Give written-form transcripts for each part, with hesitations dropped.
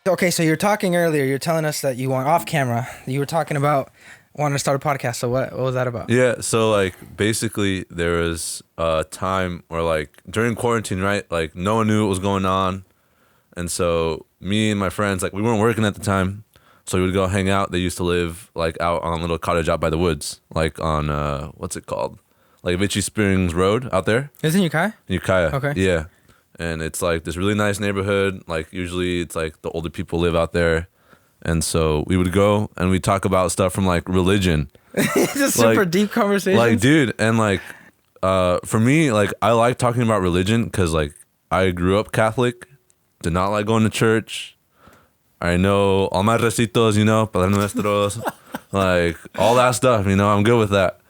Okay, so you're talking earlier. You're telling us that you want off camera. You were talking about wanting to start a podcast. So what was that about? Yeah, so like basically there was a time where like during quarantine, right? Like no one knew what was going on. And so me and my friends, like we weren't working at the time. So we would go hang out. They used to live like out on a little cottage out by the woods, like on what's it called? Like Vichy Springs Road out there. Isn't Ukiah? Ukiah. Okay. Yeah. And it's like this really nice neighborhood. Like usually it's like the older people live out there. And so we would go and we'd talk about stuff from like religion. Just super deep conversations. Like, dude, and like for me, like I like talking about religion because like I grew up Catholic, did not like going to church. I know all my recitos, you know, Padre Nuestros, like all that stuff, you know, I'm good with that.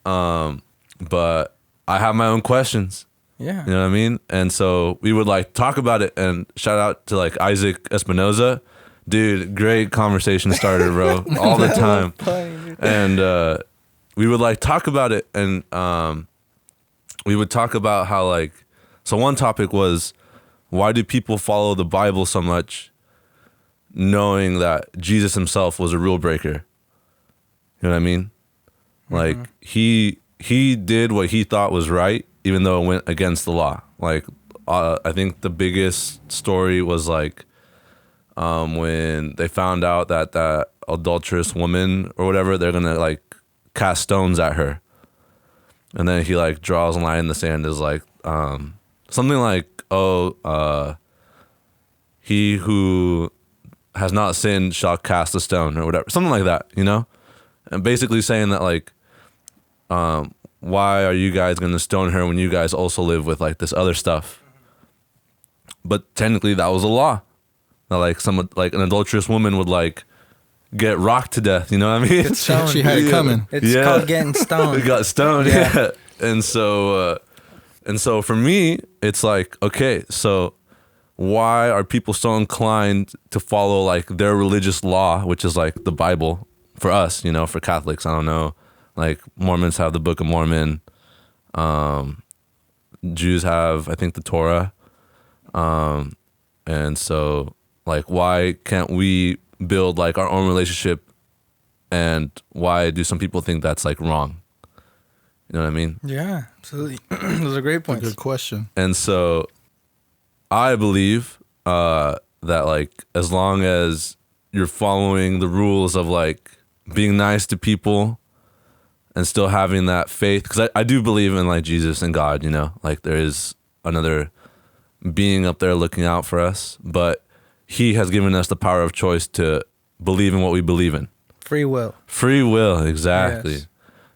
But I have my own questions. Yeah. You know what I mean? And so we would like talk about it, and shout out to like Isaac Espinoza. Dude, great conversation starter, bro. All the time. And we would like talk about it, and we would talk about how like, so one topic was, why do people follow the Bible so much knowing that Jesus himself was a rule breaker? You know what I mean? Like he did what he thought was right, even though it went against the law. Like I think the biggest story was like when they found out that that adulterous woman or whatever, they're gonna like cast stones at her, and then he like draws a line in the sand, is like something like, he who has not sinned shall cast a stone, or whatever, something like that, you know? And basically saying that like why are you guys gonna stone her when you guys also live with like this other stuff? But technically that was a law. That like someone, like an adulterous woman would like get rocked to death, you know what I mean? It's stoned. She had it coming. It's called getting stoned. We got stoned, yeah. And so for me, it's like, okay, so why are people so inclined to follow like their religious law, which is like the Bible for us, you know, for Catholics, I don't know. Like Mormons have the Book of Mormon. Jews have, I think, the Torah. And so like, why can't we build like our own relationship, and why do some people think that's like wrong? You know what I mean? Yeah, absolutely. Those are great points. Good question. And so I believe that like, as long as you're following the rules of like being nice to people and still having that faith, because I do believe in like Jesus and God, you know, like there is another being up there looking out for us, but he has given us the power of choice to believe in what we believe in. Free will. Free will, exactly. Yes.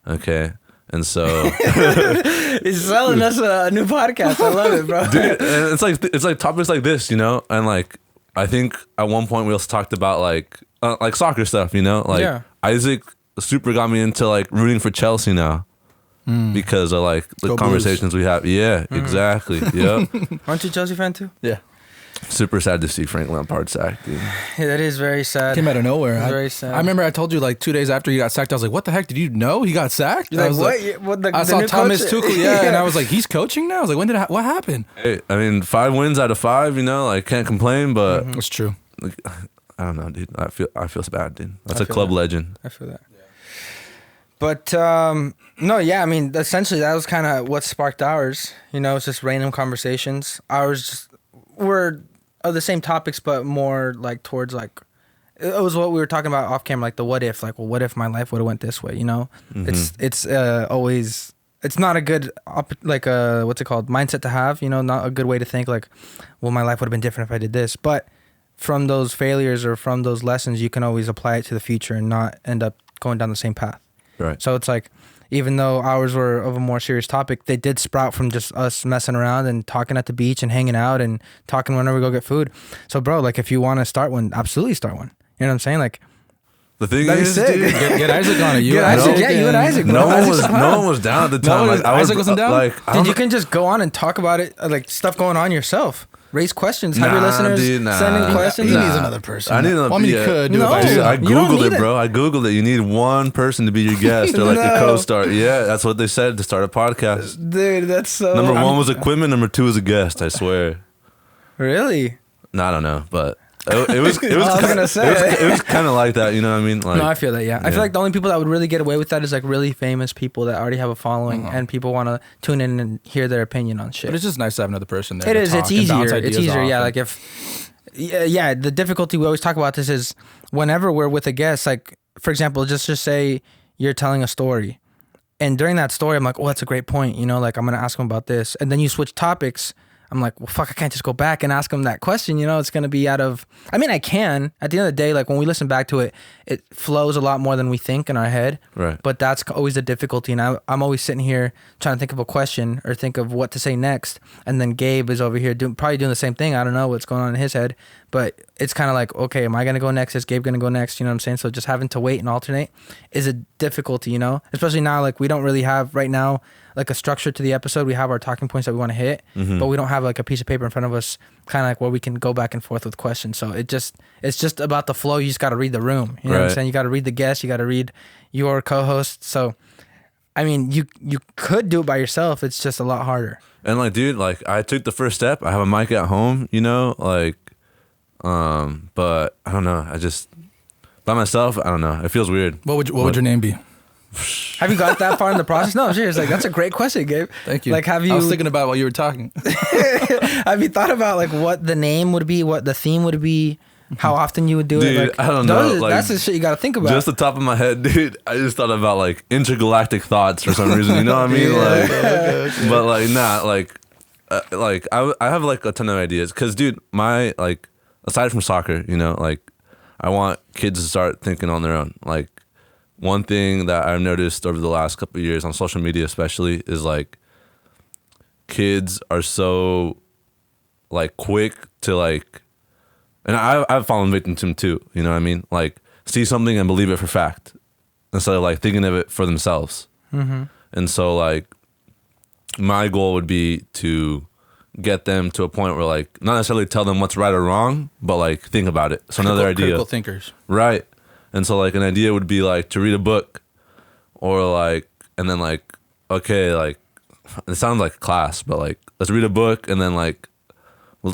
Okay. And so He's selling us a new podcast. I love it, bro. dude, and it's like topics like this, you know, and like I think at one point we also talked about like soccer stuff, you know, like Isaac super got me into like rooting for Chelsea now because of like the Go conversations we have. Yeah, exactly. Yep. Aren't you a Chelsea fan too? Yeah. Super sad to see Frank Lampard sacked, dude. Yeah, that is very sad. Came out of nowhere. Very sad. I remember I told you like 2 days after he got sacked, I was like, what the heck? Did you know he got sacked? You're I like, was what? I saw Thomas Tuchel, and I was like, he's coaching now? I was like, what happened? Hey, I mean, 5 wins out of 5, you know, like can't complain, but That's true. like, I don't know, dude. I feel bad, dude. That's a club legend. I feel that. But no, yeah, I mean, essentially that was kind of what sparked ours. You know, it's just random conversations. Ours just were of the same topics, but more like towards like, it was what we were talking about off camera, like the what if, like, well, what if my life would have went this way? You know, it's always, it's not a good what's it called, mindset to have. You know, not a good way to think like, well, my life would have been different if I did this. But from those failures or from those lessons, you can always apply it to the future and not end up going down the same path. Right. So it's like, even though ours were of a more serious topic, they did sprout from just us messing around and talking at the beach and hanging out and talking whenever we go get food. So, bro, like, if you want to start one, absolutely start one. You know what I'm saying? Like, the thing is, dude, Get Isaac on it. You get Isaac, you and Isaac. Bro. no one was down at the time. No, like, Isaac wasn't down? Like, Dude, you can just go on and talk about it, like stuff going on yourself. Raise questions. Have your listeners send in questions. He needs another person. I need another. Well, I mean, you could do it by Dude, yourself. I You don't googled need it, bro. I googled it. You need one person to be your guest or like a co-star. Yeah, that's what they said to start a podcast. Dude, that's so... Number 1 was equipment. Number 2 was a guest. I swear. Really? No, I don't know, but It was I was gonna say. it was kind of like that, you know what I mean? Like, No, I feel that. Yeah, I feel like the only people that would really get away with that is like really famous people that already have a following and people want to tune in and hear their opinion on shit. But it's just nice to have another person there. It to is. talk It's and bounce easier. It's ideas easier. off Yeah. and- Like if. Yeah. The difficulty we always talk about this is whenever we're with a guest. Like for example, just say you're telling a story, and during that story, I'm like, oh, that's a great point. You know, like I'm gonna ask them about this, and then you switch topics. I'm like, well, fuck, I can't just go back and ask them that question. You know, it's going to be out of, I mean, I can. At the end of the day, like when we listen back to it, it flows a lot more than we think in our head. Right. But that's always the difficulty. And I'm always sitting here trying to think of a question or think of what to say next. And then Gabe is over here probably doing the same thing. I don't know what's going on in his head. But it's kind of like, okay, am I going to go next? Is Gabe going to go next? You know what I'm saying? So just having to wait and alternate is a difficulty, you know? Especially now, like we don't really have right now like a structure to the episode. We have our talking points that we want to hit, but we don't have like a piece of paper in front of us kind of like where we can go back and forth with questions. So it's just about the flow. You just got to read the room. You know what I'm saying? You got to read the guest. You got to read your co-host. So, I mean, you could do it by yourself. It's just a lot harder. And like, dude, like I took the first step. I have a mic at home, you know, like, but I don't know. I just, by myself, I don't know. It feels weird. What would your name be? Have you got that far in the process? No, I'm serious. Like that's a great question, Gabe. Thank you. Like, have you? I was thinking about while you were talking. Have you thought about like what the name would be, what the theme would be, how often you would do Dude, it? Like, I don't know. Like, that's the shit you got to think about. Just the top of my head, dude. I just thought about like intergalactic thoughts for some reason. You know what I mean? Like, but like not like I have like a ton of ideas because, dude, my like aside from soccer, you know, like I want kids to start thinking on their own. Like one thing that I've noticed over the last couple of years on social media, especially, is like kids are so like quick to like, and I've fallen victim to them too. You know what I mean? Like see something and believe it for fact instead of like thinking of it for themselves. Mm-hmm. And so like my goal would be to get them to a point where like not necessarily tell them what's right or wrong, but like think about it. So another idea, Critical thinkers, right? And so like an idea would be like to read a book, or like, and then like, okay, like it sounds like a class, but like let's read a book and then like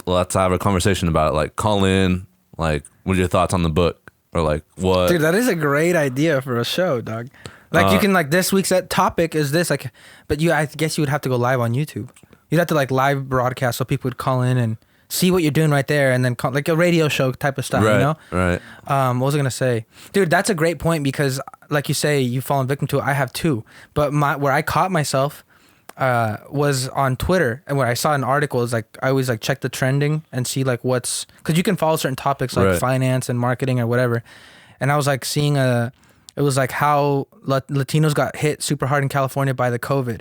let's have a conversation about it. Like call in, like what are your thoughts on the book, or like what? Dude, that is a great idea for a show, dog. Like you can like this week's topic is this like, but I guess you would have to go live on YouTube. You'd have to like live broadcast so people would call in and see what you're doing right there, and then call, like a radio show type of stuff, right, you know? Right. What was I gonna say, dude? That's a great point because, like you say, you've fallen victim to it. I have too, but where I caught myself was on Twitter, and where I saw an article is like I always like check the trending and see like what's, because you can follow certain topics like right. finance and marketing or whatever, and I was like seeing it was like how Latinos got hit super hard in California by the COVID,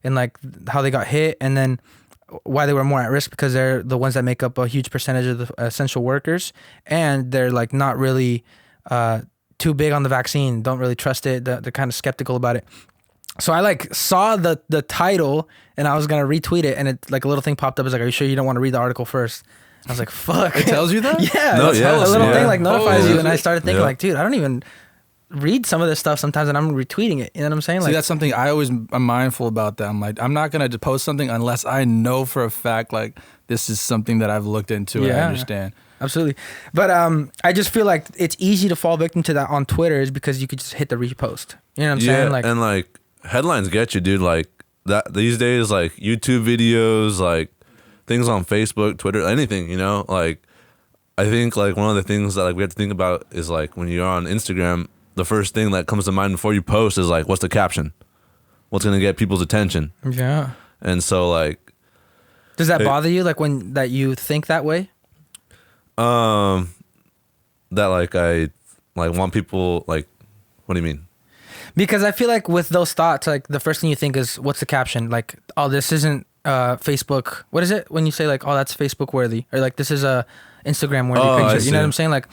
and like how they got hit, and then why they were more at risk because they're the ones that make up a huge percentage of the essential workers, and they're like not really too big on the vaccine, don't really trust it, they're kind of skeptical about it. So I like saw the title and I was gonna retweet it, and it like a little thing popped up. It's like, are you sure you don't want to read the article first? I was like, fuck. It tells you that? Yeah. No, That's yes, a little yeah. thing like notifies you, and I started thinking Yeah. like, dude, I don't even read some of this stuff sometimes, and I'm retweeting it. You know what I'm saying? See, Like, that's something I always am mindful about. That I'm like, I'm not gonna post something unless I know for a fact like this is something that I've looked into and I Yeah. understand. absolutely. But I just feel like it's easy to fall victim to that on Twitter is because you could just hit the repost. You know what I'm saying? Like, and like headlines get you, dude. Like that these days, like YouTube videos, like things on Facebook, Twitter, anything, you know. Like I think like one of the things that like we have to think about is like when you're on Instagram, the first thing that comes to mind before you post is like, what's the caption? What's gonna get people's attention? yeah. And so like, Does that bother you? Like when that you think that way? that like I like want people like, what do you mean? Because I feel like with those thoughts, like the first thing you think is, what's the caption? Like, oh, this isn't Facebook. What is it when you say like, oh, that's Facebook worthy, or like this is a Instagram worthy Oh, I picture? see. You know what I'm saying? Like,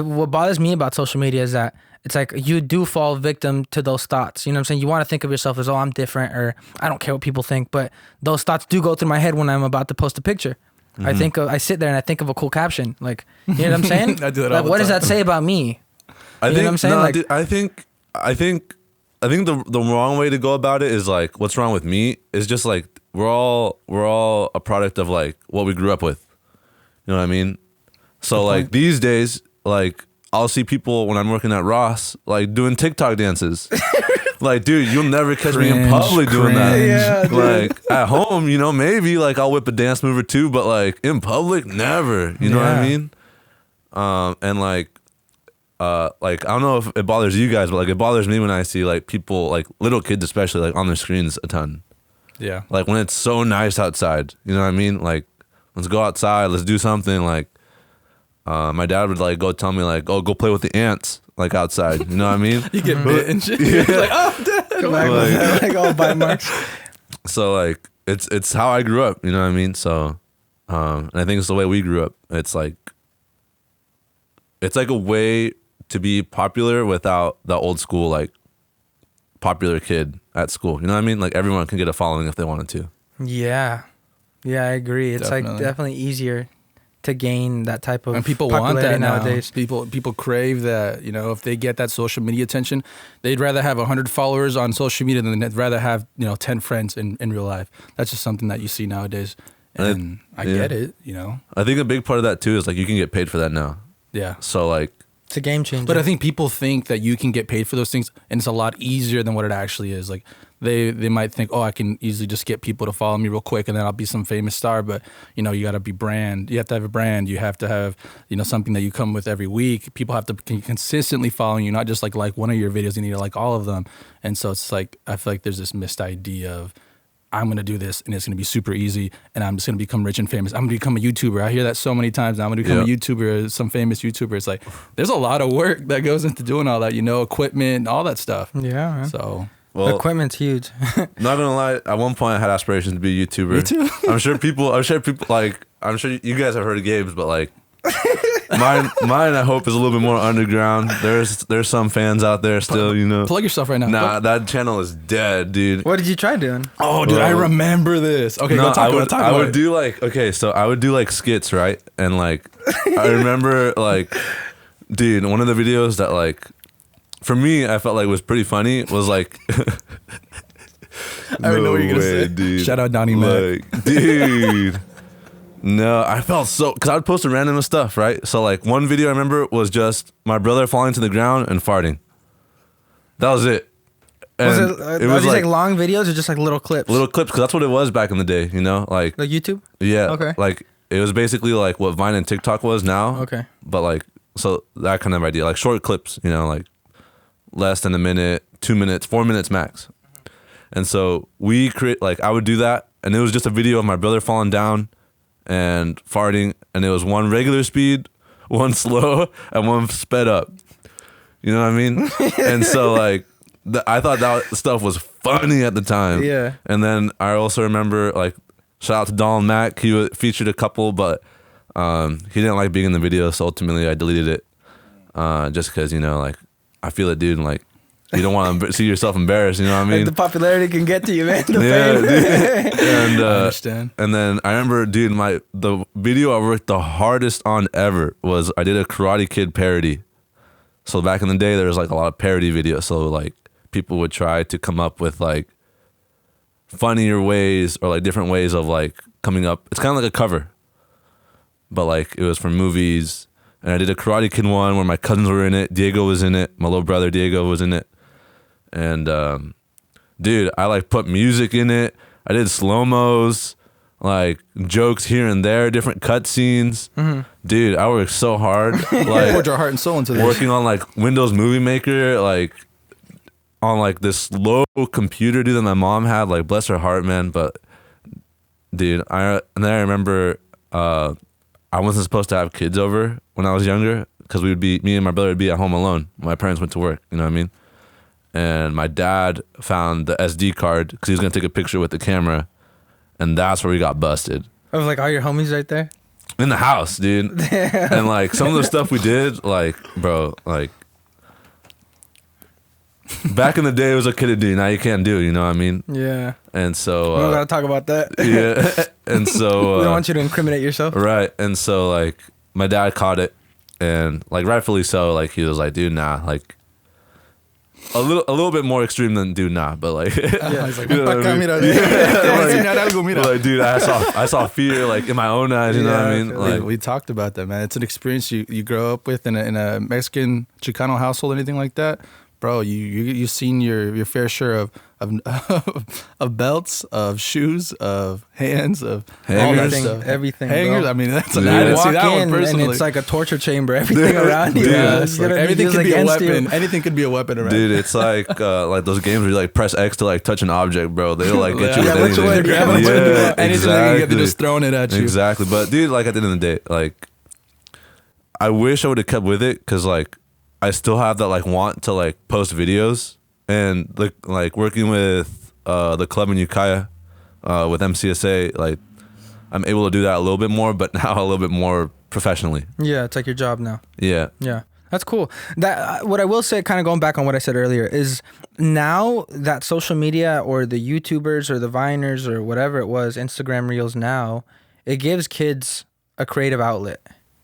what bothers me about social media is that it's like you do fall victim to those thoughts. You know what I'm saying? You want to think of yourself as, oh, I'm different, or I don't care what people think, but those thoughts do go through my head when I'm about to post a picture. Mm-hmm. I sit there and I think of a cool caption. Like, you know what I'm saying? I do that like, all the what does time. that say about me? I You know think what I'm saying? no, Like- dude, I think the wrong way to go about it is like, what's wrong with me is just like we're all a product of like what we grew up with. You know what I mean? So like these days, like I'll see people when I'm working at Ross, like doing TikTok dances. Like, dude, you'll never catch me in public doing that. Yeah, like at home, you know, maybe like I'll whip a dance move or two, but like in public, never. You know what I mean? And like I don't know if it bothers you guys, but like it bothers me when I see like people, like little kids especially, like on their screens a ton. Yeah. Like when it's so nice outside, you know what I mean? Like, let's go outside, let's do something. Like, my dad would like go tell me like, oh, go play with the ants, like outside. You know what I mean? You get bit and shit. You're like, oh, Dad. Come back like all bite marks. So like, it's how I grew up. You know what I mean? So, and I think it's the way we grew up. It's like a way to be popular without the old school like popular kid at school. You know what I mean? Like everyone can get a following if they wanted to. Yeah, I agree. It's like definitely easier to gain that type of and people want that nowadays. People crave that. You know, if they get that social media attention, they'd rather have 100 followers on social media than they'd rather have 10 friends in real life. That's just something that you see nowadays, and I get it. You know, I think a big part of that too is like you can get paid for that now. Yeah. So like, it's a game changer. But I think people think that you can get paid for those things, and it's a lot easier than what it actually is. Like they might think, oh, I can easily just get people to follow me real quick, and then I'll be some famous star. But you got to be brand. You have to have a brand. You have to have something that you come with every week. People have to consistently follow you, not just like one of your videos. You need to like all of them. And so it's like I feel like there's this missed idea of I'm going to do this and it's going to be super easy and I'm just going to become rich and famous. I'm going to become a YouTuber. I hear that so many times now. I'm going to become a YouTuber, some famous YouTuber. It's like, there's a lot of work that goes into doing all that, equipment, all that stuff. Yeah. Man. So. Well, equipment's huge. Not gonna lie, at one point I had aspirations to be a YouTuber. Me too. I'm sure you guys have heard of Gabe's, but like mine I hope is a little bit more underground. There's some fans out there still, Plug yourself right now. Nah, that channel is dead, dude. What did you try doing? Oh, dude, I remember this. Okay, go talk about it. I would do like skits, right? And like I remember like, dude, one of the videos that like for me I felt like was pretty funny was like I already know what you're gonna say. Dude. Shout out Donnie Mac. Dude. No, I felt because I would post random stuff, right? So like one video I remember was just my brother falling to the ground and farting. That was it. And it was like long videos or just like little clips? Little clips, because that's what it was back in the day, like YouTube? Yeah. Okay. Like it was basically like what Vine and TikTok was now. Okay. But like, so that kind of idea, like short clips, like less than a minute, 2 minutes, 4 minutes max. And so we create, like I would do that, and it was just a video of my brother falling down and farting, and it was one regular speed, one slow, and one sped up. You know what I mean? And so like I thought that stuff was funny at the time. Yeah. And then I also remember like shout out to Donald Mack. He featured a couple, but he didn't like being in the video, so ultimately I deleted it just because like I feel it, dude. And, like you don't want to see yourself embarrassed. You know what I mean? Like the popularity can get to you, man. Dude. And I understand. And then I remember, dude, the video I worked the hardest on ever was I did a Karate Kid parody. So back in the day, there was like a lot of parody videos. So like people would try to come up with like funnier ways or like different ways of like coming up. It's kind of like a cover, but like it was from movies. And I did a Karate Kid one where my cousins were in it. Diego was in it. My little brother Diego was in it. And dude, I like put music in it. I did slow-mos, like jokes here and there, different cut scenes. Mm-hmm. Dude, I worked so hard. Like poured your heart and soul into this. Working on like Windows Movie Maker, like on like this low computer, dude, that my mom had. Like bless her heart, man. But dude, I remember I wasn't supposed to have kids over when I was younger because me and my brother would be at home alone. My parents went to work, you know what I mean? And my dad found the SD card because he was going to take a picture with the camera. And that's where we got busted. I was like, all your homies right there? In the house, dude. And like some of the stuff we did, like, bro, like back in the day it was okay to do. Now you can't do, you know what I mean? Yeah. And so we don't gotta talk about that. Yeah. And so we don't want you to incriminate yourself. Right. And so like my dad caught it, and like rightfully so, like he was like, dude, nah, like a little bit more extreme than dude nah, but like Yeah, he's like, you know what I mean? Like, dude, I saw fear like in my own eyes, you know what I mean? Like we talked about that, man. It's an experience you grow up with in a Mexican Chicano household, anything like that. Bro, you've seen your fair share of belts, of shoes, of hands, of all that stuff. Everything. Hangers. Bro. I mean, that's Dude. I didn't see Walk that one in personally. and it's like a torture chamber. Everything around you. Yeah, is Like, gonna everything used could be a against weapon. you. Anything could be a weapon around. dude, it's like those games where you like press X to like touch an object, bro. They'll like get you Yeah, with which anything. way to grab it, which way to Yeah, grab anything they can get, they're exactly. just throwing it at you. Exactly. But dude, like at the end of the day, like I wish I would have kept with it because like I still have that like want to like post videos and like working with the club in Ukiah with MCSA, like I'm able to do that a little bit more, but now a little bit more professionally. Yeah, it's like your job now. Yeah. Yeah, that's cool. That what I will say, kind of going back on what I said earlier, is now that social media or the YouTubers or the Viners or whatever it was, Instagram Reels now, it gives kids a creative outlet.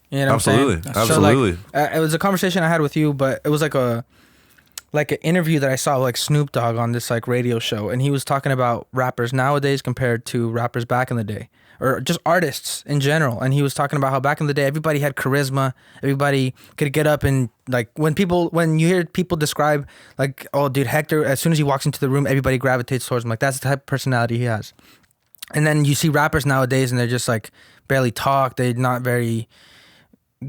You know what Absolutely. I'm saying? Absolutely. So like, it was a conversation I had with you, but it was like an interview that I saw like Snoop Dogg on this like radio show, and he was talking about rappers nowadays compared to rappers back in the day, or just artists in general. And he was talking about how back in the day everybody had charisma, everybody could get up and like when you hear people describe like, oh dude, Hector, as soon as he walks into the room everybody gravitates towards him, like that's the type of personality he has. And then you see rappers nowadays and they're just like barely talk, they're not very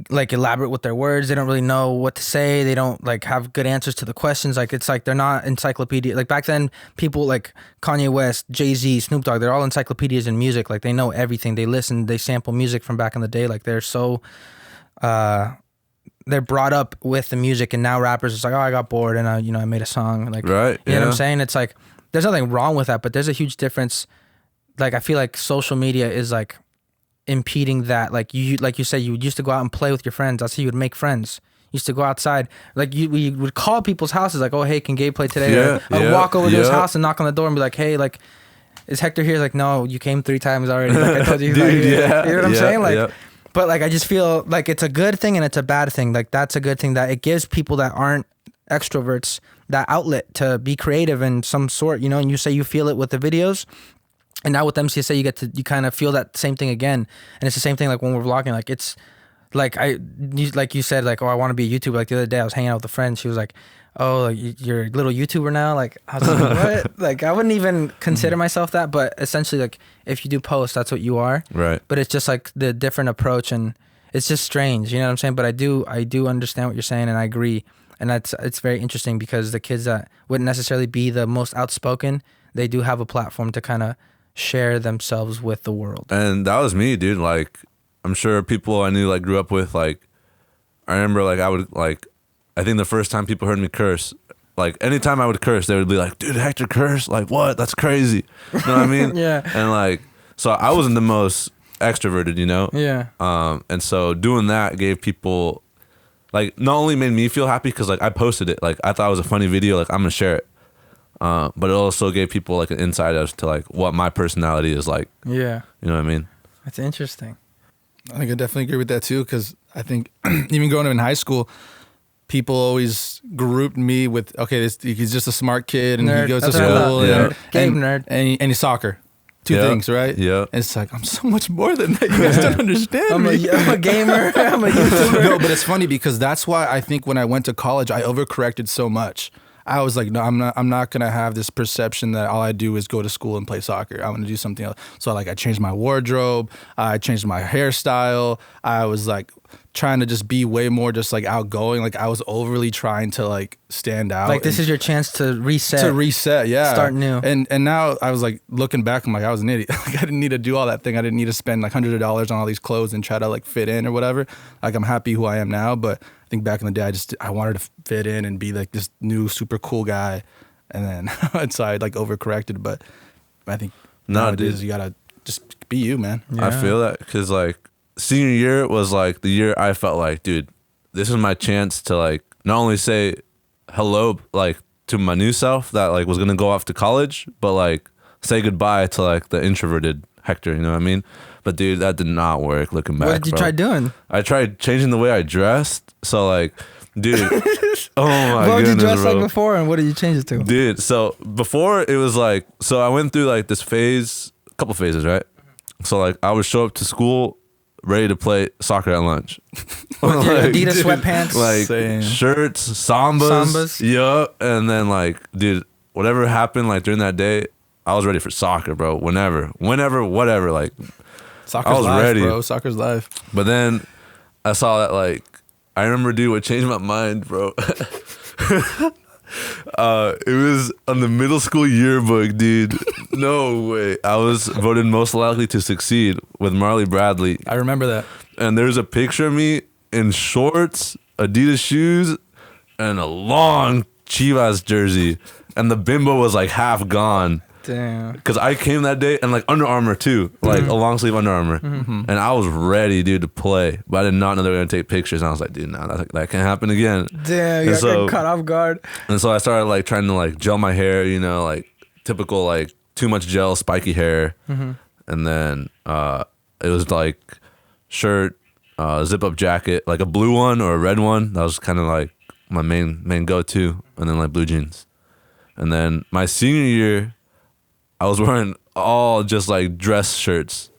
like elaborate with their words, they don't really know what to say, they don't like have good answers to the questions, like it's like they're not encyclopedia. Like back then people like Kanye West, Jay-Z, Snoop Dogg, they're all encyclopedias in music, like they know everything, they listen, they sample music from back in the day, like they're so they're brought up with the music. And now rappers, it's like, oh, I got bored and I made a song, like Right. you know what I'm saying? It's like there's nothing wrong with that, but there's a huge difference. Like I feel like social media is like impeding that. Like you said, you used to go out and play with your friends. That's how you would make friends. You used to go outside. Like we would call people's houses like, oh hey, can Gabe play today? Yeah, Or I'd walk over to his yeah. house and knock on the door and be like, hey, like is Hector here? Like, no, you came 3 times already. Like I told you. He's Dude, not here. yeah, You know what I'm yeah, saying? Like yeah. but like I just feel like it's a good thing and it's a bad thing. Like that's a good thing that it gives people that aren't extroverts that outlet to be creative in some sort, you know, and you say you feel it with the videos. And now with MCSA, you kind of feel that same thing again. And it's the same thing like when we're vlogging, like it's like you said, like, oh, I want to be a YouTuber. Like the other day I was hanging out with a friend. She was like, oh, like, you're a little YouTuber now? Like I was like, what? Like I wouldn't even consider myself that, but essentially like if you do post, that's what you are. Right. But it's just like the different approach and it's just strange, you know what I'm saying? But I do understand what you're saying and I agree. And it's very interesting because the kids that wouldn't necessarily be the most outspoken, they do have a platform to kind of share themselves with the world. And that was me, dude. Like, I'm sure people I knew, like, grew up with, like, I remember, like, I think the first time people heard me curse, like, anytime I would curse, they would be like, dude, Hector curse? Like, what? That's crazy. You know what I mean? Yeah. And, like, so I wasn't the most extroverted, you know? Yeah. And so doing that gave people, like, not only made me feel happy because, like, I posted it. Like, I thought it was a funny video. Like, I'm going to share it. But it also gave people like an insight as to like what my personality is like. Yeah. You know what I mean? That's interesting. I think I definitely agree with that too, because I think even growing up in high school, people always grouped me with, okay, he's just a smart kid and Nerd. he goes to That's what I school. thought. Yeah. Nerd. Gabe nerd. And he's soccer. Two Yeah. things, right? Yeah. And it's like, I'm so much more than that. You guys don't understand I'm me. a gamer. I'm a YouTuber. No, but it's funny because that's why I think when I went to college, I overcorrected so much. I was like, no, I'm not gonna have this perception that all I do is go to school and play soccer. I want to do something else. So like I changed my wardrobe, I changed my hairstyle. I was like trying to just be way more just like outgoing. Like I was overly trying to like stand out. Like this is your chance to reset. Yeah. Start new. And now I was like looking back, I'm like, I was an idiot. Like I didn't need to do all that thing. I didn't need to spend like $100 on all these clothes and try to like fit in or whatever. Like I'm happy who I am now, but I think back in the day, I wanted to fit in and be like this new super cool guy. And then so I like overcorrected, but I think nowadays you gotta just be you, man. Yeah. I feel that because like senior year was like the year I felt like, dude, this is my chance to like not only say hello like to my new self that like was gonna go off to college, but like say goodbye to like the introverted Hector, you know what I mean? But dude, that did not work looking back. What did you bro. try doing? I tried changing the way I dressed. So like Dude. Oh my What did you goodness, dress bro. like before, and what did you change it to? Dude, so before it was like, so I went through like this phase, a couple phases, right? So like I would show up to school ready to play soccer at lunch. With your Like, Adidas dude, sweatpants. like Same. shirts, sambas. Yup. And then like, dude, whatever happened like during that day, I was ready for soccer, bro. Whenever, whatever. Like, Soccer's I was life, ready. bro. Soccer's life. but then I saw that like, I remember, dude, what changed my mind, bro. It was on the middle school yearbook, dude. No way. I was voted most likely to succeed with Marley Bradley. I remember that. And there's a picture of me in shorts, Adidas shoes, and a long Chivas jersey. And the bimbo was like half gone. Damn. Because I came that day and like Under Armour too, like a long sleeve Under Armour. And I was ready, dude, to play. But I did not know they were going to take pictures. And I was like, dude, nah, that can't happen again. Damn, you And got caught off guard. And so I started like trying to like gel my hair, you know, like typical like too much gel, spiky hair. And then it was like shirt, zip up jacket, like a blue one or a red one. That was kind of like my main go-to. And then like blue jeans. And then my senior year, I was wearing all just like dress shirts.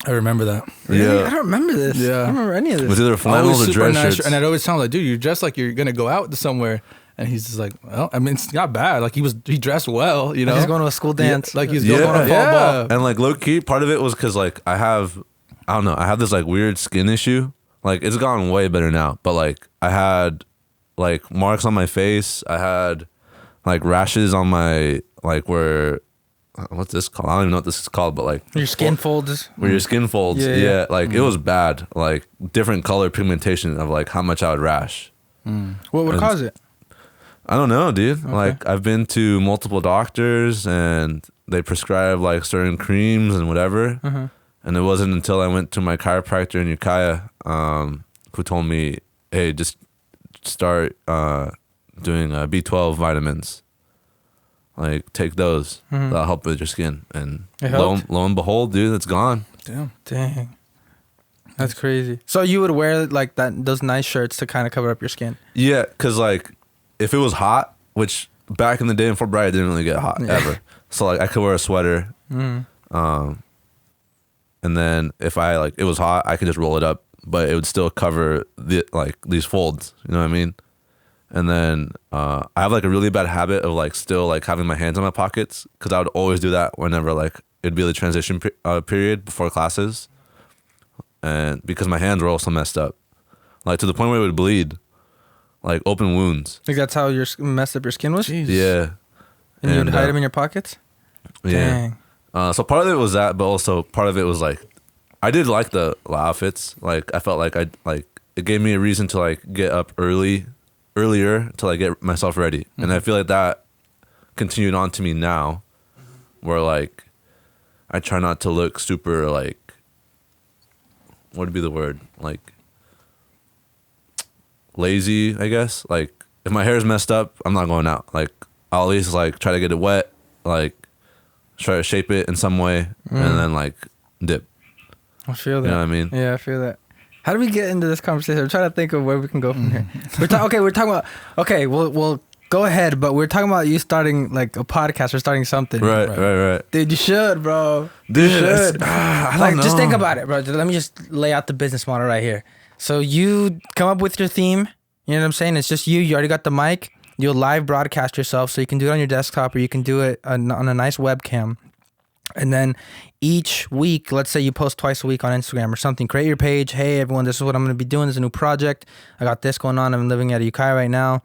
I remember that. Really? Yeah. I don't remember this. Yeah. I don't remember any of It was this. either flannels Always or super dress nice, shirts. and I'd always tell him like, dude, you're dressed like you're gonna go out somewhere. And he's just like, well, I mean, it's not bad. Like he dressed well, you know. He's going to a school dance. Like he's Yeah. going on a fall ball. And like low key, part of it was because like I don't know, I have this like weird skin issue. Like it's gotten way better now, but like I had like marks on my face. I had like rashes on my like where what's this called? I don't even know what this is called, but like Your skin folds. where your skin folds. Yeah, Yeah, yeah. like it was bad. Like different color pigmentation of like how much I would rash. What would And- cause it? I don't know, dude. Like I've been to multiple doctors and they prescribe like certain creams and whatever. And it wasn't until I went to my chiropractor in Ukiah, who told me, hey, just start doing B12 vitamins. Like take those. That'll help with your skin. And It lo helped? and behold, dude, it's gone. Damn. Dang. That's crazy. So you would wear like those nice shirts to kind of cover up your skin. Yeah, because like if it was hot, which back in the day in Fort Bragg, it didn't really get hot Yeah. ever. So like I could wear a sweater. And then if it was hot, I could just roll it up, but it would still cover these folds. You know what I mean? And then I have like a really bad habit of like still like having my hands in my pockets because I would always do that whenever like it'd be the transition period before classes, and because my hands were also messed up, like to the point where it would bleed, like open wounds. Like that's how messed up your skin was? Jeez. Yeah, And you'd hide them in your pockets? yeah. Dang. So part of it was that, but also part of it was like, I did like the outfits. Like I felt like it gave me a reason to like get up earlier to like get myself ready, and I feel like that continued on to me now, where like I try not to look super like, what would be the word, like lazy, I guess. Like if my hair is messed up, I'm not going out. Like I'll at least like try to get it wet, like try to shape it in some way, and then like dip. I feel that. You know what I mean? Yeah, I feel that. How do we get into this conversation? I'm trying to think of where we can go from here. We're talking about. Okay, we'll go ahead, but we're talking about you starting like a podcast or starting something. Right. Dude, you should, bro. Dude, you should. I don't Like, know. just think about it, bro. Let me just lay out the business model right here. So you come up with your theme. You know what I'm saying? It's just you. You already got the mic. You'll live broadcast yourself, so you can do it on your desktop or you can do it on a nice webcam. And then each week, let's say you post twice a week on Instagram or something, create your page. Hey, everyone, this is what I'm going to be doing. This is a new project. I got this going on. I'm living at Ukiah right now.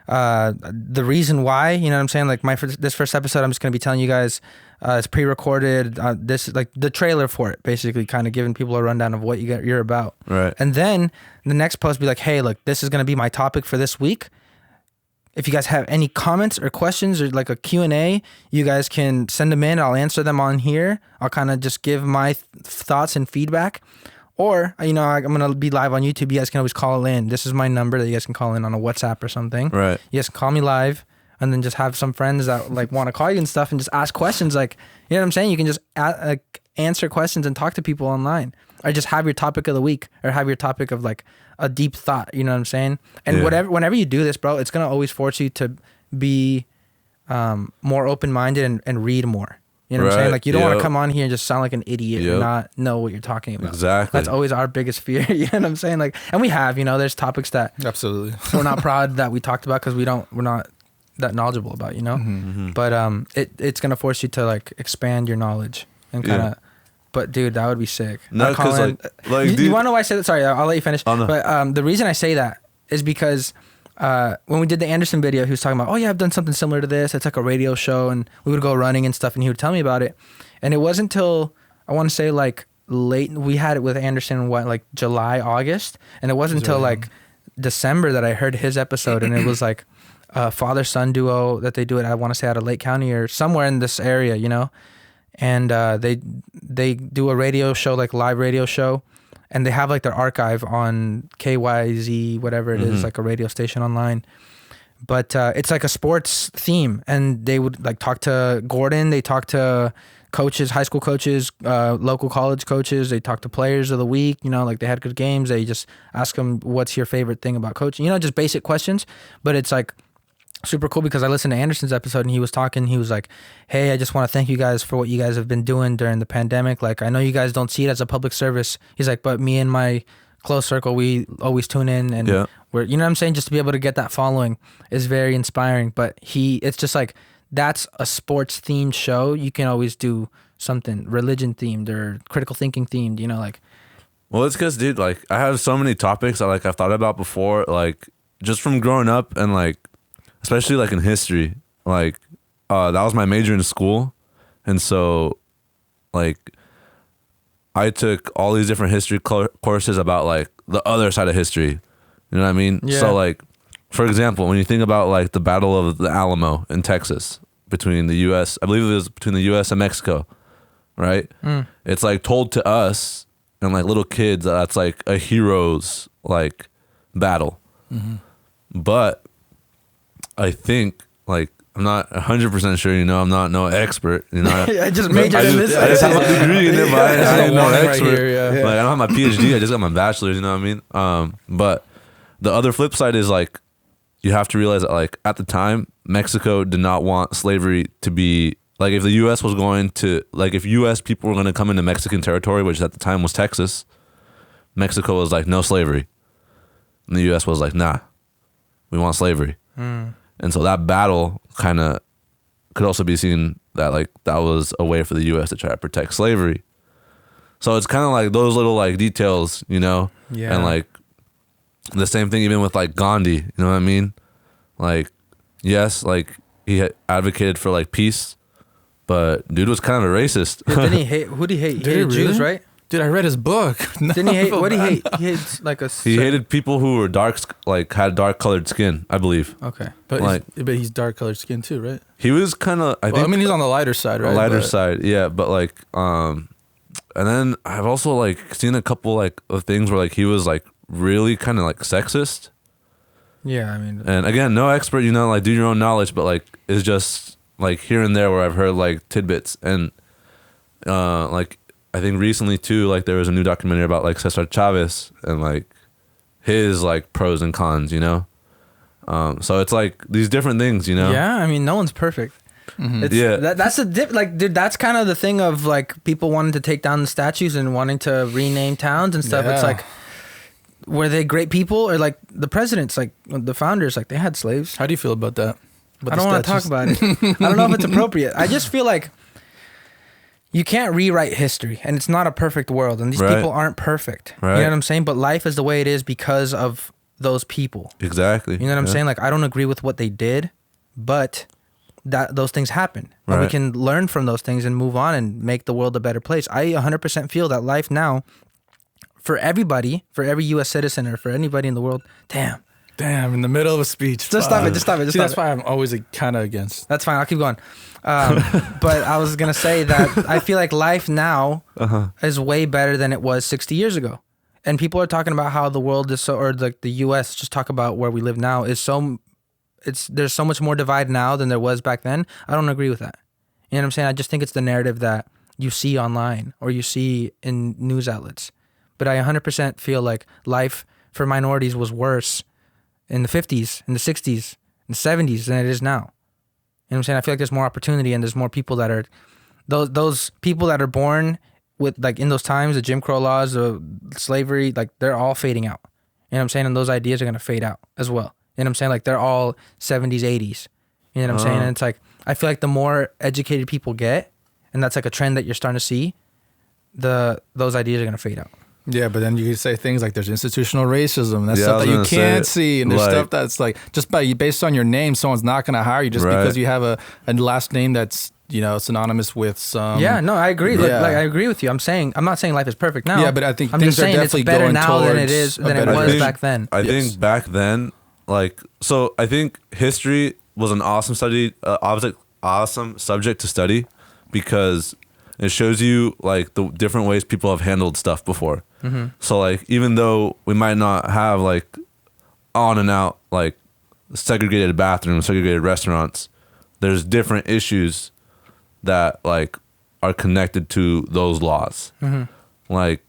The reason why, you know what I'm saying? Like this first episode, I'm just going to be telling you guys, it's pre-recorded. This is like the trailer for it, basically kind of giving people a rundown of what you're about. Right. And then the next post be like, hey, look, this is going to be my topic for this week. If you guys have any comments or questions or like a Q&A, you guys can send them in. I'll answer them on here. I'll kind of just give my thoughts and feedback. Or, you know, I'm going to be live on YouTube. You guys can always call in. This is my number that you guys can call in on a WhatsApp or something. Right. You guys can call me live and then just have some friends that like want to call you and stuff and just ask questions. Like, you know what I'm saying? You can just answer questions and talk to people online. or just have your topic of the week, or have your topic of like a deep thought. You know what I'm saying? And whenever you do this, bro, it's gonna always force you to be more open-minded and read more. You know what I'm saying? Like, you don't want to come on here and just sound like an idiot and not know what you're talking about. Exactly. That's always our biggest fear. You know what I'm saying? Like, and we have, there's topics that absolutely we're not proud that we talked about because we're not that knowledgeable about, But it's gonna force you to like expand your knowledge and kind of. But dude, that would be sick. No, because you want to know why I said that? Sorry, I'll let you finish. Oh, no. But the reason I say that is because when we did the Anderson video, he was talking about, oh yeah, I've done something similar to this. It's like a radio show, and we would go running and stuff, and he would tell me about it. And it wasn't until I want to say like late, we had it with Anderson like July, August, and it wasn't until like December that I heard his episode, and it was like a father-son duo that they do it. I want to say out of Lake County or somewhere in this area, and they do a radio show, like live radio show. And they have like their archive on KYZ, whatever it is, like a radio station online. But it's like a sports theme. And they would like talk to Gordon. They talk to coaches, high school coaches, local college coaches. They talk to players of the week. Like they had good games. They just ask them, what's your favorite thing about coaching? Just basic questions. But it's like super cool because I listened to Anderson's episode and he was talking. He was like, hey, I just want to thank you guys for what you guys have been doing during the pandemic. Like, I know you guys don't see it as a public service. He's like, but me and my close circle, we always tune in, and we're, what I'm saying? Just to be able to get that following is very inspiring. But it's just like, that's a sports themed show. You can always do something religion themed or critical thinking themed, like. Well, it's because, dude, like, I have so many topics that like I've thought about before, like just from growing up, and like, especially like in history, like that was my major in school. And so like I took all these different history courses about like the other side of history. You know what I mean? Yeah. So like, for example, when you think about like the Battle of the Alamo in Texas between the US, I believe it was between the US and Mexico, right? It's like told to us and like little kids that's like a hero's like battle. But I think, like, I'm not 100% sure, I'm not no expert, I just majored in this. I just have a degree in it, but I ain't no expert. Right here, Like, I don't have my PhD, I just got my bachelor's, you know what I mean? But the other flip side is, like, you have to realize that, like, at the time, Mexico did not want slavery to be, like, if the U.S. was going to, like, if U.S. people were going to come into Mexican territory, which at the time was Texas, Mexico was like, no slavery. And the U.S. was like, nah, we want slavery. And so that battle kind of could also be seen that like that was a way for the U.S. to try to protect slavery. So it's kind of like those little like details, Yeah. And like the same thing even with like Gandhi, you know what I mean? Like, yes, like he advocated for like peace, but dude was kind of a racist. Yeah, didn't he hate? Who did he hate? He hated Jews, right? Dude, I read his book. Didn't he hate? What did he hate? He hated like a. He hated people who were had dark colored skin, I believe. Okay, but like, he's dark colored skin too, right? He was kind of. I mean, he's on the lighter side, right? The lighter side, yeah. But like, and then I've also like seen a couple like of things where like he was like really kind of like sexist. Yeah, I mean. And again, no expert, like do your own knowledge, but like it's just like here and there where I've heard like tidbits, and like. I think recently too, like there was a new documentary about like Cesar Chavez and like his like pros and cons, so it's like these different things, Yeah, I mean, no one's perfect. It's, that's the like, dude. That's kind of the thing of like people wanting to take down the statues and wanting to rename towns and stuff. Yeah. It's like, were they great people, or like the presidents, like the founders, like they had slaves? How do you feel about that? I don't want to talk about it. I don't know if it's appropriate. I just feel like. You can't rewrite history, and it's not a perfect world, and these people aren't perfect. Right. You know what I'm saying? But life is the way it is because of those people. Exactly. You know what I'm saying? Like, I don't agree with what they did, but those things happen. Right. And we can learn from those things and move on and make the world a better place. I 100% feel that life now, for everybody, for every U.S. citizen or for anybody in the world, damn, in the middle of a speech. Just stop it. That's why I'm always kind of against. That's fine. I'll keep going. But I was going to say that I feel like life now is way better than it was 60 years ago. And people are talking about how the world is so, or like the U.S., just talk about where we live now, is so, there's so much more divide now than there was back then. I don't agree with that. You know what I'm saying? I just think it's the narrative that you see online or you see in news outlets. but I 100% feel like life for minorities was worse in the 50s, in the 60s, in the 70s than it is now. You know what I'm saying? I feel like there's more opportunity and there's more people that are, those people that are born with, like, in those times, the Jim Crow laws, the slavery, like, they're all fading out. You know what I'm saying? And those ideas are going to fade out as well. You know what I'm saying? Like, they're all 70s, 80s. You know what I'm saying? And it's like, I feel like the more educated people get, and that's like a trend that you're starting to see, those ideas are going to fade out. Yeah, but then you can say things like there's institutional racism. That's stuff that you can't see. And there's stuff that's like, just based on your name, someone's not going to hire you just because you have a last name that's, you know, synonymous with some. Yeah, no, I agree. Like, I agree with you. I'm not saying life is perfect now. Yeah, but I think I'm things just saying are definitely it's better going now than it is than it was back then. I think back then, like, so I think history was an awesome subject to study because it shows you like the different ways people have handled stuff before. Mm-hmm. So like, even though we might not have like on and out like segregated bathrooms, segregated restaurants, there's different issues that like are connected to those laws. Mm-hmm. Like,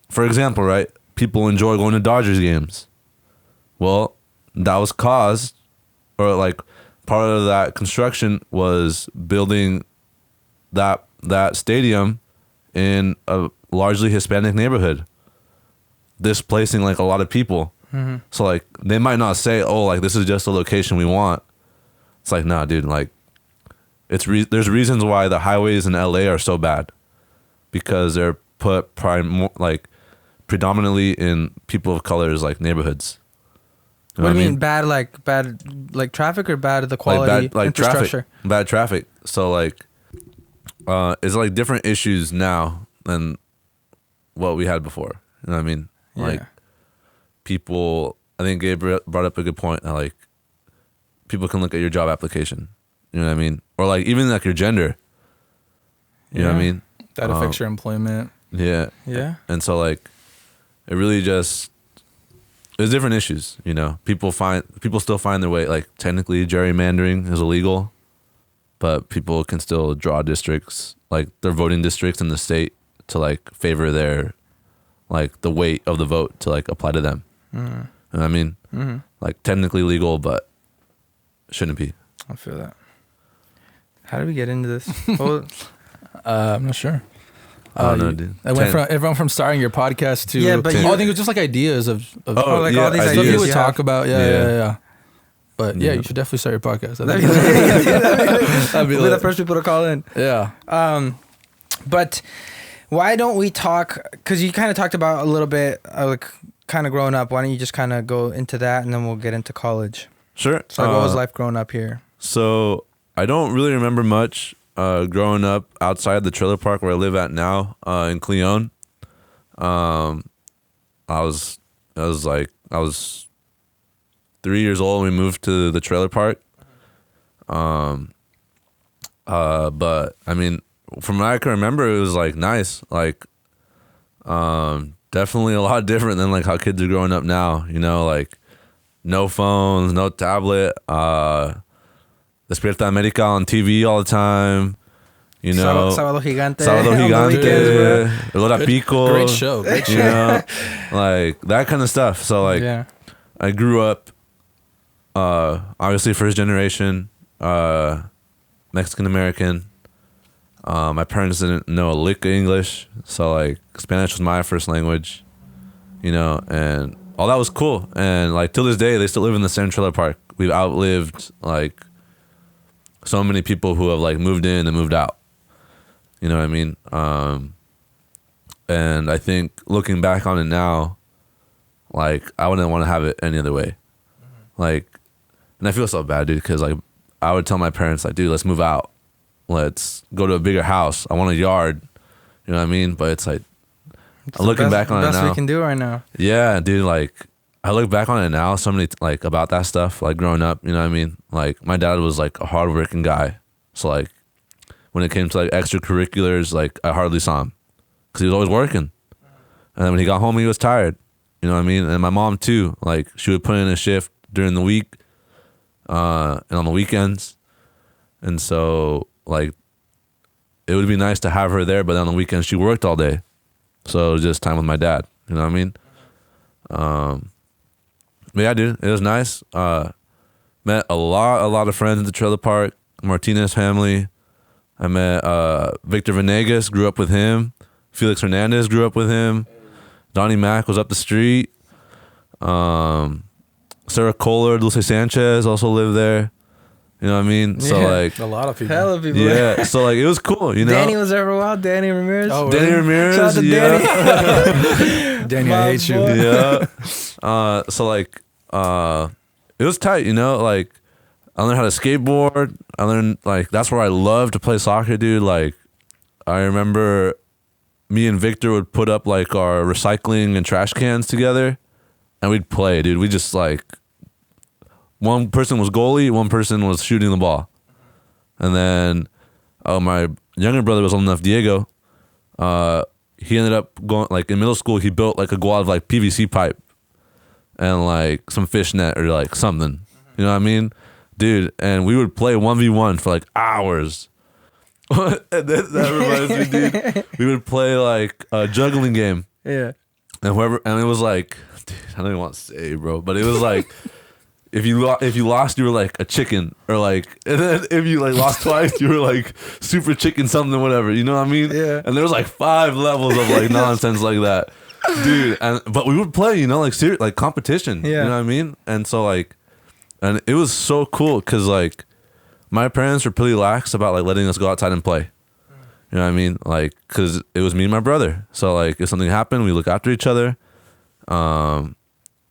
for example, right? People enjoy going to Dodgers games. Well, that was caused, or like part of that construction was building that stadium in a largely Hispanic neighborhood, displacing like a lot of people. Mm-hmm. So like they might not say, oh, like this is just the location we want. It's like, nah, dude, like there's reasons why the highways in LA are so bad, because they're put predominantly in people of color's like neighborhoods. You know what do you mean bad like traffic, or bad the quality like infrastructure? Bad traffic. So like it's like different issues now than what we had before. You know what I mean? Yeah. Like people, I think Gabe brought up a good point that like people can look at your job application. You know what I mean? Or like even like your gender. You know what I mean? That affects your employment. Yeah. Yeah. And so like it really just, there's different issues, you know. People still find their way. Like technically gerrymandering is illegal, but people can still draw districts, like their voting districts in the state, to like favor their, like the weight of the vote to like apply to them. Mm-hmm. You know what I mean? Mm-hmm. Like technically legal, but shouldn't be. I feel that. How did we get into this? I'm not sure. I don't know, dude. I went from everyone from starting your podcast to but I think it was just like ideas of like all these stuff ideas you would talk about. Yeah. But yeah, you should definitely start your podcast. That'd be we're the first people to call in. Yeah. But why don't we talk? Because you kind of talked about a little bit, like kind of growing up. Why don't you just kind of go into that, and then we'll get into college. Sure. So like, what was life growing up here? So I don't really remember much growing up outside the trailer park where I live at now, in Cleon. I was 3 years old when we moved to the trailer park. But I mean, from what I can remember, it was like nice, like definitely a lot different than like how kids are growing up now, you know, like no phones, no tablet, Despierta América on TV all the time, you know. Sábado Gigante. Olor a Pico. Great show. You know, like that kind of stuff. So like, I grew up, obviously first generation, Mexican American. My parents didn't know a lick of English, so like Spanish was my first language, you know, and all that was cool. And like till this day, they still live in the same trailer park. We've outlived like so many people who have like moved in and moved out. You know what I mean? And I think looking back on it now, like I wouldn't want to have it any other way. Mm-hmm. Like, and I feel so bad, dude, because like I would tell my parents like, dude, let's move out. Let's go to a bigger house. I want a yard. You know what I mean? But it's like, looking back on it now. Best we can do right now. Yeah, dude, like I look back on it now, so many like about that stuff, like growing up, you know what I mean? Like my dad was like a hardworking guy. So like when it came to like extracurriculars, like I hardly saw him because he was always working. And then when he got home, he was tired. You know what I mean? And my mom too, like she would put in a shift during the week and on the weekends. And so like it would be nice to have her there, but on the weekends she worked all day. So it was just time with my dad, You know what I mean? But yeah, dude, it was nice. Met a lot of friends at the trailer park. Martinez family. I met Victor Venegas, grew up with him. Felix Hernandez grew up with him. Donnie Mack was up the street. Sarah Kohler, Dulce Sanchez also lived there. You know what I mean? So like a lot of people. Hell of people. yeah. So like it was cool, you know. Danny was there for a while. Danny Ramirez. Oh, Danny really? Ramirez, Shout out to yeah. Danny, My I hate you. boy. Yeah. So like it was tight, you know, like I learned how to skateboard. I learned like that's where I love to play soccer, dude. Like I remember me and Victor would put up like our recycling and trash cans together and we'd play, dude. We just like one person was goalie, one person was shooting the ball. And then my younger brother was old enough, Diego. He ended up going like in middle school he built like a goal out of like PVC pipe and like some fishnet or like something. You know what I mean? Dude, and we would play 1v1 for like hours. And that reminds me, dude. We would play like a juggling game. Yeah. And it was like, dude, I don't even want to say, bro, but it was like, if you lost, you were like a chicken, or like, and then if you like lost twice, you were like super chicken something, whatever. You know what I mean? Yeah. And there was like 5 levels of like nonsense like that, dude. But we would play, you know, like serious, like competition. Yeah. You know what I mean? And so like, and it was so cool because like my parents were pretty lax about like letting us go outside and play. You know what I mean? Like, cause it was me and my brother. So like, if something happened, we look after each other. And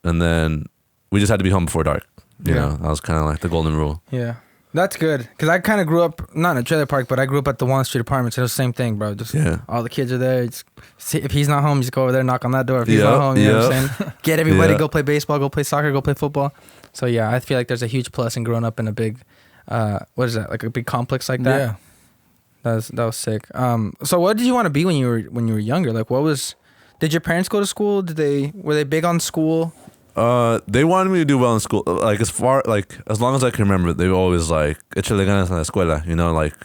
then we just had to be home before dark. You know, that was kind of like the golden rule. Yeah. That's good. Because I kind of grew up, not in a trailer park, but I grew up at the Walnut Street Apartments. It was the same thing, bro. Just all the kids are there. Just see, if he's not home, just go over there, knock on that door. If he's not home, you know what I'm saying? Get everybody, go play baseball, go play soccer, go play football. So yeah, I feel like there's a huge plus in growing up in a big, what is that? Like a big complex like that? Yeah. That was sick. So what did you want to be when you were younger? Like did your parents go to school? Were they big on school? They wanted me to do well in school. Like as long as I can remember, they were always like, "Échale ganas en la escuela," you know, like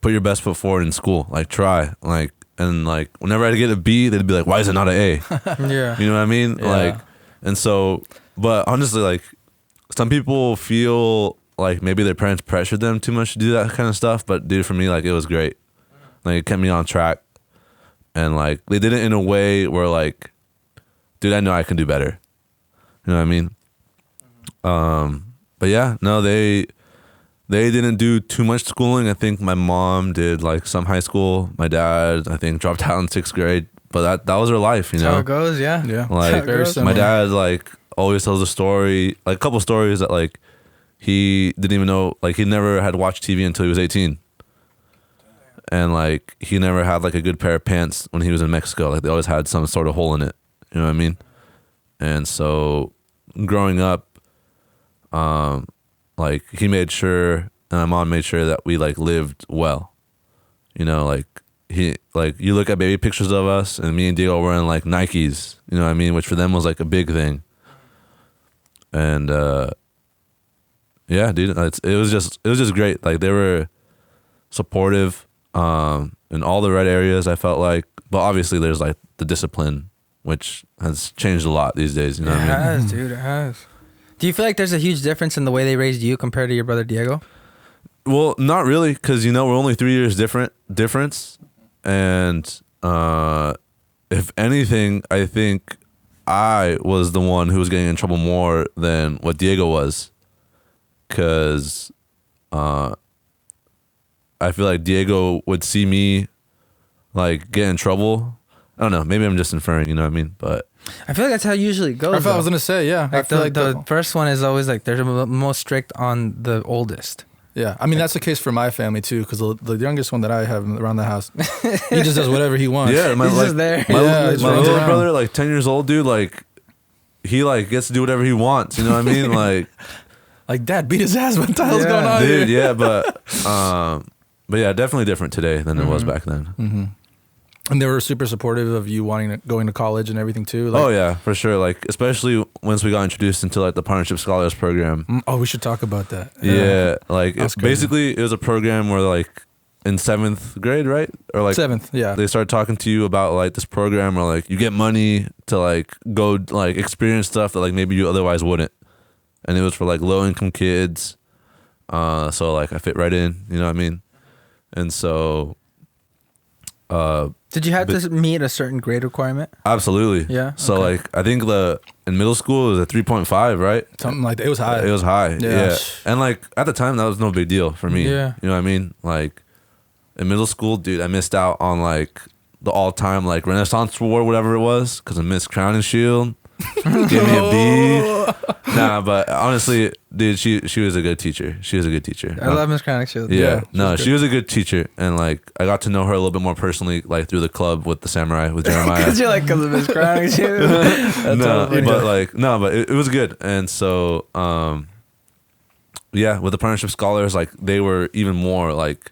put your best foot forward in school, like try, like, and like whenever I get a B, they'd be like, "Why is it not an A?" Yeah. You know what I mean? Yeah. Like, and so, but honestly, like, some people feel like maybe their parents pressured them too much to do that kind of stuff, but dude, for me, like, it was great. Like, it kept me on track, and like, they did it in a way where like, dude, I know I can do better. You know what I mean? But yeah, no, they didn't do too much schooling. I think my mom did like some high school. My dad, I think, dropped out in 6th grade. But that was her life, you know? That's how it goes, yeah. Yeah. Like, Very my similar. dad, like, always tells a story, like a couple stories that, like, he didn't even know, like, he never had watched TV until he was 18. And, like, he never had, like, a good pair of pants when he was in Mexico. Like, they always had some sort of hole in it. You know what I mean? And so, growing up, like, he made sure, and my mom made sure that we, like, lived well. You know, like, you look at baby pictures of us, and me and Diego were wearing, like, Nikes, you know what I mean? Which for them was, like, a big thing. And, yeah, dude, it was just great. Like, they were supportive, in all the right areas, I felt like. But obviously, there's, like, the discipline, which has changed a lot these days, you know what I mean? It has, dude, it has. Do you feel like there's a huge difference in the way they raised you compared to your brother Diego? Well, not really, because, you know, we're only 3 years difference. And if anything, I think I was the one who was getting in trouble more than what Diego was. Because I feel like Diego would see me, like, get in trouble. I don't know. Maybe I'm just inferring, you know what I mean? But I feel like that's how it usually goes. I thought I was gonna say, yeah. I Like feel like the first one is always like they're the most strict on the oldest. yeah. I mean, that's the case for my family too, because the youngest one that I have around the house, he just does whatever he wants. yeah, He's just there. My, Yeah, he's my runs little around. brother, like 10 years old, dude, like, he, like, gets to do whatever he wants, you know what I mean? Like, Like, Dad, beat his ass. What the hell's Yeah. going on dude, here? yeah, but yeah, definitely different today than it was back then. Mm-hmm. And they were super supportive of you going to college and everything too. Like, Oh yeah, for sure. Like, especially once we got introduced into, like, the Partnership Scholars Program. Oh, we should talk about that. Yeah, like, That's basically it was a program where, like, in 7th grade, right? Or like 7th, yeah. they started talking to you about like this program, or like you get money to like go like experience stuff that like maybe you otherwise wouldn't. And it was for like low income kids. So like I fit right in, you know what I mean? And so did you have to meet a certain grade requirement? Absolutely. Yeah. So okay. like I think in middle school it was a 3.5, right? Something like that. It was high. It was high. Yeah. Yeah. And like at the time that was no big deal for me. Yeah. You know what I mean? Like in middle school, dude, I missed out on like the all-time like Renaissance Award, whatever it was, because I missed Crown and Shield. Give me a B. Nah, but honestly, dude, she was a good teacher. She was a good teacher. I love Miss Chronic Shield. Yeah. No, she was a good teacher, and like I got to know her a little bit more personally, like through the club with the samurai with Jeremiah. Because you're like, because of Miss Chronic Shield. But it was good, and so yeah, with the partnership scholars, like they were even more like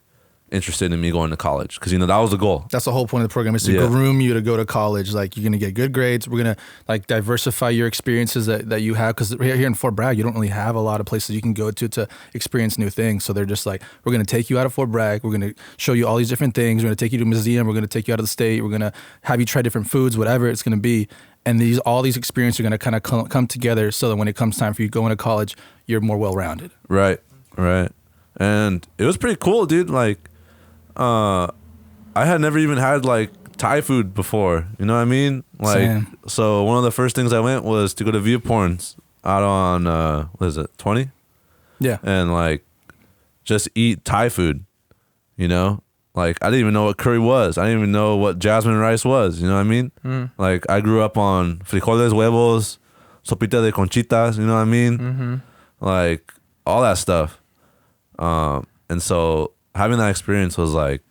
interested in me going to college, because that was the goal. That's the whole point of the program, is to groom you to go to college. Like you're gonna get good grades. We're gonna like diversify your experiences that you have, because here in Fort Bragg you don't really have a lot of places you can go to experience new things. So they're just like, we're gonna take you out of Fort Bragg. We're gonna show you all these different things. We're gonna take you to a museum. We're gonna take you out of the state. We're gonna have you try different foods, whatever it's gonna be. And all these experiences are gonna kind of come together, so that when it comes time for you going to college, you're more well rounded. Right. And it was pretty cool, dude. Like I had never even had like Thai food before, you know what I mean? Like, Same. So one of the first things I went was to go to Viewporns out on what is it, 20? Yeah. And like just eat Thai food, like I didn't even know what curry was. I didn't even know what jasmine rice was, you know what I mean? Like I grew up on frijoles, huevos, sopita de conchitas, you know what I mean? Like all that stuff. And so having that experience was like,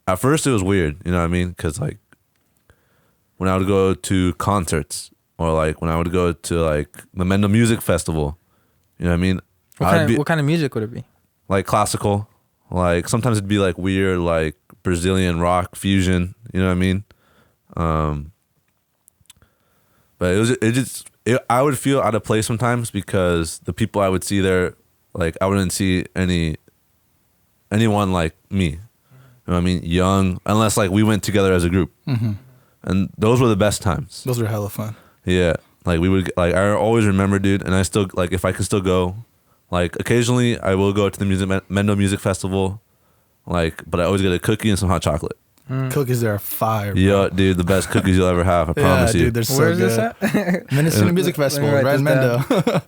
at first it was weird, you know what I mean? Because like when I would go to concerts, or like when I would go to like the Mendo Music Festival, you know what I mean? What kind of music would it be? Like classical. Like sometimes it'd be like weird, like Brazilian rock fusion, you know what I mean? But I would feel out of place sometimes, because the people I would see there, like I wouldn't see anyone like me, you know what I mean? Young, unless like we went together as a group, and those were the best times. Those were hella fun. Yeah, like we would like, I always remember, dude, and I still like, if I can still go, like occasionally I will go to the Mendo Music Festival, like, but I always get a cookie and some hot chocolate. Cookies there are fire, bro. Yeah, dude, the best cookies you'll ever have. I promise you. Dude, they're so Where is good. this at? Mendocino Music Festival, right in Mendo.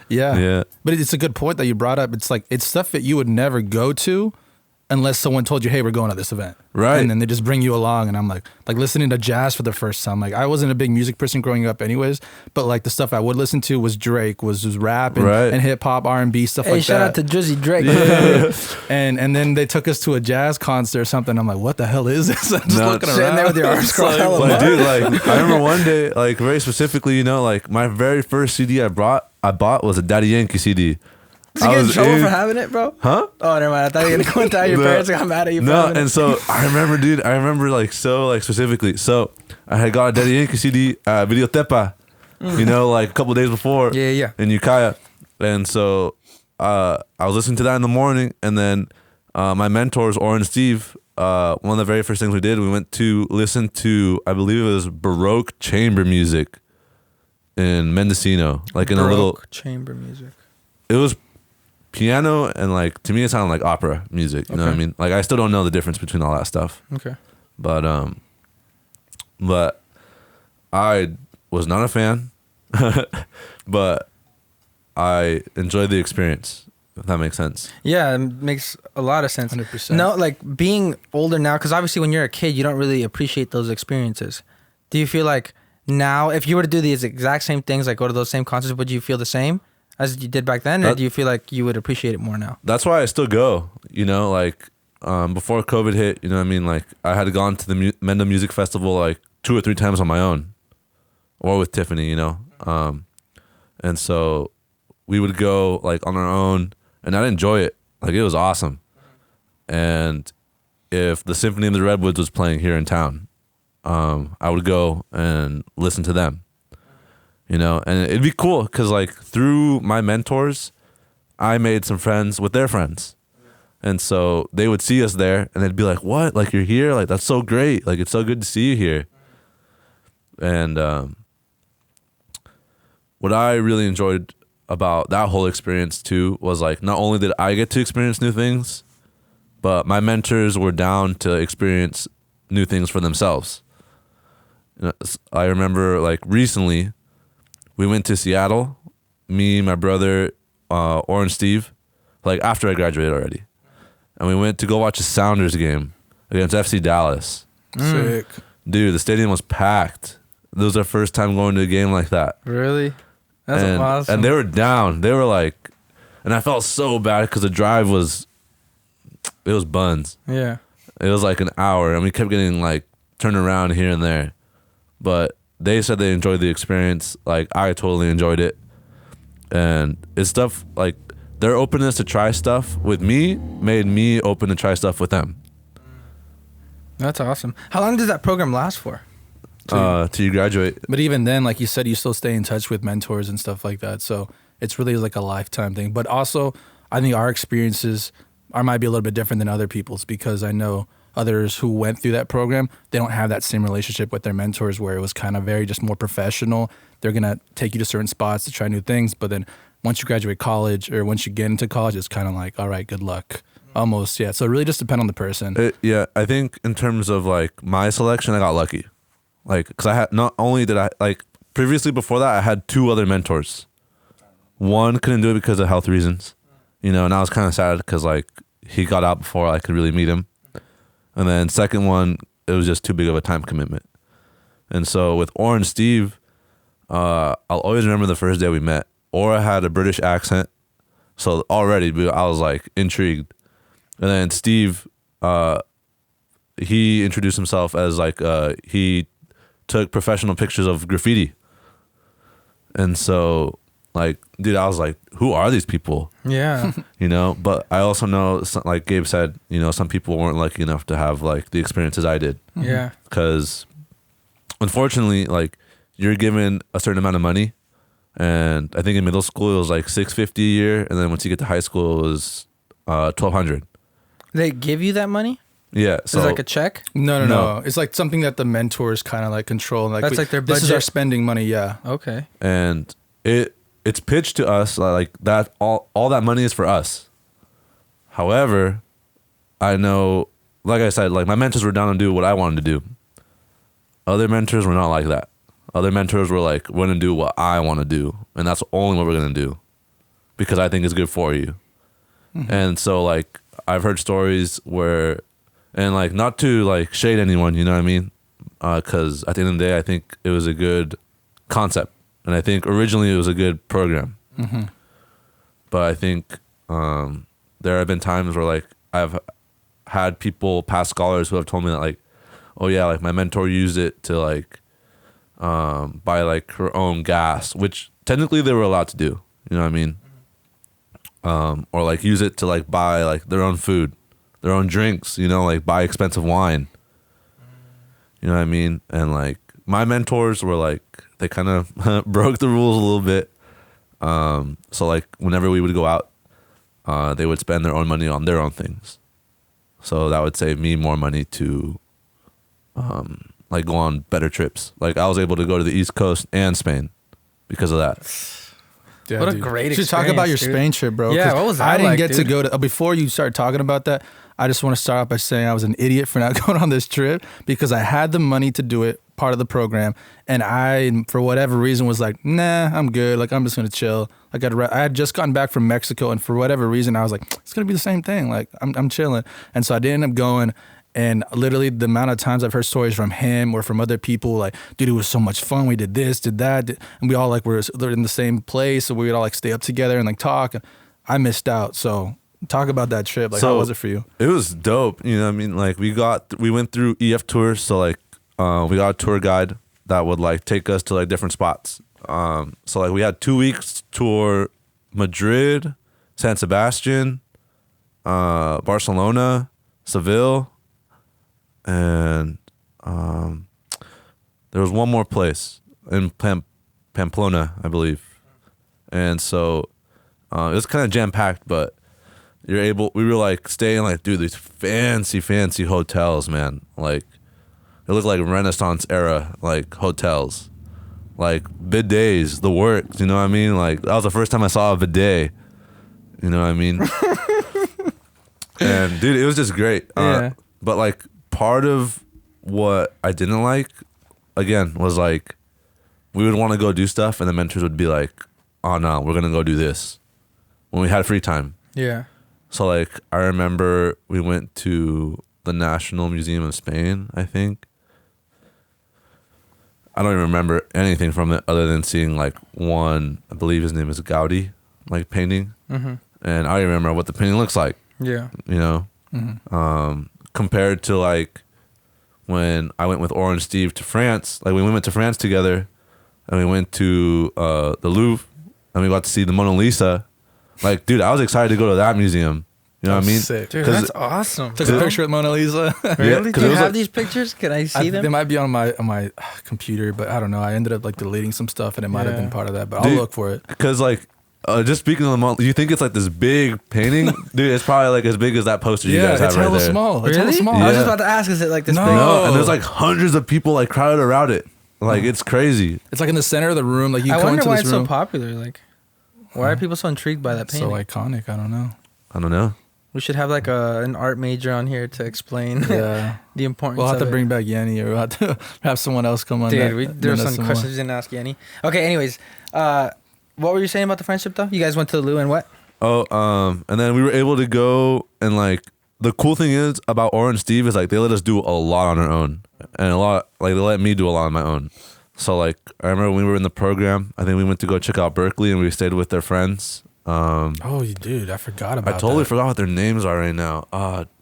Yeah. But it's a good point that you brought up. It's like, it's stuff that you would never go to unless someone told you, hey, we're going to this event. Right. And then they just bring you along. And I'm like listening to jazz for the first time. Like I wasn't a big music person growing up anyways, but like the stuff I would listen to was Drake, was rap and hip hop, R&B, stuff like that. Hey, shout out to Drizzy Drake. Yeah. and then they took us to a jazz concert or something. I'm like, what the hell is this? I'm just looking around. Sitting there with your arms crossed. Like, dude, like I remember one day, like very specifically, like my very first CD I bought was a Daddy Yankee CD. Did you get in trouble for having it, bro? Huh? Oh, never mind. I thought you were going to go and tell your parents got mad at you for having it. And so I remember, dude, like so like specifically. So I had got a Daddy Yankee CD, Videotepa, like a couple of days before. Yeah. In Ukiah. And so I was listening to that in the morning, and then my mentors, Orr and Steve, one of the very first things we did, we went to listen to, I believe it was Baroque chamber music in Mendocino. Like in a little chamber music. It was piano, and like to me it sounded like opera music, you know what I mean? Like I still don't know the difference between all that stuff. Okay. But I was not a fan, but I enjoyed the experience, if that makes sense. Yeah, it makes a lot of sense. 100%. No, like being older now, because obviously when you're a kid, you don't really appreciate those experiences. Do you feel like now, if you were to do these exact same things, like go to those same concerts, would you feel the same as you did back then, or do you feel like you would appreciate it more now? That's why I still go, like before COVID hit, you know what I mean? Like I had gone to the Mendo Music Festival like 2 or 3 times on my own, or with Tiffany, and so we would go like on our own, and I'd enjoy it. Like it was awesome. And if the Symphony of the Redwoods was playing here in town, I would go and listen to them. And it'd be cool because like through my mentors, I made some friends with their friends. And so they would see us there and they'd be like, what? Like, you're here? Like, that's so great. Like, it's so good to see you here. And what I really enjoyed about that whole experience too was like, not only did I get to experience new things, but my mentors were down to experience new things for themselves. You know, I remember like recently we went to Seattle, me, my brother, Orange Steve, like after I graduated already. And we went to go watch a Sounders game against FC Dallas. Sick. Dude, the stadium was packed. It was our first time going to a game like that. Really? That's awesome. And they were down. They were like, and I felt so bad because the drive was buns. Yeah. It was like an hour, and we kept getting like turned around here and there. But they said they enjoyed the experience. Like, I totally enjoyed it. And it's stuff like their openness to try stuff with me made me open to try stuff with them. That's awesome. How long does that program last for? Till you graduate. But even then, like you said, you still stay in touch with mentors and stuff like that. So it's really like a lifetime thing. But also, I think our experiences might be a little bit different than other people's, because I know others who went through that program, they don't have that same relationship with their mentors where it was kind of very just more professional. They're going to take you to certain spots to try new things. But then once you graduate college or once you get into college, it's kind of like, all right, good luck. Almost, yeah. So it really just depends on the person. Yeah, I think in terms of like my selection, I got lucky. Like, because I had, not only did I, like previously before that, I had 2 other mentors. One couldn't do it because of health reasons, you know, and I was kind of sad because like he got out before I could really meet him. And then second one, it was just too big of a time commitment. And so with Orr and Steve, I'll always remember the first day we met. Orr had a British accent, so already I was like intrigued. And then Steve, he introduced himself as like he took professional pictures of graffiti. And so like, dude, I was like, who are these people? Yeah. You know, but I also know, like Gabe said, you know, some people weren't lucky enough to have like the experiences I did. Yeah. Because unfortunately, like you're given a certain amount of money, and I think in middle school it was like $650 a year, and then once you get to high school it was $1,200. They give you that money? Yeah. So Is it like a check? No. It's like something that the mentors kind of like control. Like That's like their budget? This is our spending money, yeah. Okay. and it's pitched to us like that all that money is for us. However, I know, like I said, like my mentors were down to do what I wanted to do. Other mentors were not like that. Other mentors were like, we're gonna do what I want to do, and that's only what we're gonna do because I think it's good for you. Mm-hmm. And so like I've heard stories where, and like not to like shade anyone, you know what I mean? Because at the end of the day, I think it was a good concept. And I think originally it was a good program. Mm-hmm. But I think there have been times where like I've had people, past scholars, who have told me that like, oh yeah, like my mentor used it to like buy like her own gas, which technically they were allowed to do. You know what I mean? Or like use it to like buy like their own food, their own drinks, you know, like buy expensive wine. You know what I mean? And like my mentors were like, they kind of broke the rules a little bit. So like whenever we would go out, they would spend their own money on their own things. So that would save me more money to like go on better trips. Like I was able to go to the East Coast and Spain because of that. Yeah, What a dude. great You should talk about your experience, Spain trip, bro. Yeah, 'cause what was that I didn't like, get to dude? go to. Before you start talking about that, I just want to start off by saying I was an idiot for not going on this trip because I had the money to do it, part of the program, and I, for whatever reason, was like, nah, I'm good. Like I'm just gonna chill. Like I had just gotten back from Mexico, and for whatever reason, I was like, it's gonna be the same thing. Like I'm chilling, and so I didn't end up going. And literally the amount of times I've heard stories from him or from other people, like, dude, it was so much fun. We did this, did that. And we all like were in the same place. So we would all like stay up together and like talk. And I missed out. So talk about that trip. Like, how was it for you? It was dope. You know what I mean? Like we went through EF tours. So like we got a tour guide that would like take us to like different spots. So like we had 2 weeks tour Madrid, San Sebastian, Barcelona, Seville, and there was one more place in Pamplona, I believe. And so it was kind of jam-packed, but we were like staying like, dude, these fancy hotels, man. Like, it looked like Renaissance era, like hotels, like bidets, the works, you know what I mean? Like, that was the first time I saw a bidet, you know what I mean? And dude, it was just great. Yeah. But like, part of what I didn't like, again, was like, we would want to go do stuff and the mentors would be like, oh no, we're gonna go do this when we had free time. Yeah. So like, I remember we went to the National Museum of Spain, I think. I don't even remember anything from it other than seeing like one, I believe his name is Gaudi, like painting. Mm-hmm. And I remember what the painting looks like, Yeah. you know, compared to like when I went with Orange Steve to France, like we went to France together and we went to the Louvre and we got to see the Mona Lisa. Like, dude, I was excited to go to that museum. You know what I mean? Sick. Dude, that's awesome. Took a picture with Mona Lisa. Really? Do you have like, these pictures? Can I see them? They might be on my computer, but I don't know. I ended up like deleting some stuff, and it might have been part of that. But Dude, I'll look for it. Because like, just speaking of the Mona, you think it's like this big painting, dude? It's probably like as big as that poster you guys have it's right hella there. small. It's Really? hella small. I was Yeah. just about to ask, is it like this No. big? No, and there's like hundreds of people like crowded around it. Like, it's crazy. It's like in the center of the room. Like you I come wonder into why this it's room. so popular. Like, why are people so intrigued by that painting? So iconic. I don't know. I don't know. We should have like an art major on here to explain Yeah. the importance. We'll have to of bring back Yanni, or we'll have to have someone else come on. Dude, there's some questions we didn't ask Yanni. Okay, anyways, what were you saying about the friendship though? You guys went to the Lou and what? Oh, and then we were able to go, and like, the cool thing is about Orange Steve is like they let us do a lot on our own, and a lot like they let me do a lot on my own. So like, I remember when we were in the program, I think we went to go check out Berkeley, and we stayed with their friends. Oh, dude, I forgot about. I totally that. forgot what their names are right now.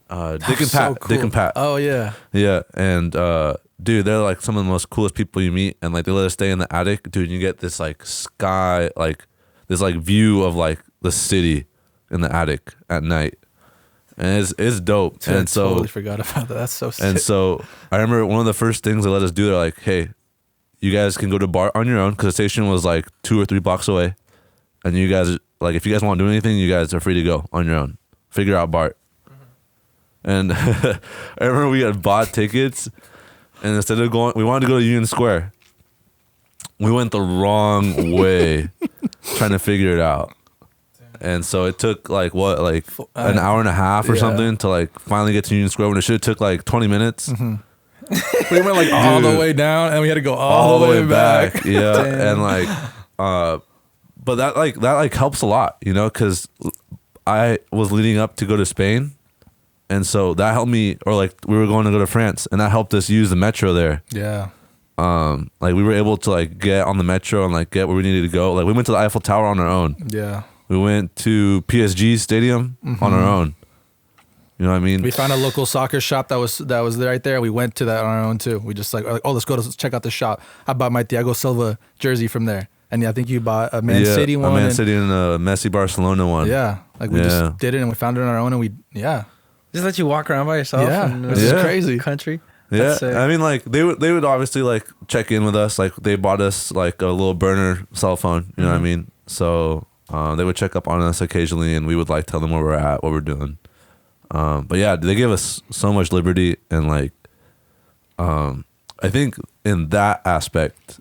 Dick and Pat. So cool. Dick and Pat. Oh yeah. Yeah, and dude, they're like some of the most coolest people you meet, and like they let us stay in the attic, dude. You get this like sky, like this like view of like the city in the attic at night, and it's dope. Dude, and I so totally forgot about that. That's so sick. and so I remember one of the first things they let us do. They're like, hey, you guys can go to BART on your own because the station was like 2 or 3 blocks away, and you guys like if you guys want to do anything, you guys are free to go on your own. Figure out BART. And I remember we had bought tickets, and instead of going, we wanted to go to Union Square. We went the wrong way, trying to figure it out. And so it took like what, like an hour and a half or Yeah. something to like finally get to Union Square when it should have took like 20 minutes. We went like all the Dude. way down, and we had to go all the way back. Yeah, Damn. and like, but that like helps a lot, you know, because I was leading up to go to Spain, and so that helped me. Or like we were going to go to France, and that helped us use the metro there. Yeah. Like we were able to like get on the metro and like get where we needed to go. Like we went to the Eiffel Tower on our own. Yeah. We went to PSG Stadium on our own. You know what I mean? We found a local soccer shop that was right there. We went to that on our own too. We just like, oh, let's go to check out the shop. I bought my Thiago Silva jersey from there, and yeah, I think you bought a Man City one. a Man and- City and a Messi Barcelona one. Yeah, like we Yeah. just did it, and we found it on our own, and we Just let you walk around by yourself. Yeah, in which the is Yeah. crazy. Country. Yeah, That's sick. I mean, like they would obviously like check in with us. Like they bought us like a little burner cell phone. You know what I mean? So they would check up on us occasionally, and we would like tell them where we're at, what we're doing. But yeah, they gave us so much liberty, and like I think in that aspect,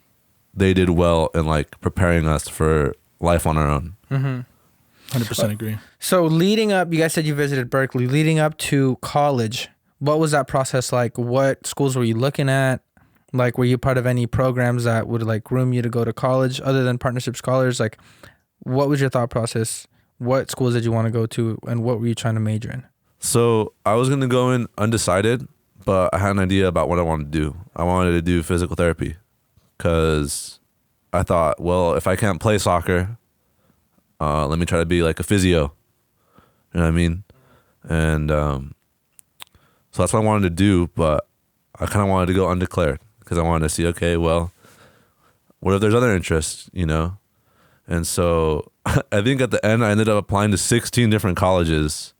they did well in like preparing us for life on our own. 100% agree. So leading up, you guys said you visited Berkeley. Leading up to college, what was that process like? What schools were you looking at? Like, were you part of any programs that would like groom you to go to college other than Partnership Scholars? Like, what was your thought process? What schools did you want to go to, and what were you trying to major in? So I was gonna go in undecided, but I had an idea about what I wanted to do. I wanted to do physical therapy because I thought, well, if I can't play soccer, let me try to be like a physio. You know what I mean? And so that's what I wanted to do, but I kind of wanted to go undeclared because I wanted to see, okay, well, what if there's other interests, you know? And so I think at the end, I ended up applying to 16 different colleges.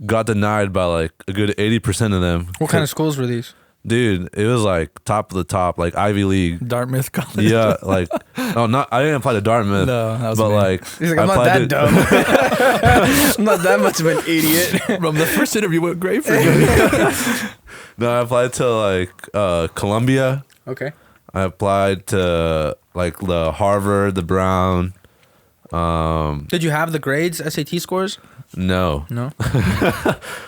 Got denied by like a good 80% of them. What kind of schools were these? Dude, it was like top of the top, like Ivy League. Dartmouth College. Yeah, like I didn't apply to Dartmouth. No, that was but me. like He's like, I I'm not applied that dumb. I'm not that much of an idiot. From the first interview went great for you. No, I applied to like Columbia. Okay. I applied to like the Harvard, the Brown. Did you have the grades, SAT scores? No. No.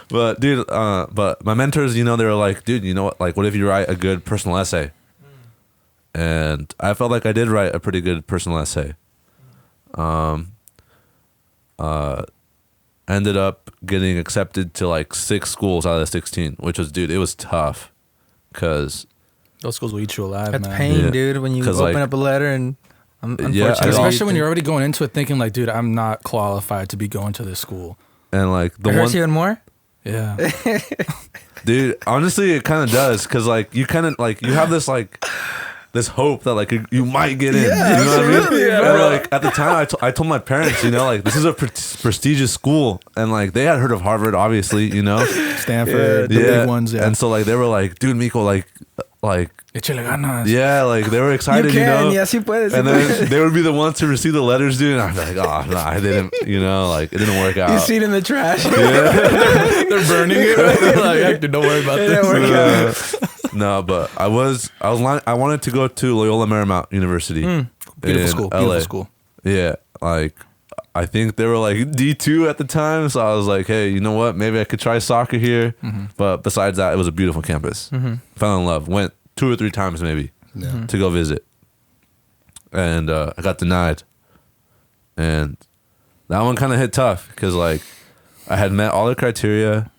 But dude, but my mentors, they were like, dude, you know what? Like, what if you write a good personal essay? And I felt like I did write a pretty good personal essay. Ended up getting accepted to like 6 schools out of the 16, which was, dude, it was tough, cause Those schools will eat you alive, That's man. pain, Yeah. dude, when you 'Cause, open like- up a letter and unfortunately, Yeah, Especially when you're already going into it thinking like, dude, I'm not qualified to be going to this school. and like the it one, hurts even more. Yeah. dude, honestly, it kind of does, cause like you kind of like you have this like this hope that like you might get in. Yeah, you know what I mean? absolutely, And, bro. like at the time, I told my parents, like this is a prestigious school, and like they had heard of Harvard, obviously, Stanford, the big ones, yeah. And so like they were like, dude, Miko, like Échale ganas. yeah, like they were excited, You can, yeah, sí puedes. And then they would be the ones to receive the letters, dude. And I'd be like, oh, no, I didn't, like it didn't work out. You see it in the trash. They're burning it. Like, Hector, don't worry about It this. didn't work out. No, but I wanted to go to Loyola Marymount University. Beautiful in school. LA. Beautiful school. Yeah, like I think they were like D2 at the time, so I was like, hey, you know what? Maybe I could try soccer here. But besides that, it was a beautiful campus. Fell in love. Went 2 or 3 times maybe to go visit, and I got denied. And that one kind of hit tough because like I had met all the criteria,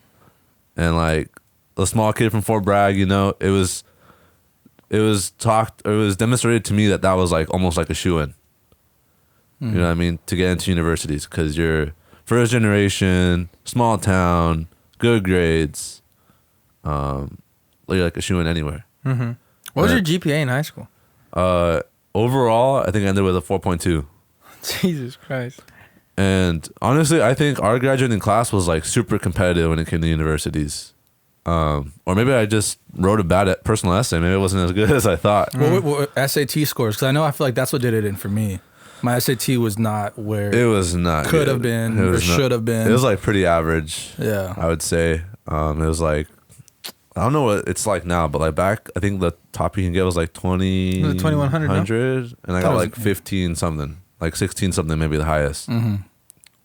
and like a small kid from Fort Bragg, it was demonstrated to me that was like almost like a shoe-in. You know what I mean? To get into universities, because you're first generation, small town, good grades. You're like a shoe-in anywhere. What was your GPA in high school? Overall, I think I ended with a 4.2. Jesus Christ. And honestly, I think our graduating class was like super competitive when it came to universities. Or maybe I just wrote a bad personal essay. Maybe it wasn't as good as I thought. What SAT scores? Because I feel like that's what did it in for me. My SAT was not where It was not could good. have been It or was should have been. It was like pretty average. Yeah. I would say. It was like, I don't know what it's like now, but like back, I think the top you can get was like 20, Was it 2100, no? 100, and I got like 15 something, like 16 something, maybe the highest. And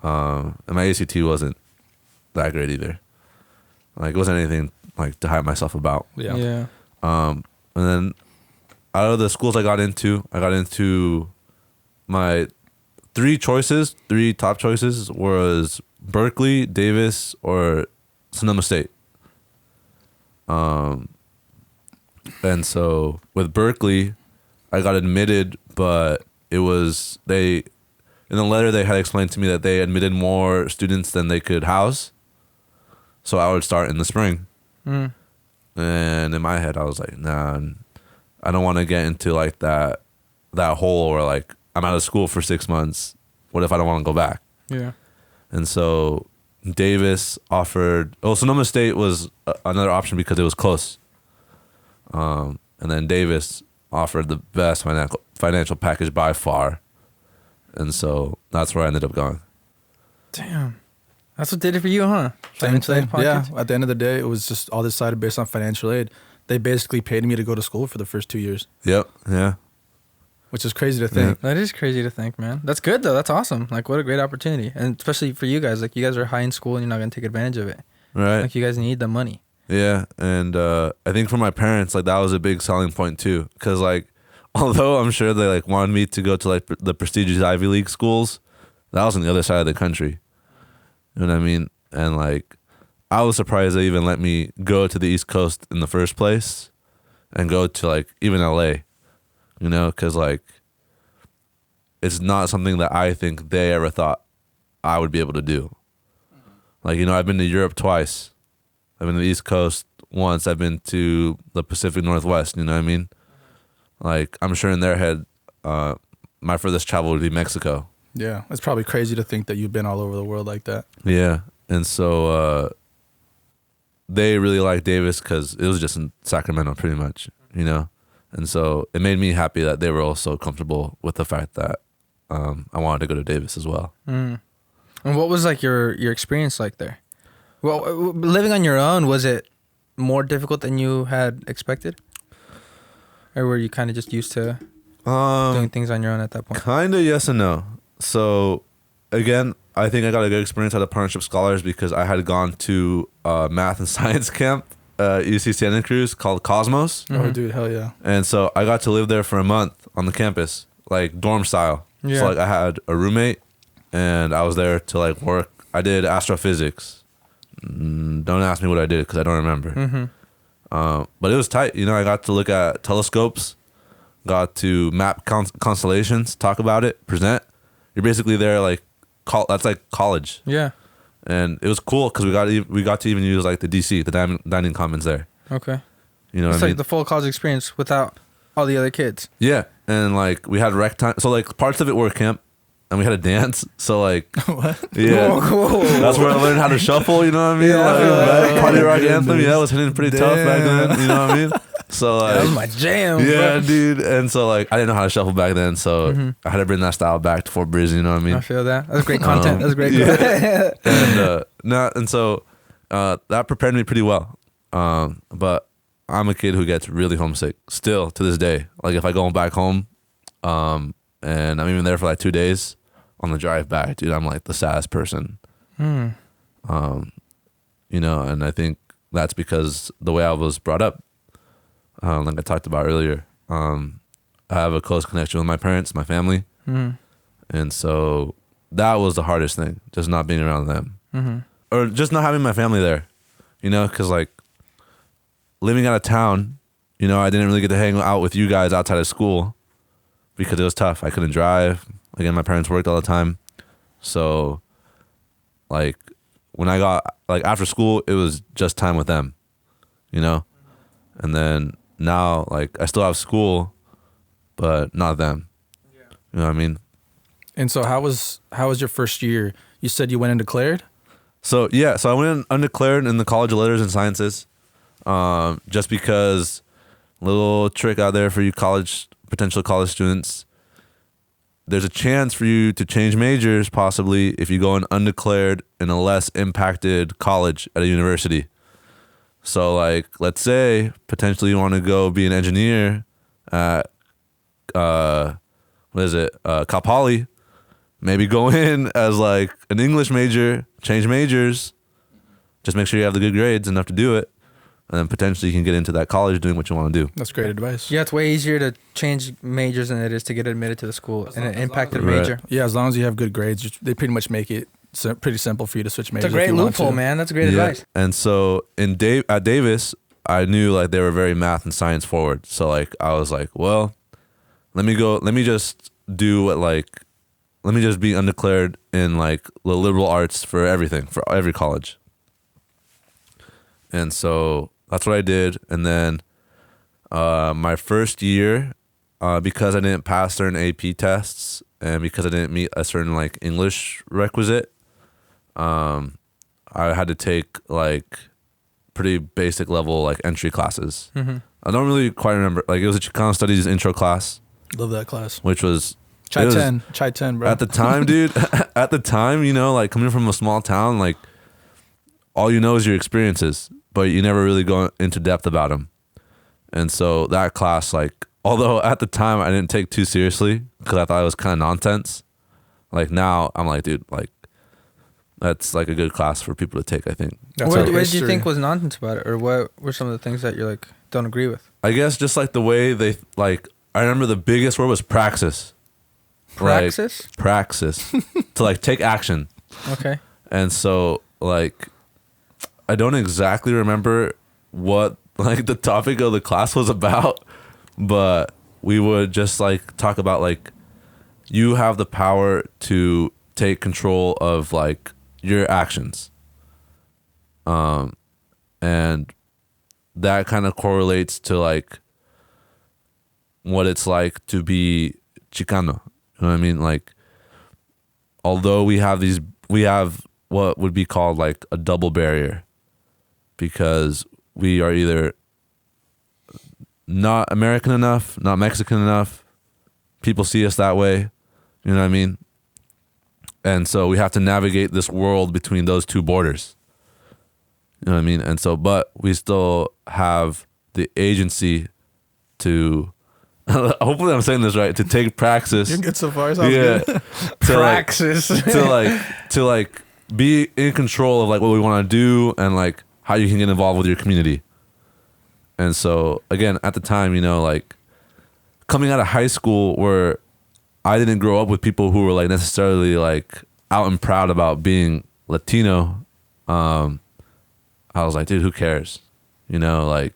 my ACT wasn't that great either. Like it wasn't anything like to hype myself about. Yeah. And then out of the schools I got into my 3 top choices was Berkeley, Davis, or Sonoma State. And so with Berkeley, I got admitted, but it was in the letter they had explained to me that they admitted more students than they could house. So I would start in the spring. And in my head, I was like, nah, I don't want to get into like that hole where like I'm out of school for 6 months. What if I don't want to go back? Yeah. And so Davis offered. Oh, Sonoma State was another option because it was close. And then Davis offered the best financial package by far, and so that's where I ended up going. Damn. That's what did it for you, huh? Same Financial aid thing. Yeah. pockets? At the end of the day, it was just all decided based on financial aid. They basically paid me to go to school for the first 2 years, Yep. Yeah. which is crazy to think. That is crazy to think, man. That's good though. That's awesome. Like, what a great opportunity, and especially for you guys. Like, you guys are high in school, and you're not gonna take advantage of it. Right. Like, you guys need the money. Yeah, and I think for my parents, like that was a big selling point too, because like although I'm sure they like wanted me to go to like the prestigious Ivy League schools, that was on the other side of the country. You know what I mean? And like I was surprised they even let me go to the East Coast in the first place, and go to like even LA, because like it's not something that I think they ever thought I would be able to do. Like I've been to Europe twice. I've been to the East Coast once. I've been to the Pacific Northwest. You know what I mean? Like, I'm sure in their head, my furthest travel would be Mexico. Yeah. It's probably crazy to think that you've been all over the world like that. Yeah. And so they really liked Davis because it was just in Sacramento pretty much, you know? And so it made me happy that they were also comfortable with the fact that I wanted to go to Davis as well. And what was like your experience like there? Well, living on your own, was it more difficult than you had expected? Or were you kind of just used to doing things on your own at that point? Kind of yes and no. So again, I think I got a good experience out of Partnership Scholars because I had gone to math and science camp UC Santa Cruz called Cosmos. Oh, dude, hell yeah. And so I got to live there for a month on the campus, like dorm style. Yeah. So like I had a roommate and I was there to like work. I did astrophysics. Don't ask me what I did because I don't remember. But it was tight. You know, I got to look at telescopes, got to map constellations, talk about it, present. You're basically there like, that's like college. Yeah. And it was cool because we got to even use like the DC, the dining commons there. Okay. You know what I It's mean? like the full college experience without all the other kids. Yeah. And like we had rec time. So like parts of it were camp and we had a dance. So like, What? yeah. Whoa. That's where I learned how to shuffle, you know what I mean? Yeah. Like, party rock anthem, goodness. yeah, I was hitting pretty tough back then, you know what I mean? So like, That was my jam. yeah, bro. dude. And so like, I didn't know how to shuffle back then, so I had to bring that style back to Fort Bragg, you know what I mean? I feel that. That's great content. That's great yeah. content. And so that prepared me pretty well. But I'm a kid who gets really homesick still to this day. Like if I go back home, and I'm even there for like 2 days on the drive back, dude, I'm like the saddest person. You know, and I think that's because the way I was brought up, like I talked about earlier. I have a close connection with my parents, my family. And so that was the hardest thing, just not being around them. Or just not having my family there, you know, because like living out of town, you know, I didn't really get to hang out with you guys outside of school because it was tough. I couldn't drive. Again, my parents worked all the time. So like when I got like after school, it was just time with them, you know? And then now like I still have school, but not them. You know what I mean? And so how was your first year? You said you went and declared? So yeah, so I went in undeclared in the College of Letters and Sciences, just because little trick out there for you potential college students. There's a chance for you to change majors possibly if you go in undeclared in a less impacted college at a university. So like, let's say potentially you want to go be an engineer at Cal Poly. Maybe go in as like an English major, change majors, just make sure you have the good grades enough to do it, and then potentially you can get into that college doing what you want to do. That's great advice. Yeah, it's way easier to change majors than it is to get admitted to the school in an impacted Right. major. Yeah, as long as you have good grades, they pretty much make it pretty simple for you to switch majors. It's a great if you want loophole, to. man. That's great advice. And so at Davis, I knew like they were very math and science forward. So like I was like, well, let me just be undeclared in like the liberal arts for everything, for every college. And so that's what I did. And then my first year, because I didn't pass certain AP tests and because I didn't meet a certain like English requisite, I had to take like pretty basic level like entry classes. I don't really quite remember. Like it was a Chicano Studies intro class, Love that class. which was Chai it was- 10, bro. at the time, dude. At the time, you know, like coming from a small town, like all you know is your experiences, but you never really go into depth about them. And so that class, like, although at the time I didn't take too seriously because I thought it was kind of nonsense. Like now, I'm like, dude, like that's like a good class for people to take. I think. That's What our did you history. think was nonsense about it? Or what were some of the things that you're like, don't agree with? I guess just like the way they like. I remember the biggest word was praxis. Praxis? Like, praxis to like take action. Okay. And so, like, I don't exactly remember what, like, the topic of the class was about, but we would just, like, talk about, like, you have the power to take control of, like, your actions. And that kind of correlates to, like, what it's like to be Chicano. You know what I mean? Like, although we have what would be called like a double barrier. because we are either not American enough, not Mexican enough. People see us that way. You know what I mean? And so we have to navigate this world between those two borders. You know what I mean? And so, but we still have the agency to, hopefully I'm saying this right, to take praxis. You can get so far. Sounds good. Praxis. To like be in control of like what we want to do and like how you can get involved with your community. And so again, at the time, you know, like coming out of high school where I didn't grow up with people who were like necessarily like out and proud about being Latino. I was like, dude, who cares? You know, like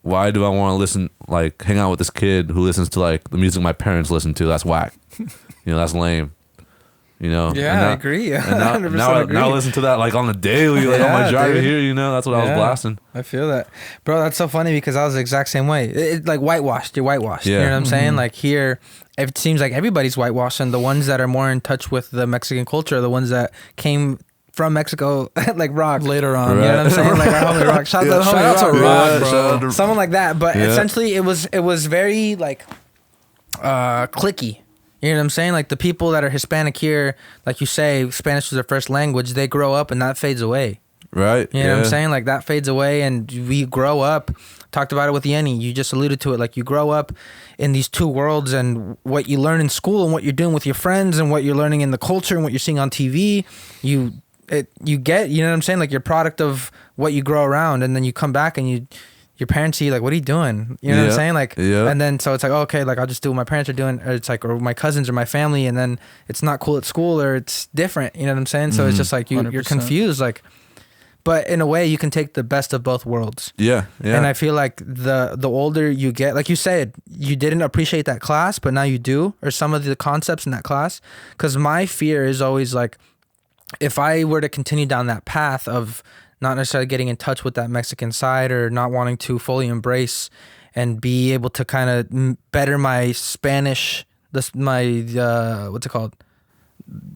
why do I want to listen, like hang out with this kid who listens to like the music my parents listen to? That's whack. You know, that's lame. You know? Yeah, I agree. And now I listen to that like on the daily, like on my drive here, you know, that's what I was blasting. I feel that. Bro, that's so funny because I was the exact same way. It like whitewashed. You're whitewashed. Yeah. You know what I'm saying? Like here, it seems like everybody's whitewashed, and the ones that are more in touch with the Mexican culture are the ones that came from Mexico, like Rock. Later on. You know what I'm saying? Like our homie Rock. Shout out to Rock, bro. Someone like that. But essentially it was very like cliquey. You know what I'm saying? Like the people that are Hispanic here, like you say, Spanish is their first language, they grow up and that fades away. Right. You know what I'm saying? Like that fades away and we grow up. Talked about it with Yenny. You just alluded to it. Like you grow up in these two worlds, and what you learn in school and what you're doing with your friends and what you're learning in the culture and what you're seeing on TV, you get, you know what I'm saying? Like you're product of what you grow around, and then you come back and your parents see you like, what are you doing? You know what I'm saying? Like, and then so it's like, okay, like I'll just do what my parents are doing, or it's like, or my cousins or my family, and then it's not cool at school or it's different. You know what I'm saying? So it's just like you're confused, like, but in a way you can take the best of both worlds. Yeah. And I feel like the older you get, like you said, you didn't appreciate that class, but now you do, or some of the concepts in that class. Because my fear is always like, if I were to continue down that path of not necessarily getting in touch with that Mexican side, or not wanting to fully embrace and be able to kind of better my Spanish, what's it called?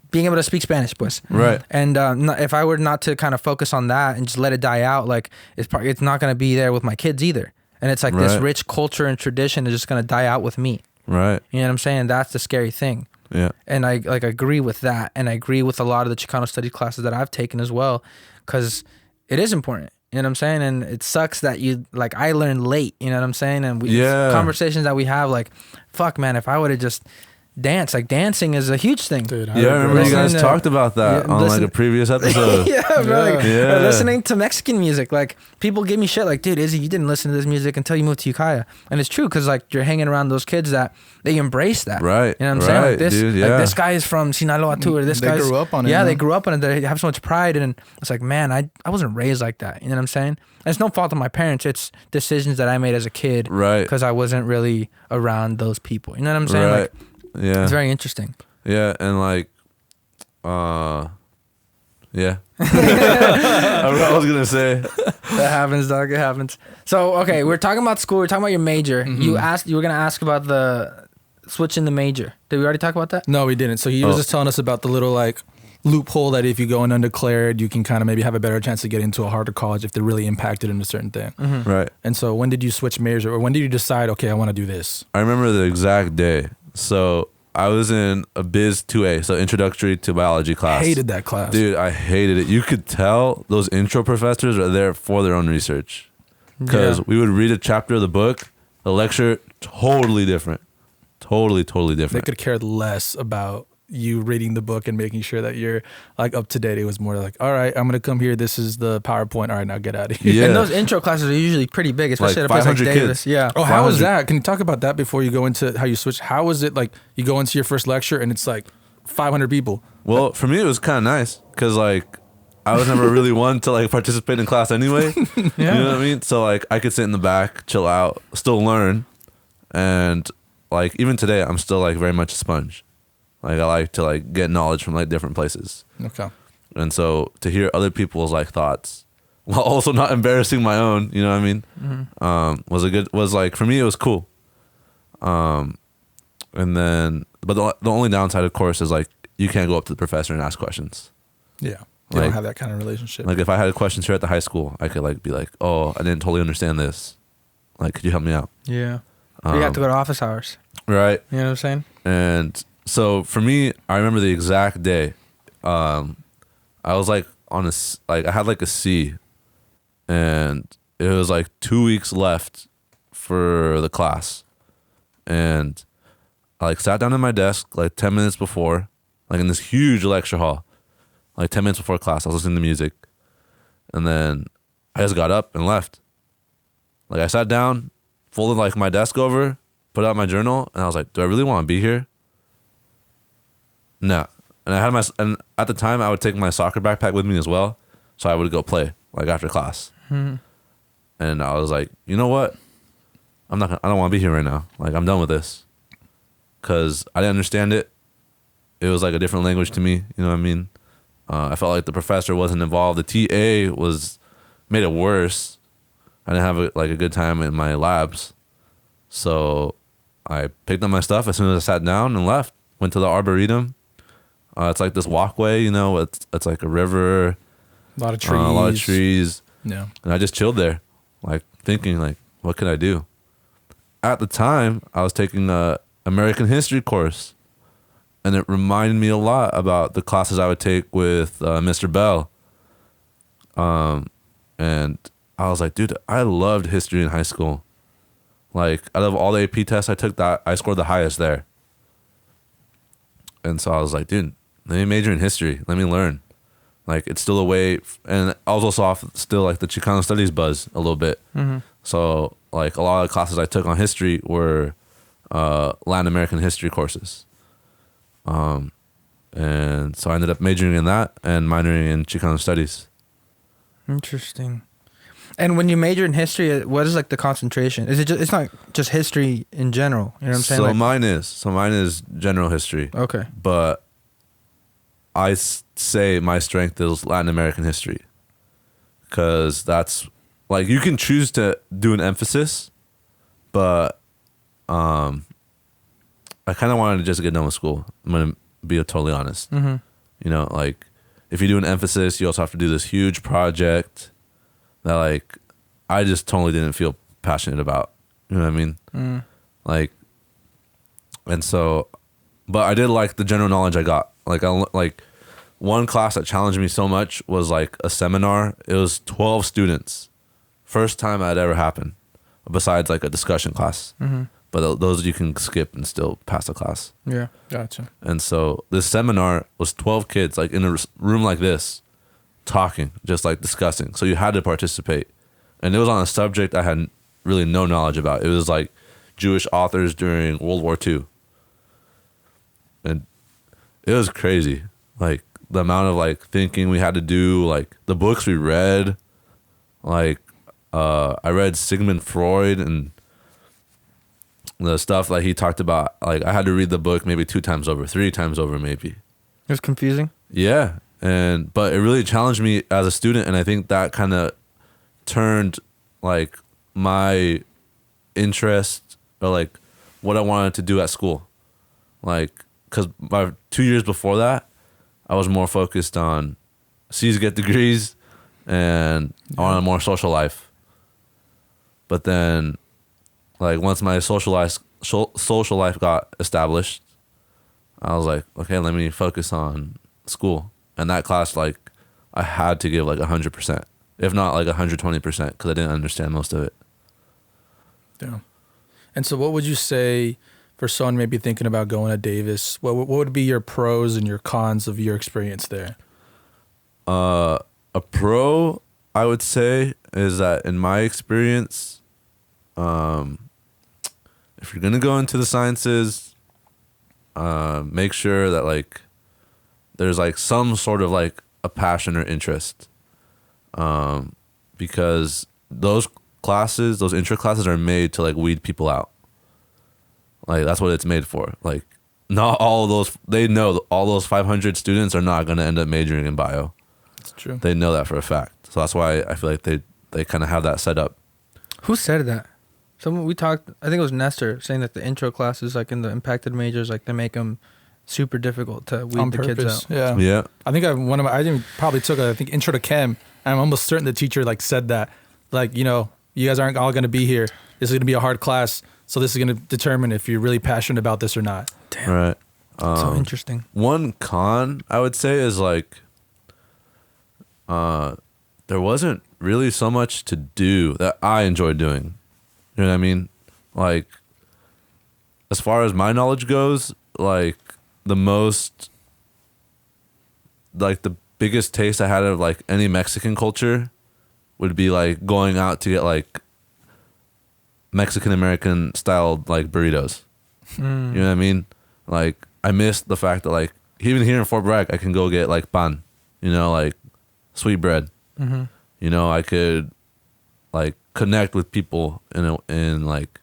Being able to speak Spanish, pues. Right. And if I were not to kind of focus on that and just let it die out, like it's not going to be there with my kids either. And it's like this rich culture and tradition is just going to die out with me. Right. You know what I'm saying? That's the scary thing. Yeah. And I like agree with that, and I agree with a lot of the Chicano studies classes that I've taken as well, because it is important. You know what I'm saying? And it sucks that I learned late, you know what I'm saying? And conversations that we have, like, fuck, man, if I would have just danced, like dancing is a huge thing. Dude, I remember you guys talked about that on like a previous episode. Listening to Mexican music, like people give me shit like, dude, Izzy, you didn't listen to this music until you moved to Ukiah. And it's true, because like you're hanging around those kids that they embrace that. Right. You know what I'm saying? Like this, dude, like this guy is from Sinaloa too, or this guy grew up on it. Yeah, they grew up on it. They have so much pride, and it's like, man, I wasn't raised like that. You know what I'm saying? And it's no fault of my parents. It's decisions that I made as a kid. Right. Because I wasn't really around those people. You know what I'm saying? Right. Like, yeah, it's very interesting. Yeah, and like, I was gonna say that happens, dog. It happens. So okay, we're talking about school. We're talking about your major. Mm-hmm. You were gonna ask about the switching the major. Did we already talk about that? No, we didn't. So he was just telling us about the little like loophole that if you go in undeclared, you can kind of maybe have a better chance to get into a harder college if they're really impacted in a certain thing. Mm-hmm. Right. And so when did you switch majors, or when did you decide, okay, I want to do this? I remember the exact day. So I was in a Biz 2A, so introductory to biology class. Hated that class. Dude, I hated it. You could tell those intro professors are there for their own research. Because we would read a chapter of the book, the lecture, totally different. Totally different. They could care less about you reading the book and making sure that you're like up to date. It was more like, all right, I'm gonna come here, this is the PowerPoint, all right, now get out of here. Yeah. And those intro classes are usually pretty big, especially like at a place like Davis. Kids. Yeah. Oh, how was that? Can you talk about that before you go into how you switch? How was it like you go into your first lecture and it's like 500 people? Well, for me it was kind of nice, because like I was never really one to like participate in class anyway. You know what I mean? So like I could sit in the back, chill out, still learn, and like even today I'm still like very much a sponge. Like I like to like get knowledge from like different places. Okay. And so to hear other people's like thoughts while also not embarrassing my own, you know what I mean? Mm-hmm. Was like for me it was cool. And then but the only downside of course is like you can't go up to the professor and ask questions. Yeah. You don't have that kind of relationship. Like if I had questions here at the high school, I could like be like, oh, I didn't totally understand this. Like, could you help me out? Yeah. You have to go to office hours. Right. You know what I'm saying? And so for me, I remember the exact day. I was like I had like a C, and it was like 2 weeks left for the class. And I like sat down at my desk like 10 minutes before, like in this huge lecture hall, like 10 minutes before class. I was listening to music, and then I just got up and left. Like I sat down, folded like my desk over, put out my journal, and I was like, do I really want to be here? No. And and at the time I would take my soccer backpack with me as well, so I would go play like after class. And I was like, you know what? I don't want to be here right now. Like I'm done with this, because I didn't understand it. It was like a different language to me. You know what I mean? I felt like the professor wasn't involved. The TA made it worse. I didn't have a good time in my labs. So I picked up my stuff as soon as I sat down and left. Went to the Arboretum. It's like this walkway, you know, it's like a river. A lot of trees. Yeah. And I just chilled there, like thinking like, what could I do? At the time, I was taking a American history course, and it reminded me a lot about the classes I would take with Mr. Bell. And I was like, dude, I loved history in high school. Like, out of all the AP tests I took, that I scored the highest there. And so I was like, dude, let me major in history. Let me learn. Like, it's still a way. And I was also off still like the Chicano studies buzz a little bit. So like a lot of the classes I took on history were Latin American history courses. And so I ended up majoring in that and minoring in Chicano studies. Interesting. And when you major in history, what is like the concentration? Is it just, it's not just history in general, you know what I'm saying? So like, mine is general history. Okay. But I say my strength is Latin American history, because that's like, you can choose to do an emphasis, but I kind of wanted to just get done with school. I'm gonna be totally honest. You know, like if you do an emphasis, you also have to do this huge project that like I just totally didn't feel passionate about. You know what I mean? Like, and so, but I did like the general knowledge I got. Like one class that challenged me so much was like a seminar. It was 12 students. First time that had ever happened, besides like a discussion class. But those you can skip and still pass the class. Yeah. Gotcha. And so this seminar was 12 kids like in a room like this, talking, just like discussing. So you had to participate. And it was on a subject I had really no knowledge about. It was like Jewish authors during World War II. And it was crazy. Like the amount of like thinking we had to do, like the books we read. Like I read Sigmund Freud and the stuff that he talked about. Like I had to read the book maybe 2 times over, 3 times over maybe. It was confusing. Yeah. But it really challenged me as a student, and I think that kind of turned like my interest or like what I wanted to do at school. Like, because my 2 years before that, I was more focused on C's get degrees and on a more social life. But then, like once my social life got established, I was like, okay, let me focus on school. And that class, like, I had to give like 100%, if not like 120%, because I didn't understand most of it. Yeah. And so what would you say for someone maybe thinking about going to Davis? What would be your pros and your cons of your experience there? A pro, I would say, is that in my experience, if you're going to go into the sciences, make sure that like there's like some sort of like a passion or interest, because those classes, those intro classes are made to like weed people out. Like that's what it's made for. Like not all of those, they know all those 500 students are not going to end up majoring in bio. That's true. They know that for a fact. So that's why I feel like they kind of have that set up. Who said that? Someone we talked, I think it was Nestor, saying that the intro classes, like in the impacted majors, like they make them super difficult to weed On the purpose. kids out. Yeah. Yeah. I think I didn't probably took intro to chem. And I'm almost certain the teacher like said that, like, you know, you guys aren't all going to be here. This is going to be a hard class. So this is going to determine if you're really passionate about this or not. Damn. Right. So interesting. One con I would say is like, there wasn't really so much to do that I enjoyed doing. You know what I mean? Like, as far as my knowledge goes, like the biggest taste I had of like any Mexican culture would be like going out to get like Mexican American styled like burritos. You know what I mean? Like, I missed the fact that like even here in Fort Bragg I can go get like pan, you know, like sweet bread. You know, I could like connect with people in like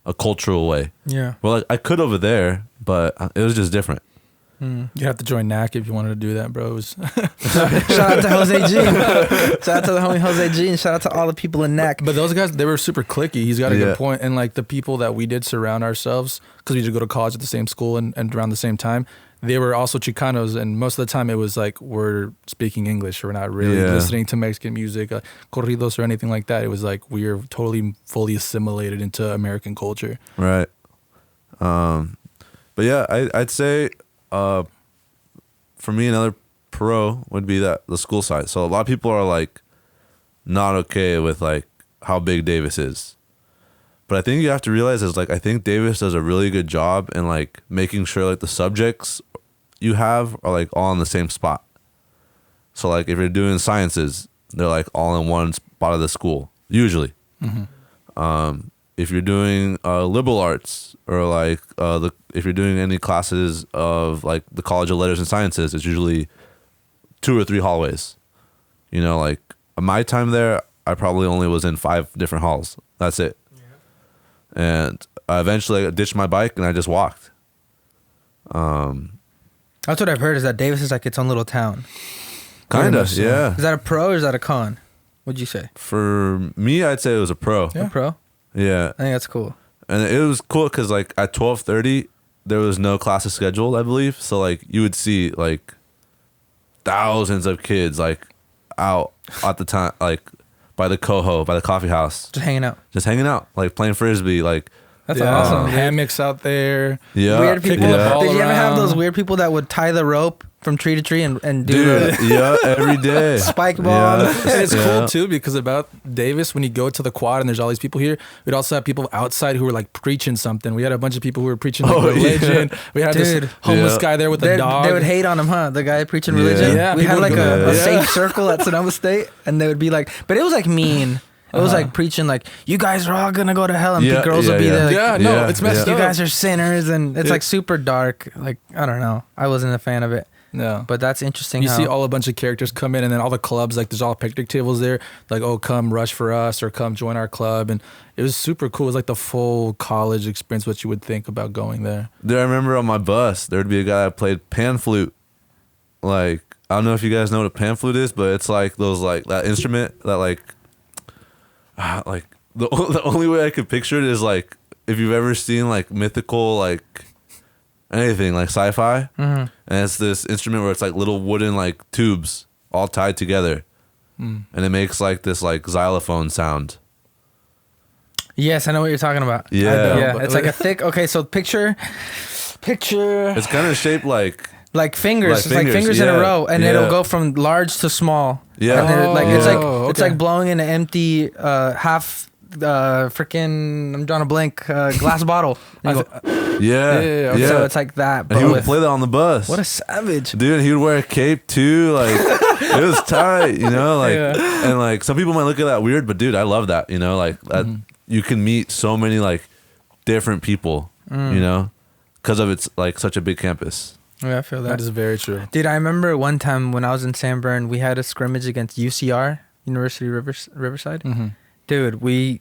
a cultural way. Yeah. Well, like, I could over there, but it was just different. You have to join NAC if you wanted to do that, bro. Shout out to Jose G. Shout out to the homie Jose G, and shout out to all the people in NAC. But those guys, they were super cliquey. He's got a good point. And like the people that we did surround ourselves, because we did go to college at the same school and around the same time, they were also Chicanos. And most of the time it was like, we're speaking English. We're not really listening to Mexican music, corridos or anything like that. It was like, we're totally fully assimilated into American culture. Right. But yeah, I'd say for me, another pro would be that the school side. So a lot of people are like not okay with like how big Davis is. But I think you have to realize is like, I think Davis does a really good job in like making sure like the subjects you have are like all in the same spot. So like if you're doing sciences, they're like all in one spot of the school, usually. If you're doing liberal arts or like if you're doing any classes of like the College of Letters and Sciences, it's usually 2 or 3 hallways. You know, like my time there, I probably only was in 5 different halls. That's it. And eventually I ditched my bike and I just walked. That's what I've heard, is that Davis is like its own little town. Kind of, yeah. Is that a pro or is that a con? What'd you say? For me, I'd say it was a pro. A pro? Yeah. I think that's cool. And it was cool because like at 12:30 there was no classes scheduled, I believe. So like you would see like thousands of kids like out at the time, like by the coho, by the coffee house, Just hanging out, like playing frisbee, like That's awesome. Hammocks out there. yeah, Weird people. yeah. Did you ever have those weird people that would tie the rope from tree to tree and do Dude, the yeah, every day. spike ball? Yeah. And it's Yeah. cool too because about Davis, when you go to the quad and there's all these people here, we'd also have people outside who were like preaching something. We had a bunch of people who were preaching like religion. Yeah. We had Dude. this homeless Yeah. guy there with a dog. They would hate on him, huh? The guy preaching Yeah. religion. Yeah, We people had like would go- a yeah. safe circle at Sonoma State, and they would be like, but it was like mean. It was like preaching like, you guys are all gonna go to hell, and Yeah, girls yeah, would be yeah. there like, yeah, no, it's messed you up. guys are sinners, and it's Yeah. like super dark. Like, I don't know. I wasn't a fan of it. No. But that's interesting. You how, see all a bunch of characters come in, and then all the clubs, like there's all picnic tables there, like, oh, come rush for us or come join our club. And it was super cool. It was like the full college experience, what you would think about going there. Dude, I remember on my bus, there would be a guy that played pan flute. Like, I don't know if you guys know what a pan flute is, but it's like those, like, that instrument that, like the only way I could picture it is, like, if you've ever seen, like, mythical, like, anything, like sci-fi, and it's this instrument where it's, like, little wooden, like, tubes all tied together, and it makes, like, this, like, xylophone sound. Yes, I know what you're talking about. Yeah. Yeah, it's like a thick. Okay, so picture. It's kind of shaped like Fingers, Like it's like fingers, fingers in a yeah, row, and yeah. it'll go from large to small. Yeah. And then, like it's Oh, like it's okay. like blowing in an empty half freaking I'm drawing a blank glass bottle. And you go, yeah. So it's like that. And But he would with, play that on the bus. what a savage. Dude, and he would wear a cape too. Like, it was tight, you know? Like, Yeah. and like, some people might look at that weird, but dude, I love that, you know? Like, that, you can meet so many, like, different people, you know? Because of it's, like, such a big campus. Yeah, I feel that. That is very true. Dude, I remember one time when I was in Sanborn, we had a scrimmage against UCR, University of Riverside. Dude, we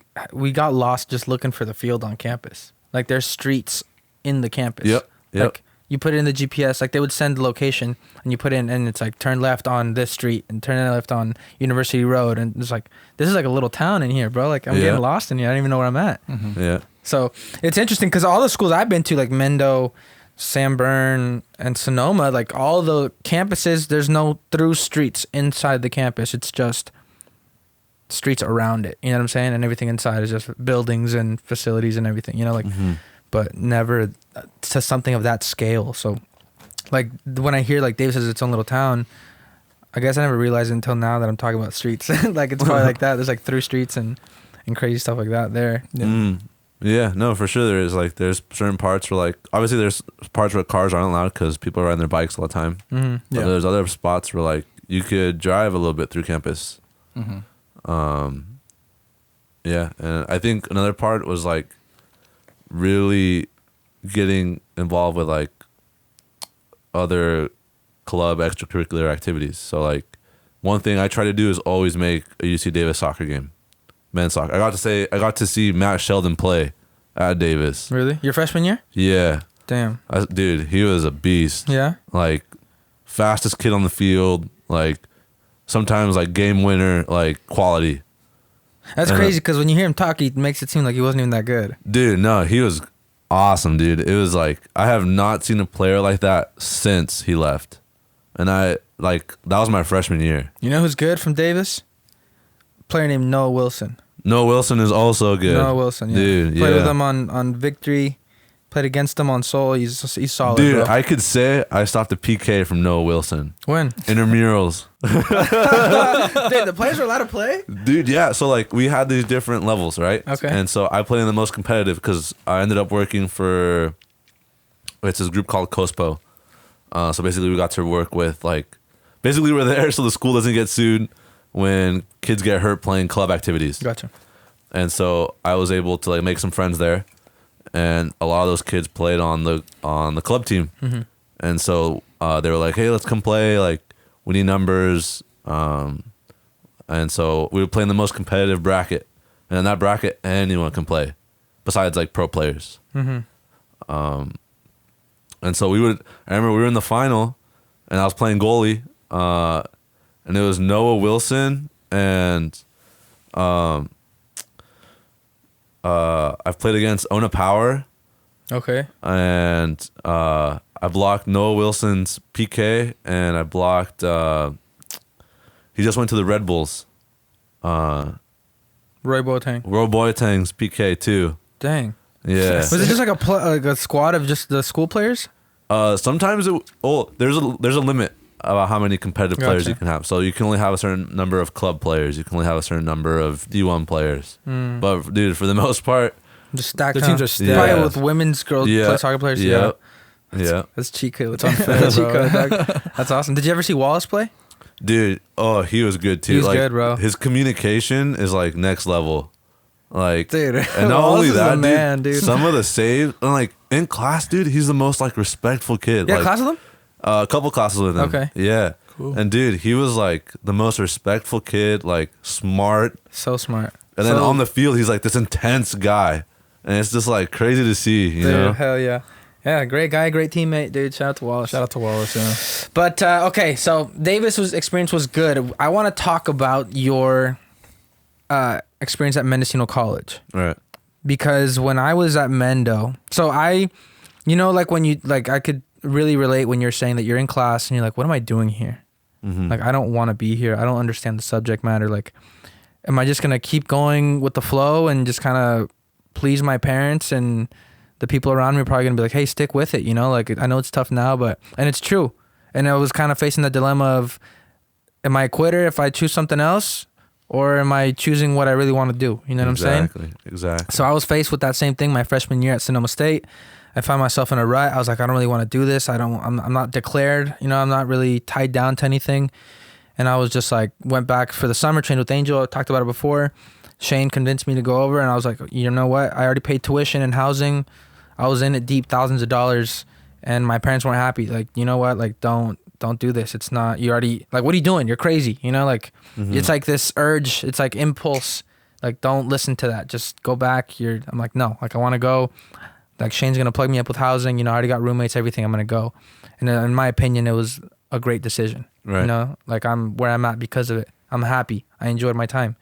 got lost just looking for the field on campus. Like, there's streets in the campus. Yep. Like, you put it in the GPS, like they would send the location, and you put in, and it's like turn left on this street and turn left on University Road, and it's like this is like a little town in here, bro. Like I'm Yeah. getting lost in here. I don't even know where I'm at. Yeah. So it's interesting because all the schools I've been to, like Mendo, Sanborn and Sonoma, like all the campuses, there's no through streets inside the campus. It's just streets around it. You know what I'm saying? And everything inside is just buildings and facilities and everything, you know, like, but never to something of that scale. So like when I hear like Davis is its own little town, I guess I never realized it until now that I'm talking about streets. Like it's probably like that. There's like through streets and crazy stuff like that there. Yeah. Yeah, no, for sure. There's certain parts where like obviously there's parts where cars aren't allowed because people are riding their bikes all the time. But there's other spots where like you could drive a little bit through campus. Yeah, and I think another part was like really getting involved with like other club extracurricular activities. So like one thing I try to do is always make a UC Davis soccer game. Men's soccer. I got to see Matt Sheldon play at Davis. Really? Your freshman year? Yeah. Damn. Dude, he was a beast. Yeah? Like, fastest kid on the field. Like, sometimes, like, game winner, like, quality. That's crazy because when you hear him talk, he makes it seem like he wasn't even that good. Dude, no, he was awesome, dude. It was like, I have not seen a player like that since he left. And that was my freshman year. You know who's good from Davis? Player named Noah Wilson. Noah Wilson is also good. Noah Wilson, yeah. Dude, Played with him on Victory. Played against him on Seoul. He's solid, dude, bro. I could say I stopped a PK from Noah Wilson. When? Intramurals. Dude, the players were allowed to play? Dude, yeah. So, like, we had these different levels, right? Okay. And so I played in the most competitive because I ended up working for, it's this group called COSPO. So basically we got to work with, like, basically we're there so the school doesn't get sued when kids get hurt playing club activities. Gotcha. And so I was able to like make some friends there, and a lot of those kids played on the club team. And so they were like, "Hey, let's come play. Like, we need numbers." And so we would play in the most competitive bracket, and in that bracket, anyone can play, besides like pro players. And so I remember we were in the final, and I was playing goalie. And it was Noah Wilson and I've played against Ona Power. Okay. And I blocked Noah Wilson's PK, and I blocked he just went to the Red Bulls. Roy Boateng's PK too. Dang. Yeah. Was it just like a squad of just the school players? Sometimes there's a limit about how many competitive players you can have. So you can only have a certain number of club players. You can only have a certain number of D1 players. But dude, for the most part, just stacked. The teams are stacked. Probably with women's girls play soccer players. Yeah. That's Chico. It's unfair. That's Chico, dog. That's awesome. Did you ever see Wallace play? Dude, he was good too. He was good, bro. His communication is like next level. Like, dude, and not only that, dude, some of the saves, and like in class, dude, he's the most like respectful kid. Yeah, like, class with him? A couple classes with him. Okay. Yeah. Cool. And dude, he was like the most respectful kid, like smart. So smart. And then on the field, he's like this intense guy. And it's just like crazy to see, you know? Hell yeah. Yeah, great guy, great teammate, dude. Shout out to Wallace. Yeah. But, okay, so Davis' experience was good. I want to talk about your experience at Mendocino College. Right. Because when I was at Mendo, so like when you, like I could really relate when you're saying that you're in class and you're like, what am I doing here? Like, I don't want to be here. I don't understand the subject matter. Like, am I just going to keep going with the flow and just kind of please my parents, and the people around me are probably going to be like, hey, stick with it. You know, like, I know it's tough now, and it's true. And I was kind of facing the dilemma of, am I a quitter if I choose something else, or am I choosing what I really want to do? You know what I'm saying? Exactly. So I was faced with that same thing my freshman year at Sonoma State. I found myself in a rut. I was like, I don't really want to do this. I'm not declared, you know, I'm not really tied down to anything. And I was just like, went back for the summer, trained with Angel. I talked about it before. Shane convinced me to go over, and I was like, you know what? I already paid tuition and housing. I was in it deep, thousands of dollars, and my parents weren't happy. Like, you know what? Like, don't do this. It's not, you already, like, what are you doing? You're crazy. You know, like, it's like this urge. It's like impulse. Like, don't listen to that. Just go back. I'm like, no, like, I want to go. Like, Shane's going to plug me up with housing. You know, I already got roommates, everything. I'm going to go. And in my opinion, it was a great decision. Right. You know, like, I'm where I'm at because of it. I'm happy. I enjoyed my time.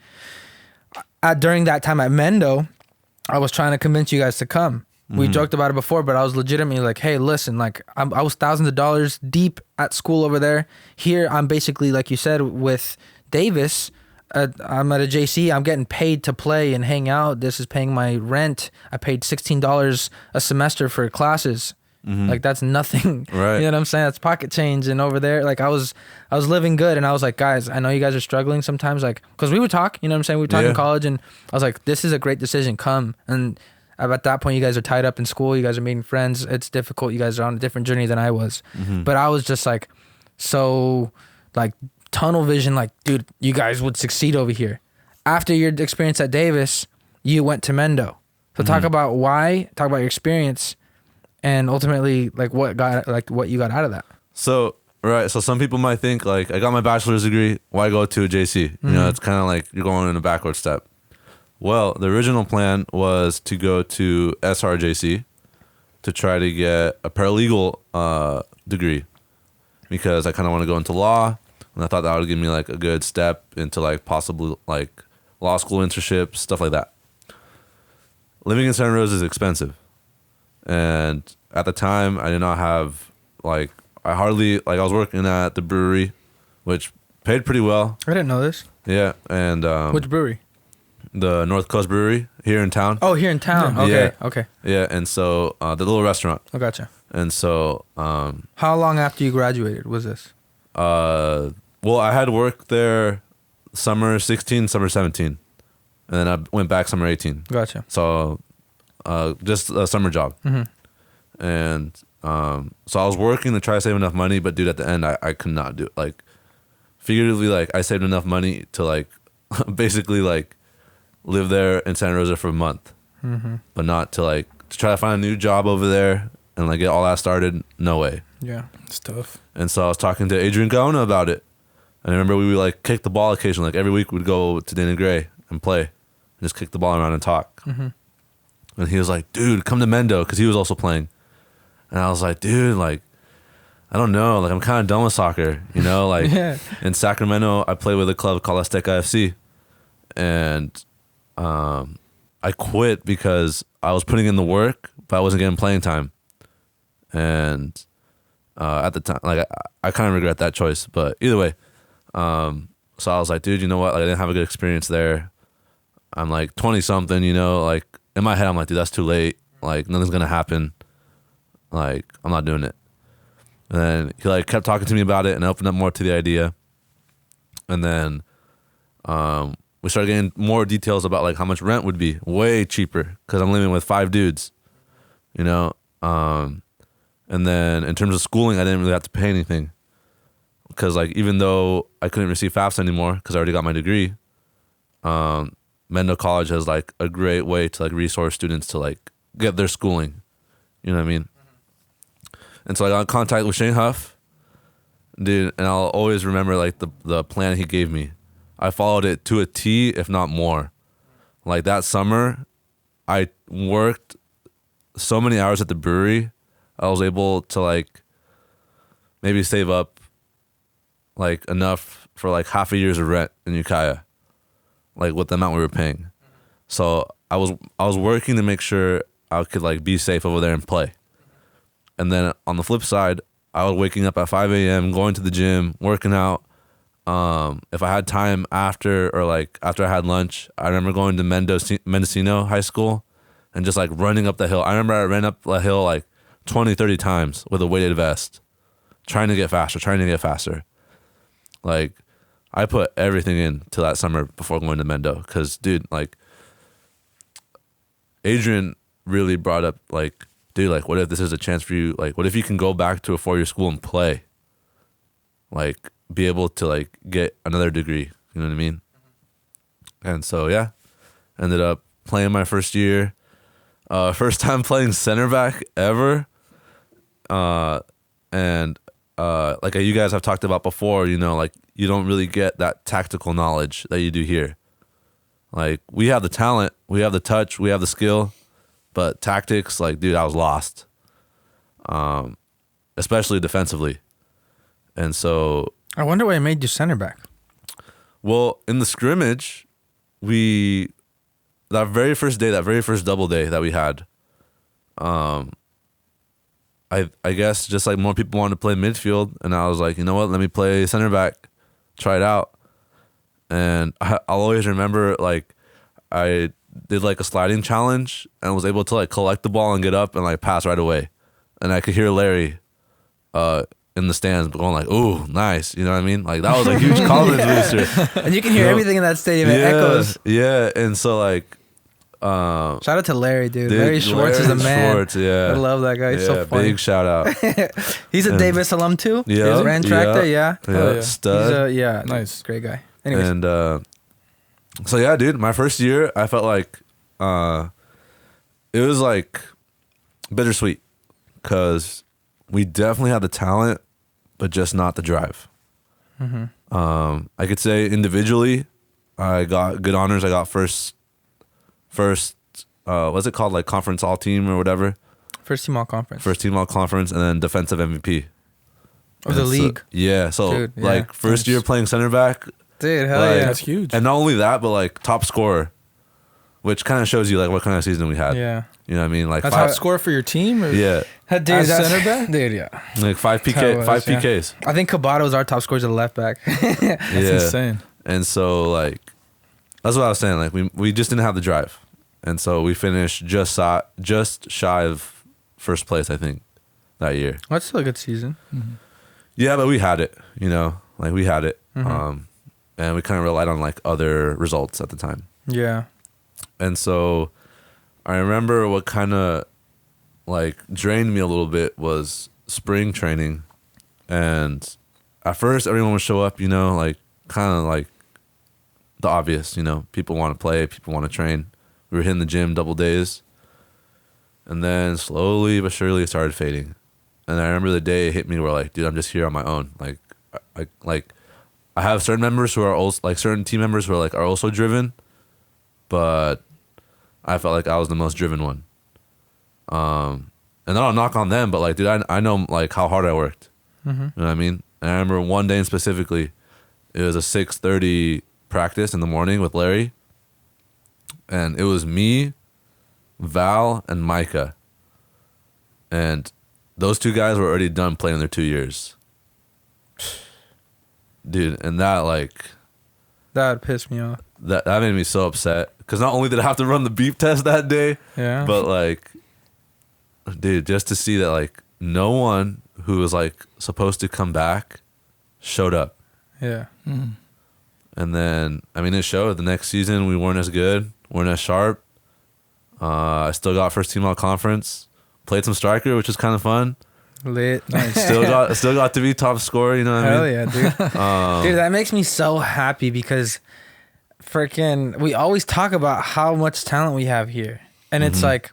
During that time at Mendo, I was trying to convince you guys to come. We joked about it before, but I was legitimately like, hey, listen, like I was thousands of dollars deep at school over there. Here, I'm basically, like you said, with Davis, I'm at a JC. I'm getting paid to play and hang out. This is paying my rent. I paid $16 a semester for classes. Like that's nothing. Right. You know what I'm saying? That's pocket change. And over there, like I was living good, and I was like, guys, I know you guys are struggling sometimes, like, because we would talk, you know what I'm saying? We would talk in college, and I was like, this is a great decision. Come. And at that point, you guys are tied up in school. You guys are meeting friends. It's difficult. You guys are on a different journey than I was. But I was just like, so like tunnel vision, like, dude, you guys would succeed over here. After your experience at Davis, you went to Mendo. So talk about why, talk about your experience, and ultimately like what you got out of that. So some people might think like, I got my bachelor's degree, why go to a JC? You know, it's kind of like you're going in a backward step. Well, the original plan was to go to SRJC to try to get a paralegal degree, because I kind of want to go into law, and I thought that would give me like a good step into like possibly like law school internships, stuff like that. Living in Santa Rosa is expensive. And at the time, I did not have, like, I was working at the brewery, which paid pretty well. I didn't know this. Yeah. And Which brewery? The North Coast Brewery here in town. Oh, here in town. Yeah. Okay. Okay. Yeah. And so the little restaurant. I gotcha. And so. How long after you graduated was this? Well, I had worked there summer 16, summer 17. And then I went back summer 18. Gotcha. So just a summer job. And so I was working to try to save enough money, but dude, at the end, I could not do it. Like, figuratively, like, I saved enough money to, like, basically, like, live there in Santa Rosa for a month. But not to, like, to try to find a new job over there and, like, get all that started. No way. Yeah, it's tough. And so I was talking to Adrian Gaona about it. And I remember we would, like, kick the ball occasionally. Like, every week we'd go to Dana Gray and play. And just kick the ball around and talk. And he was like, dude, come to Mendo, because he was also playing. And I was like, dude, like, I don't know. Like, I'm kind of done with soccer, you know? Like, in Sacramento, I play with a club called Azteca FC. And I quit because I was putting in the work, but I wasn't getting playing time. And at the time, like, I kind of regret that choice. But either way, so I was like, dude, you know what? Like, I didn't have a good experience there. I'm like 20-something, you know? Like, in my head, I'm like, dude, that's too late. Like, nothing's going to happen. Like, I'm not doing it. And then he like kept talking to me about it and opened up more to the idea. And then we started getting more details about like how much rent would be way cheaper, because I'm living with 5 dudes, you know? And then in terms of schooling, I didn't really have to pay anything, because like, even though I couldn't receive FAFSA anymore because I already got my degree, Mendocino College has like a great way to like resource students to like get their schooling. You know what I mean? And so I got in contact with Shane Huff, dude, and I'll always remember like the plan he gave me. I followed it to a T, if not more. Like that summer, I worked so many hours at the brewery. I was able to like maybe save up like enough for like half a year's of rent in Ukiah, like with the amount we were paying. So I was working to make sure I could like be safe over there and play. And then on the flip side, I was waking up at 5 a.m., going to the gym, working out. If I had time after I had lunch, I remember going to Mendocino High School and just like running up the hill. I remember I ran up the hill like 20, 30 times with a weighted vest, trying to get faster. Like, I put everything into that summer before going to Mendo, because, dude, like, Adrian really brought up, like, dude, like, what if this is a chance for you? Like, what if you can go back to a 4-year school and play? Like, be able to, like, get another degree. You know what I mean? And so, yeah, ended up playing my first year. First time playing center back ever. And like you guys have talked about before, you know, like, you don't really get that tactical knowledge that you do here. Like, we have the talent, we have the touch, we have the skill, but tactics, like, dude, I was lost. Especially defensively. And so I wonder why it made you center back. Well, in the scrimmage, that very first double day that we had, I guess just like more people wanted to play midfield, and I was like, you know what, let me play center back, try it out. And I'll always remember like I did like a sliding challenge and was able to like collect the ball and get up and like pass right away, and I could hear Larry in the stands going like, "Ooh, nice," you know what I mean? Like that was a huge confidence booster. And you can hear everything in that stadium. It echoes. Yeah, and so like. Shout out to Larry, dude. Larry Schwartz is a man. Schwartz, yeah. I love that guy. He's so funny. Big shout out. He's a Davis alum too. Yeah, ran track there. Yeah, yeah. Stud. He's a Nice, great guy. Anyways, And so yeah, dude, my first year, I felt like it was like bittersweet because we definitely had the talent, but just not the drive. I could say individually, I got good honors. I got first what's it called, like conference all team or whatever, first team all conference, and then defensive MVP of the league. So Dude, yeah. like first year playing center back, dude, hell like, yeah, that's huge. and not only that, but like top scorer, which kind of shows you like what kind of season we had. Yeah, you know what I mean, like That's five, top score for your team. Or? yeah, dude, As that's center back? dude, yeah. like five PKs. I think Cabato was our top scorer as a left back. That's Yeah. insane. And so like that's what I was saying. Like we just didn't have the drive. And so we finished just shy of first place, I think, that year. That's still a good season. Yeah, but we had it, you know, like we had it. Mm-hmm. And we kind of relied on like other results at the time. Yeah. And so I remember what kind of like drained me a little bit was spring training. And at first everyone would show up, you know, like kind of like the obvious, you know, people want to play, people want to train. We were hitting the gym double days. And then slowly but surely it started fading. And I remember the day it hit me where like, dude, I'm just here on my own. Like I have certain members who are also like certain team members who are like are also driven, but I felt like I was the most driven one. And I don't knock on them, but like, dude, I know like how hard I worked. You know what I mean? And I remember one day in specifically, it was a 6:30 practice in the morning with Larry. And it was me, Val, and Micah. And those two guys were already done playing their 2 years. Dude, and that like... That pissed me off. That made me so upset. Because not only did I have to run the beep test that day, Yeah. but like... Dude, just to see that like no one who was like supposed to come back showed up. Yeah. And then, I mean, it showed. The next season, we weren't as good. Weren't as sharp. I still got first team all conference. Played some striker, which was kind of fun. Lit. Still got to be top scorer. You know what I Hell mean? yeah, dude. Dude, that makes me so happy because freaking we always talk about how much talent we have here. And it's like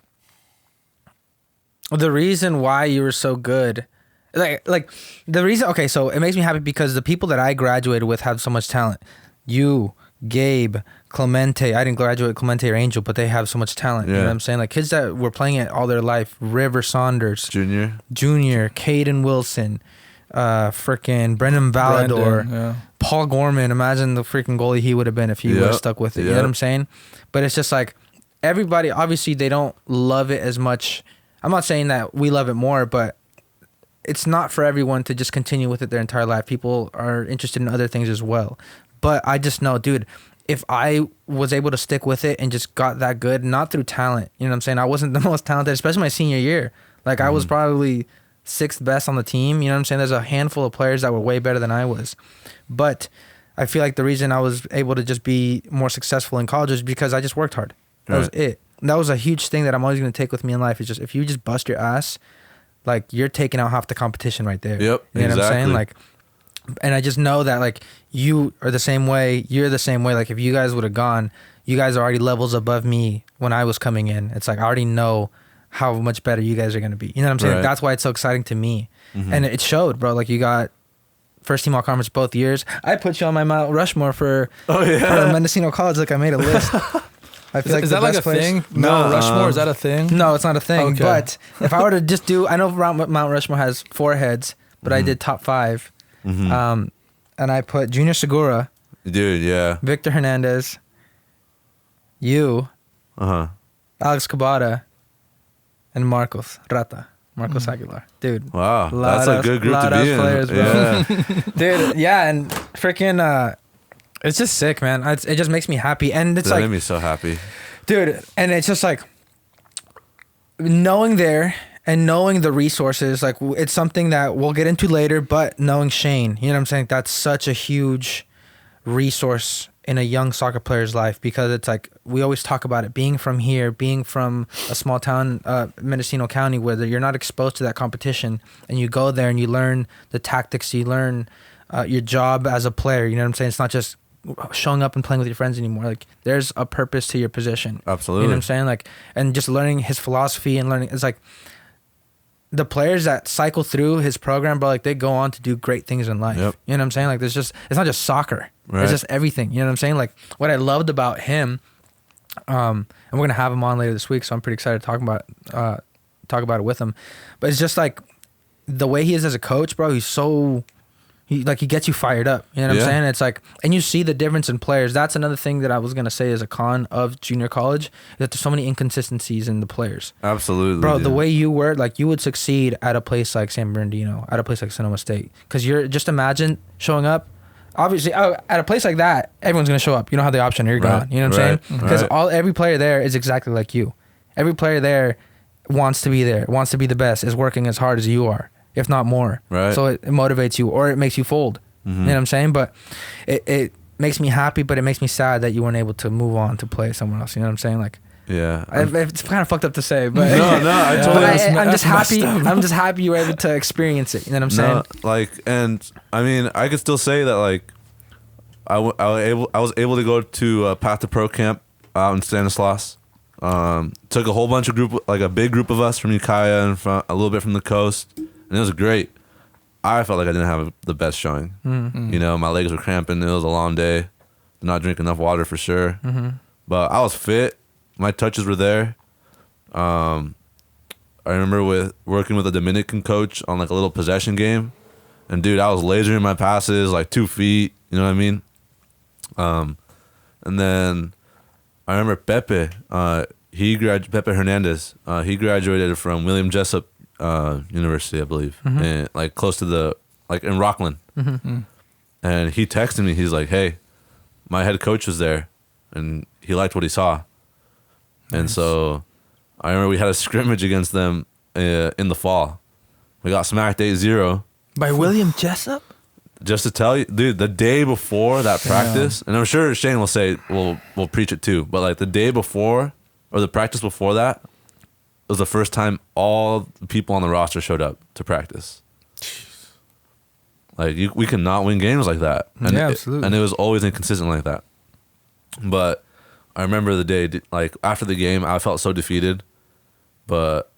the reason why you were so good. Like the reason, okay, so it makes me happy because the people that I graduated with have so much talent. You, Gabe, Clemente. I didn't graduate with Clemente or Angel, but they have so much talent. You know what I'm saying? Like kids that were playing it all their life. River Saunders. Junior. Caden Wilson. Freaking Brendan Valador. Paul Gorman. Imagine the freaking goalie he would have been if he would have stuck with it. You know what I'm saying? But it's just like everybody, obviously they don't love it as much. I'm not saying that we love it more, but it's not for everyone to just continue with it their entire life. People are interested in other things as well. But I just know, dude, if I was able to stick with it and just got that good, not through talent, you know what I'm saying? I wasn't the most talented, especially my senior year. Like I was probably sixth best on the team. You know what I'm saying? There's a handful of players that were way better than I was. But I feel like the reason I was able to just be more successful in college is because I just worked hard. That was it. And that was a huge thing that I'm always going to take with me in life is just if you just bust your ass, like you're taking out half the competition right there. Yep. You know what I'm saying? Like, and I just know that like you are the same way. You're the same way. Like if you guys would have gone, you guys are already levels above me when I was coming in. It's like I already know how much better you guys are going to be. You know what I'm saying? Right. That's why it's so exciting to me. And it showed, bro. Like you got first team all conference both years. I put you on my Mount Rushmore for Mendocino College. Like I made a list. I feel Is that like a thing? No, Rushmore, is that a thing? No, it's not a thing. Okay. But if I were to just do, I know Mount Rushmore has 4 heads, but I did top 5. And I put Junior Segura, Dude, yeah. Victor Hernandez, you, Alex Cabada, and Marcos Aguilar, dude. Wow, that's a good group to be in. Players, bro. Yeah, Dude. Yeah, and freaking, it's just sick, man. It just makes me happy, and it's that like, made me so happy. dude, and it's just like knowing there and knowing the resources. Like, it's something that we'll get into later, but knowing Shane, you know what I'm saying? That's such a huge resource in a young soccer player's life, because it's like, we always talk about it, being from here, being from a small town, Mendocino County, where you're not exposed to that competition, and you go there and you learn the tactics, you learn your job as a player. You know what I'm saying? It's not just showing up and playing with your friends anymore. Like, there's a purpose to your position. Absolutely. You know what I'm saying? Like, and just learning his philosophy and learning, it's like, the players that cycle through his program, bro, like, they go on to do great things in life. Yep. You know what I'm saying? Like, it's not just soccer. Right. It's just everything. You know what I'm saying? Like, what I loved about him, and we're gonna have him on later this week, so I'm pretty excited to talk about it with him. But it's just like the way he is as a coach, bro. He gets you fired up. You know what I'm saying? It's like, and you see the difference in players. That's another thing that I was gonna say as a con of junior college, that there's so many inconsistencies in the players. Absolutely, Bro. dude. The way you were, like, you would succeed at a place like San Bernardino, at a place like Sonoma State, because you're just imagine showing up. Obviously, at a place like that, everyone's gonna show up. You don't have the option, or you're gone. You know what I'm saying? Because every player there is exactly like you. Every player there wants to be there, wants to be the best, is working as hard as you are, if not more. Right. So it motivates you, or it makes you fold. You know what I'm saying? But it makes me happy, but it makes me sad that you weren't able to move on to play somewhere else. You know what I'm saying? Like, yeah, it's kind of fucked up to say, but no, I totally. I'm just happy. I'm just happy you were able to experience it. You know what I'm saying? No, like, and I mean, I could still say that, like, I was able to go to a Path to Pro camp out in Stanislaus. Took a whole bunch of a big group of us from Ukiah and from a little bit from the coast, and it was great. I felt like I didn't have the best showing. Mm-hmm. You know, my legs were cramping. It was a long day. Did not drink enough water for sure. Mm-hmm. But I was fit. My touches were there. I remember working with a Dominican coach on like a little possession game, and dude, I was lasering my passes like 2 feet. You know what I mean? And then I remember Pepe. Pepe Hernandez. He graduated from William Jessup University, I believe, and like close to in Rockland. Mm-hmm. And he texted me. He's like, "Hey, my head coach was there, and he liked what he saw." Nice. And so I remember we had a scrimmage against them in the fall. We got smacked 8-0 by William Jessup. Just to tell you, dude, the day before that practice, and I'm sure Shane will say we'll preach it too, but like the day before or the practice before that was the first time all the people on the roster showed up to practice. Jeez. Like we cannot win games like that, and absolutely, and it was always inconsistent like that. But I remember the day, like after the game, I felt so defeated, but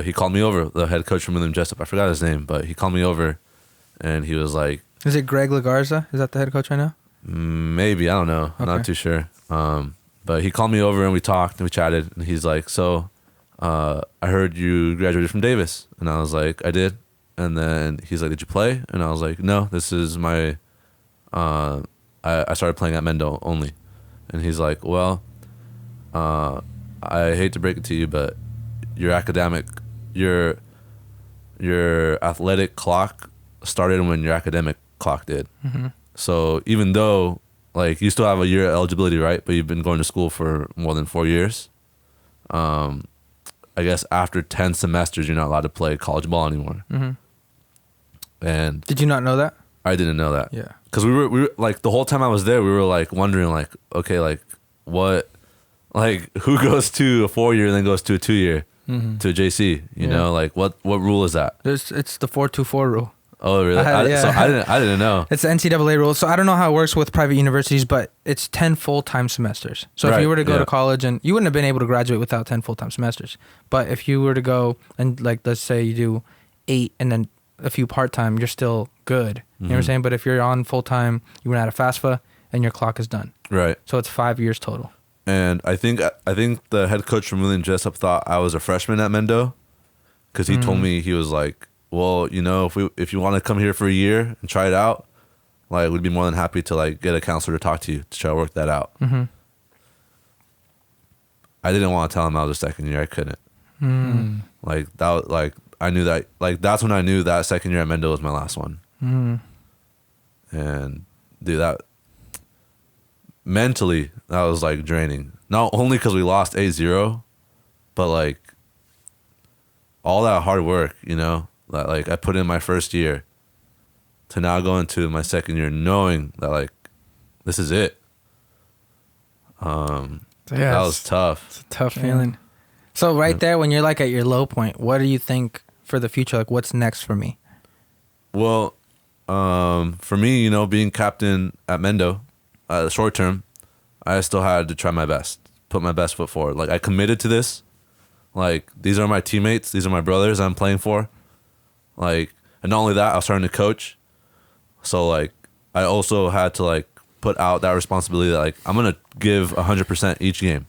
he called me over, the head coach from William Jessup. I forgot his name, but he called me over, and he was like, "Is it Greg Lagarza? Is that the head coach right now?" Maybe, I don't know. Okay. I'm not too sure. But he called me over and we talked and we chatted, and he's like, "So, I heard you graduated from Davis," and I was like, "I did." And then he's like, "Did you play?" And I was like, "No, this is my. I started playing at Mendo only," and he's like, "Well, I hate to break it to you, but your athletic clock started when your academic clock did. Mm-hmm. So even though like you still have a year eligibility, right? But you've been going to school for more than 4 years. I guess after 10 semesters, you're not allowed to play college ball anymore." Mm-hmm. And did you not know that? I didn't know that. Yeah. Because we were like the whole time I was there, we were like wondering like, okay, like what, like who goes to a 4-year and then goes to a 2-year to a JC? You know, like what rule is that? It's the 4-2-4 rule. Oh really? So I didn't know. It's the NCAA rule. So I don't know how it works with private universities, but it's 10 full-time semesters. So if you were to go to college, and you wouldn't have been able to graduate without 10 full-time semesters. But if you were to go and like let's say you do 8 and then a few part-time, you're still good. You know what I'm saying? But if you're on full-time, you went out of FAFSA and your clock is done. Right. So it's 5 years total. And I think the head coach from William Jessup thought I was a freshman at Mendo, because he told me, he was like, "Well, you know, if you want to come here for a year and try it out, like we'd be more than happy to like get a counselor to talk to you to try to work that out." Mm-hmm. I didn't want to tell him I was a second year. I couldn't. Like that, like I knew that, like that's when I knew that second year at Mendo was my last one. And dude, that mentally, that was like draining. Not only because we lost 8-0, but like all that hard work, you know, that like I put in my first year to now go into my second year knowing that like this is it. That was tough. It's a tough feeling. So right there, when you're like at your low point, what do you think for the future? Like, what's next for me? Well, for me, you know, being captain at Mendo, short term, I still had to try my best, put my best foot forward. Like I committed to this. Like these are my teammates, these are my brothers I'm playing for. Like, and not only that, I was starting to coach. So like, I also had to like put out that responsibility that like I'm gonna give 100% each game,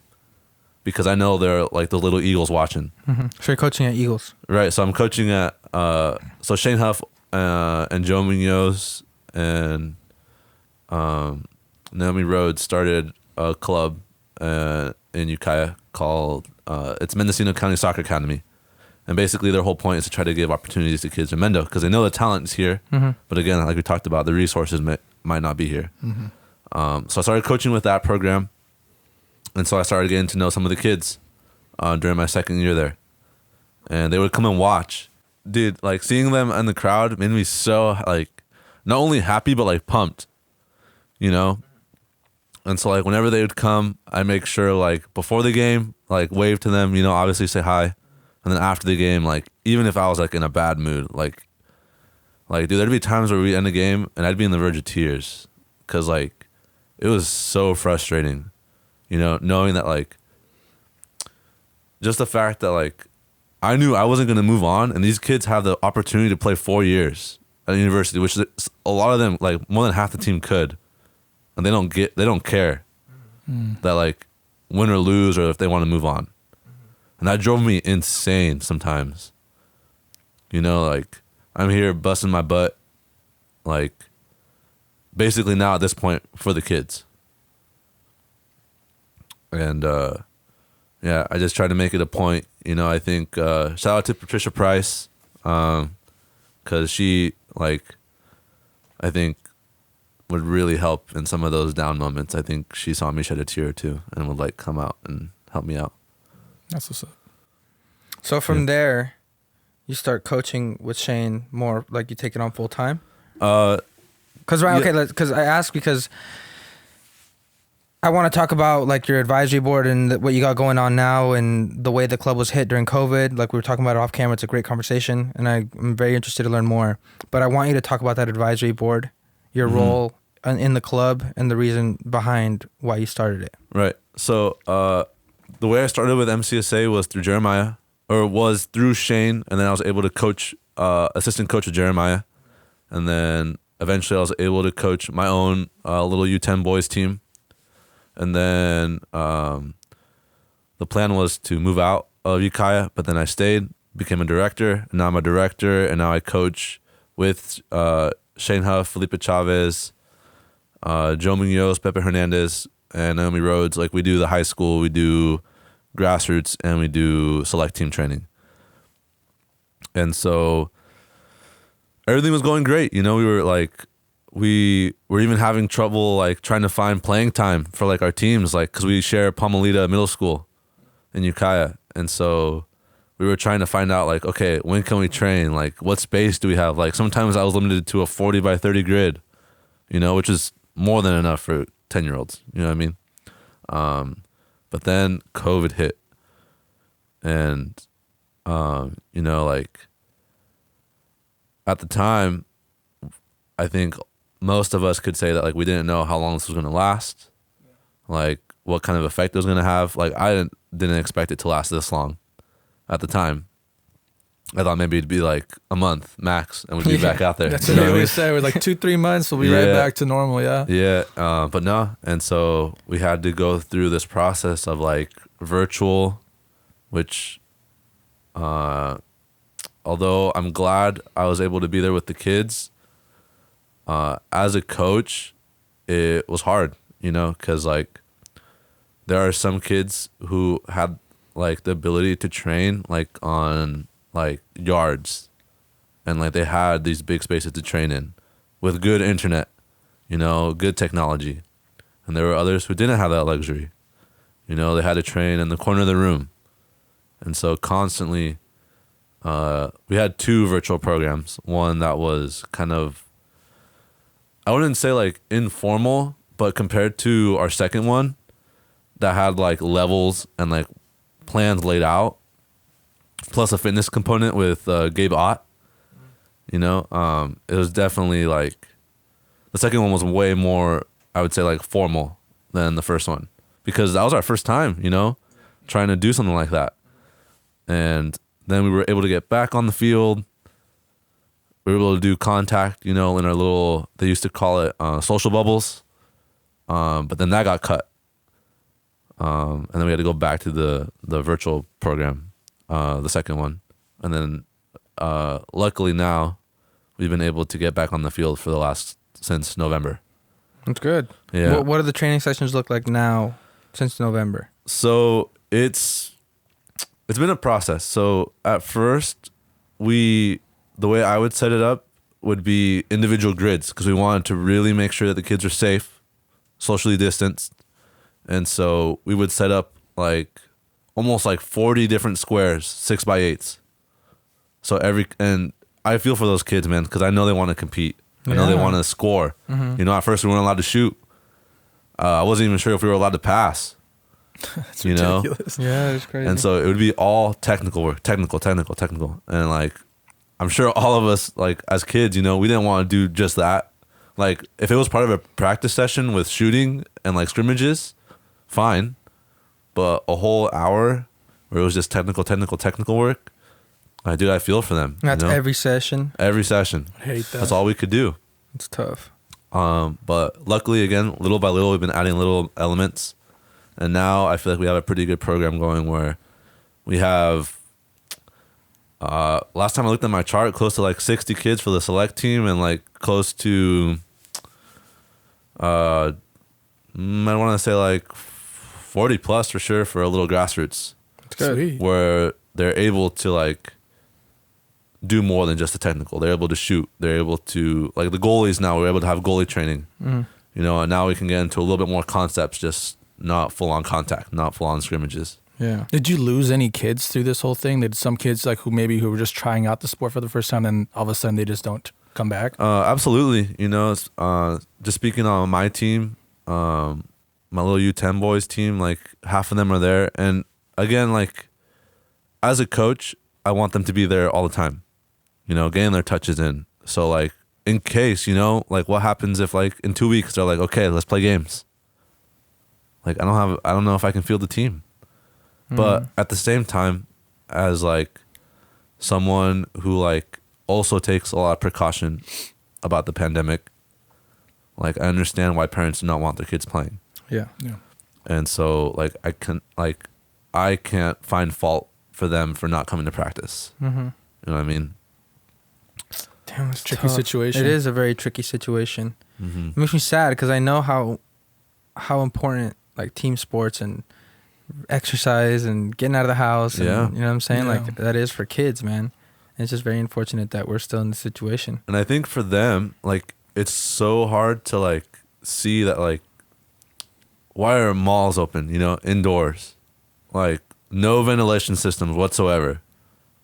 because I know they're like the little Eagles watching. So you're coaching at Eagles, right? So I'm coaching at so Shane Huff and Joe Munoz and Naomi Rhodes started a club in Ukiah called it's Mendocino County Soccer Academy. And basically their whole point is to try to give opportunities to kids in Mendo, because they know the talent is here. But again, like we talked about, the resources might not be here. So I started coaching with that program. And so I started getting to know some of the kids during my second year there. And they would come and watch. Dude, like seeing them in the crowd made me so like not only happy, but like pumped, you know? And so like whenever they would come, I make sure like before the game, like wave to them, you know, obviously say hi. And then after the game, like even if I was like in a bad mood, like dude, there'd be times where we end the game and I'd be on the verge of tears, because like it was so frustrating, you know, knowing that like just the fact that like I knew I wasn't going to move on, and these kids have the opportunity to play 4 years at university, which is, a lot of them, like more than half the team could, and they don't care that like win or lose, or if they want to move on. And that drove me insane sometimes. You know, like I'm here busting my butt, like basically now at this point for the kids. And yeah, I just try to make it a point. You know, I think shout out to Patricia Price, because she like I think would really help in some of those down moments. I think she saw me shed a tear or two and would like come out and help me out. That's what's up. So from there, you start coaching with Shane more, like you take it on full time? Because I ask because I want to talk about like your advisory board and what you got going on now, and the way the club was hit during COVID. Like we were talking about it off camera. It's a great conversation, and I'm very interested to learn more. But I want you to talk about that advisory board, your role in the club, and the reason behind why you started it. Right. So the way I started with MCSA was through Jeremiah, or was through Shane, and then I was able to coach, assistant coach with Jeremiah, and then eventually I was able to coach my own little U10 boys team, and then the plan was to move out of Ukiah, but then I stayed, became a director, and now I'm a director, and now I coach with Shane Huff, Felipe Chavez, Joe Munoz, Pepe Hernandez, and Naomi Rhodes. Like we do the high school, we do grassroots, and we do select team training. And so everything was going great. You know, we were even having trouble like trying to find playing time for like our teams, like because we share Palmelita Middle School in Ukiah. And so we were trying to find out like, okay, when can we train? Like what space do we have? Like sometimes I was limited to a 40 by 30 grid, you know, which is more than enough for 10-year-olds. You know what I mean? But then COVID hit, and you know, like at the time, I think most of us could say that like we didn't know how long this was going to last, like what kind of effect it was going to have. Like I didn't expect it to last this long. At the time, I thought maybe it'd be like a month max, and we'd be back out there. That's what we always say. We're like 2-3 months, we'll be right back to normal. Yeah. Yeah. But no. And so we had to go through this process of like virtual, which, although I'm glad I was able to be there with the kids, as a coach, it was hard, you know, because like there are some kids who had like the ability to train like on like yards, and like they had these big spaces to train in with good internet, you know, good technology. And there were others who didn't have that luxury. You know, they had to train in the corner of the room. And so constantly, we had 2 virtual programs. One that was kind of, I wouldn't say like informal, but compared to our second one that had like levels and like plans laid out, plus a fitness component with Gabe Ott, you know, it was definitely like, the second one was way more, I would say like formal than the first one, because that was our first time, you know, trying to do something like that. And then we were able to get back on the field. We were able to do contact, you know, in our little, they used to call it social bubbles. But then that got cut. And then we had to go back to the virtual program, the second one. And then luckily now we've been able to get back on the field for since November. That's good. Yeah. What do the training sessions look like now since November? So it's been a process. So at first, the way I would set it up would be individual grids, because we wanted to really make sure that the kids are safe, socially distanced. And so we would set up like almost like 40 different squares, 6x8s. So and I feel for those kids, man, because I know they want to compete. I know they want to score. Mm-hmm. You know, at first we weren't allowed to shoot. I wasn't even sure if we were allowed to pass. That's you ridiculous. know? Yeah, it's crazy. And so it would be all technical work, technical. And like, I'm sure all of us, like as kids, you know, we didn't want to do just that. Like if it was part of a practice session with shooting and like scrimmages, fine. But a whole hour where it was just technical work, dude, I feel for them. That's you know? every session. Every session. I hate that. That's all we could do. It's tough. But luckily, again, little by little, we've been adding little elements. And now I feel like we have a pretty good program going where we have, last time I looked at my chart, close to like 60 kids for the select team and like close to, I want to say like 40 plus for sure for a little grassroots. It's good. Sweet. Where they're able to like do more than just the technical. They're able to shoot. They're able to, like the goalies now, we're able to have goalie training. Mm. You know, and now we can get into a little bit more concepts, just not full on contact, not full on scrimmages. Yeah. Did you lose any kids through this whole thing? Did some kids like who were just trying out the sport for the first time, and all of a sudden they just don't come back? Absolutely. You know, just speaking on my team, my little U10 boys team, like half of them are there. And again, like as a coach, I want them to be there all the time, you know, getting their touches in. So like in case, you know, like what happens if like in 2 weeks they're like, okay, let's play games. Like I don't know if I can field the team. But at the same time, as like someone who like also takes a lot of precaution about the pandemic, like I understand why parents do not want their kids playing. Yeah. Yeah. And so like I can't find fault for them for not coming to practice. Mm-hmm. You know what I mean? Damn, it's Tricky tough. situation. It is a very tricky situation. Mm-hmm. It makes me sad because I know how important like team sports and exercise and getting out of the house and Yeah. you know what I'm saying, Yeah. like that is for kids, man. And it's just very unfortunate that we're still in this situation. And I think for them, like it's so hard to like see that like why are malls open, you know, indoors? Like no ventilation systems whatsoever.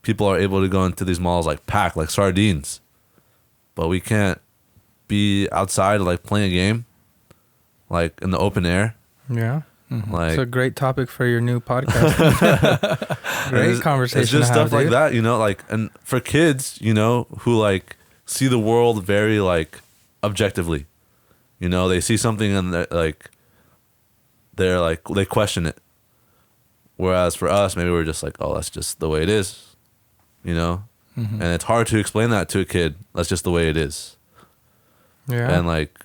People are able to go into these malls like packed like sardines. But we can't be outside like playing a game like in the open air. Yeah. Mhm. Like It's a great topic for your new podcast. Great conversation. It's just to have, stuff like dude. that, you know, like, and for kids, you know, who like see the world very like objectively, you know, they see something and they question it. Whereas for us, maybe we're just like, oh, that's just the way it is, you know, Mhm. and it's hard to explain that to a kid. That's just the way it is. Yeah. And like,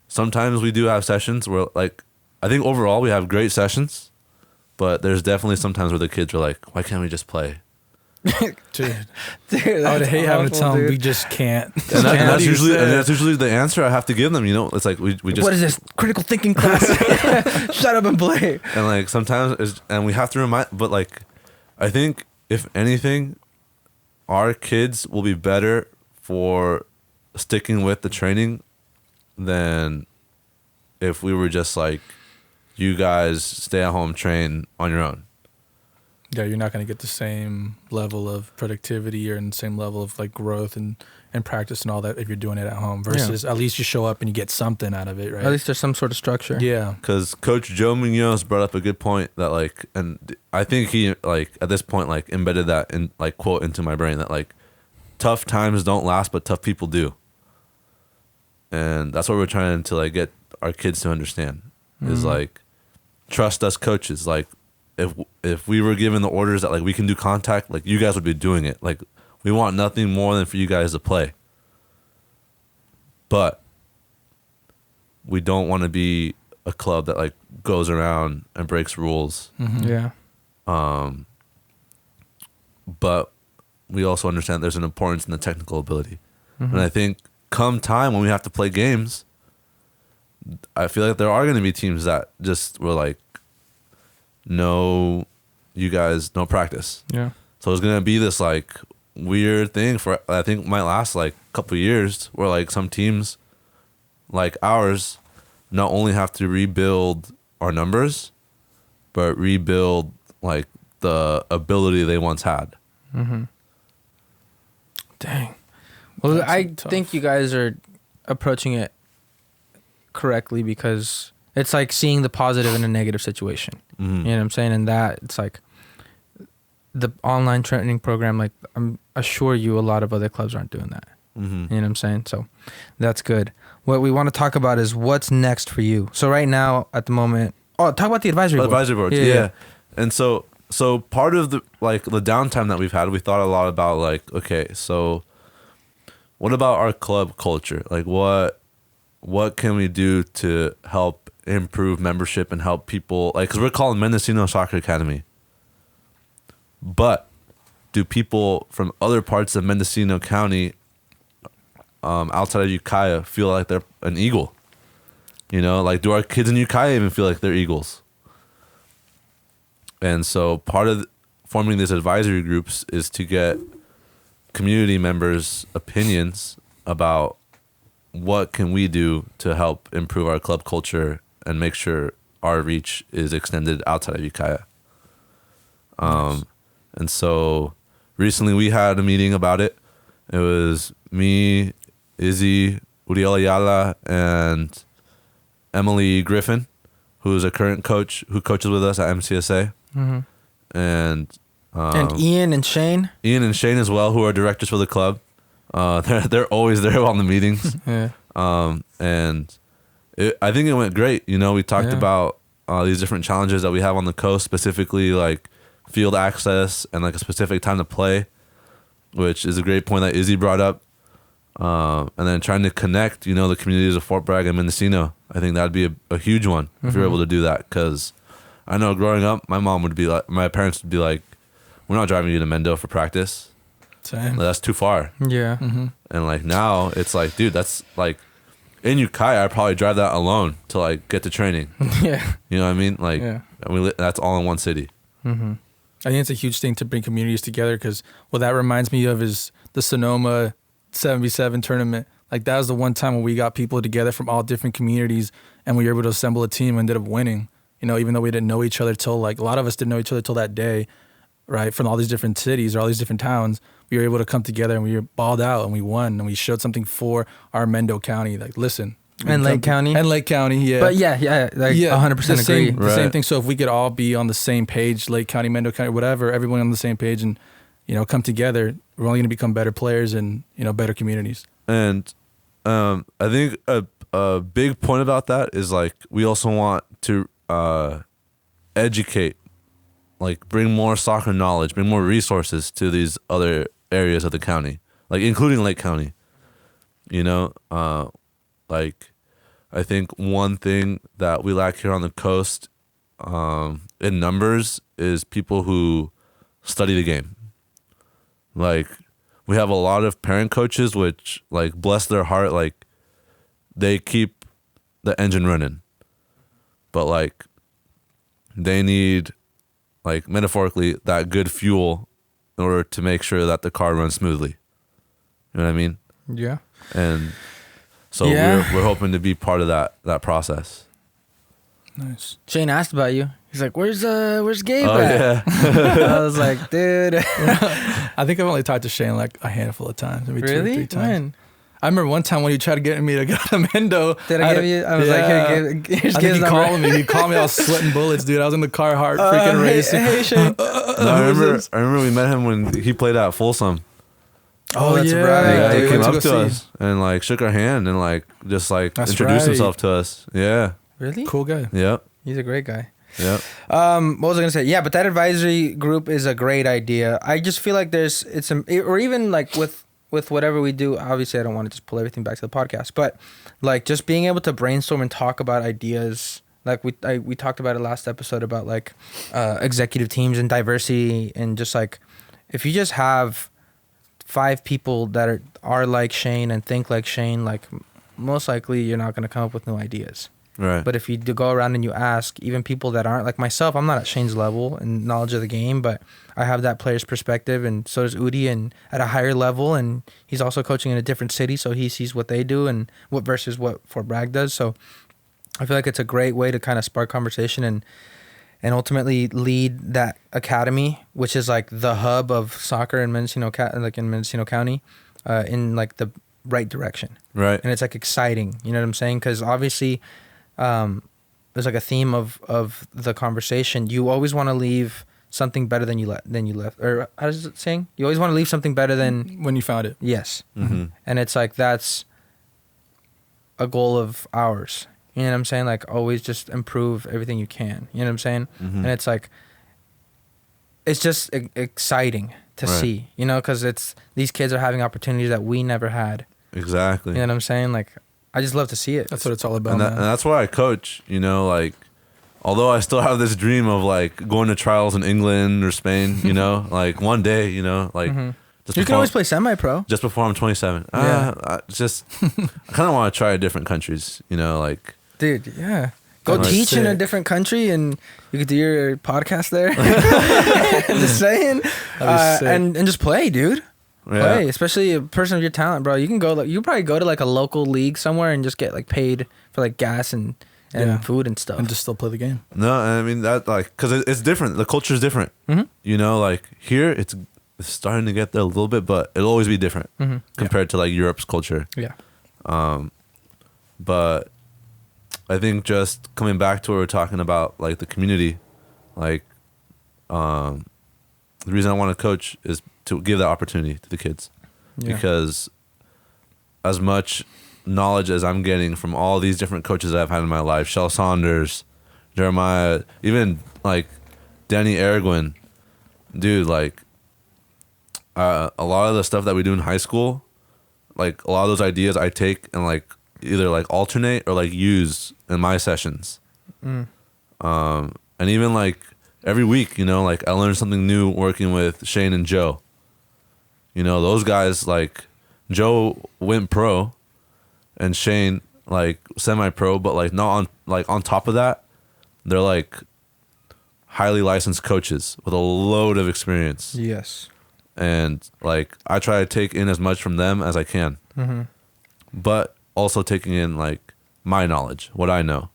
sometimes we do have sessions where like, I think overall we have great sessions, but there's definitely sometimes where the kids are like, why can't we just play? Dude, Dude, I would that's hate having to awful, tell them dude. we just can't. And How that's do you usually say and it? that's usually the answer I have to give them. You know, it's like we just What is this critical thinking class? Shut up and play. and like sometimes and we have to remind. But like, I think if anything, our kids will be better for sticking with the training than if we were just like, you guys stay at home, train on your own. Yeah, you're not going to get the same level of productivity or the same level of like growth and practice and all that if you're doing it at home versus at least you show up and you get something out of it, right? At least there's some sort of structure. Yeah. Because Coach Joe Munoz brought up a good point that like, and I think he like at this point like embedded that in like quote into my brain that like, tough times don't last, but tough people do. And that's what we're trying to like get our kids to understand is like, trust us coaches. Like if we were given the orders that like we can do contact, like you guys would be doing it. Like we want nothing more than for you guys to play. But we don't want to be a club that like goes around and breaks rules. Yeah. But we also understand there's an importance in the technical ability. And I think come time when we have to play games, I feel like there are going to be teams that just were like, no, you guys, no practice. Yeah. So it's going to be this like weird thing for, I think might last like a couple of years where like some teams like ours not only have to rebuild our numbers, but rebuild like the ability they once had. Dang. Well, That's I tough. think you guys are approaching it correctly because it's like seeing the positive in a negative situation. You know what I'm saying? And that it's like the online training program, like I'm assure you a lot of other clubs aren't doing that. You know what I'm saying? So that's good. What we want to talk about is what's next for you. So right now at the moment, talk about the advisory board. Advisory boards, yeah. And so part of the like the downtime that we've had, we thought a lot about like, okay, so what about our club culture? Like what can we do to help improve membership and help people like, because we're calling Mendocino Soccer Academy, but do people from other parts of Mendocino County outside of Ukiah feel like they're an Eagle? You know, like do our kids in Ukiah even feel like they're Eagles? And so part of forming these advisory groups is to get community members' opinions about what can we do to help improve our club culture and make sure our reach is extended outside of Ukiah. And so recently we had a meeting about it. It was me, Izzy, Uriel Ayala, and Emily Griffin, who is a current coach who coaches with us at MCSA. And Ian and Shane. Ian and Shane as well, who are directors for the club. They're always there on the meetings. Yeah. And I think it went great. You know, we talked about these different challenges that we have on the coast, specifically like field access and like a specific time to play, which is a great point that Izzy brought up. And then trying to connect, you know, the communities of Fort Bragg and Mendocino. I think that'd be a huge one if you're able to do that. Because I know growing up, my parents would be like, we're not driving you to Mendo for practice. Same. That's too far. Yeah. And like now it's like, dude, that's like in Ukiah, I probably drive that alone to like get to training. Yeah. You know what I mean? Like, Yeah. that's all in one city. I think it's a huge thing to bring communities together because what that reminds me of is the Sonoma 7v7 tournament. Like that was the one time when we got people together from all different communities and we were able to assemble a team and ended up winning. You know, even though we didn't know each other till like a lot of us didn't know each other till that day, right? From all these different cities or all these different towns, we were able to come together and we were balled out and we won and we showed something for our Mendo County. Like, listen. And Lake County. And Lake County, yeah. But like 100% agree. The same thing. So if we could all be on the same page, Lake County, Mendo County, whatever, everyone on the same page and, you know, come together, we're only going to become better players and, you know, better communities. And I think a big point about that is like we also want to educate, like bring more soccer knowledge, bring more resources to these other areas of the county, like including Lake County. You know, like I think one thing that we lack here on the coast in numbers is people who study the game. Like, we have a lot of parent coaches, which, like, bless their heart, like, they keep the engine running. But, like, they need, like, metaphorically, that good fuel in order to make sure that the car runs smoothly. You know what I mean? Yeah. And so Yeah. we're hoping to be part of that process. Nice. Shane asked about you. He's like, where's Gabe Oh, at? yeah. I was like, dude. I think I've only talked to Shane like a handful of times, maybe 2 or 3 times. When? I remember one time when he tried to get me to go to Mendo. Did I give you? I was like, here, here's I think Gabe's he number. called me. He called me. I was sweating bullets, dude. I was in the car, heart freaking racing. Hey, Shane. No, I remember we met him when he played at Folsom. Oh, that's yeah. right. Yeah, he dude. came Went to up go to see us and like shook our hand and like just like That's introduced right. himself to us. Yeah. Really? Cool guy. Yep. He's a great guy. Yep. What was I gonna say? Yeah, but that advisory group is a great idea. I just feel like or even like with whatever we do. Obviously, I don't want to just pull everything back to the podcast, but like just being able to brainstorm and talk about ideas. Like we talked about it last episode about like executive teams and diversity, and just like if you just have 5 people that are like Shane and think like Shane, like most likely you're not gonna come up with new ideas. Right. But if you do go around and you ask even people that aren't like myself, I'm not at Shane's level in knowledge of the game, but I have that player's perspective, and so does Udi, and at a higher level, and he's also coaching in a different city, so he sees what they do and what versus what Fort Bragg does. So I feel like it's a great way to kind of spark conversation and ultimately lead that academy, which is like the hub of soccer in Mendocino County, in like the right direction. Right. And it's like exciting, you know what I'm saying? Because obviously, there's like a theme of the conversation. You always want to leave something better than you left. Or how does it saying? You always want to leave something better than When you found it. yes. Mm-hmm. And it's like that's a goal of ours. You know what I'm saying? Like always just improve everything you can. You know what I'm saying? Mm-hmm. And it's like it's just exciting to Right. see. You know, because it's these kids are having opportunities that we never had. Exactly. You know what I'm saying? Like I just love to see it. That's what it's all about, and man. that's why I coach, you know, like, although I still have this dream of like going to trials in England or Spain, you know, like one day, you know, like just You can always play semi-pro. just before I'm 27. Yeah. I kind of want to try different countries, you know, like, Dude, yeah. Go That's teach in a sick. different country and you could do your podcast there. Just saying. That'd be sick. And just play, dude. yeah, Play. Especially a person of your talent, bro. You can go you probably go to like a local league somewhere and just get like paid for like gas and Yeah. food and stuff. And just still play the game. no, I mean that like, cause it's different. The culture is different, Mhm. you know, like here it's starting to get there a little bit, but it'll always be different compared to like Europe's culture. Yeah. But I think just coming back to what we're talking about, like the community, like the reason I want to coach is to give that opportunity to the kids, Yeah. because as much knowledge as I'm getting from all these different coaches that I've had in my life, Shell Saunders, Jeremiah, even like Danny Aragwin, dude, like a lot of the stuff that we do in high school, like a lot of those ideas I take and like either like alternate or like use in my sessions. And even like every week, you know, like I learned something new working with Shane and Joe. You know, those guys, like Joe went pro and Shane like semi-pro, but like not on top of that, they're like highly licensed coaches with a load of experience. Yes. And like I try to take in as much from them as I can, but also taking in like my knowledge, what I know,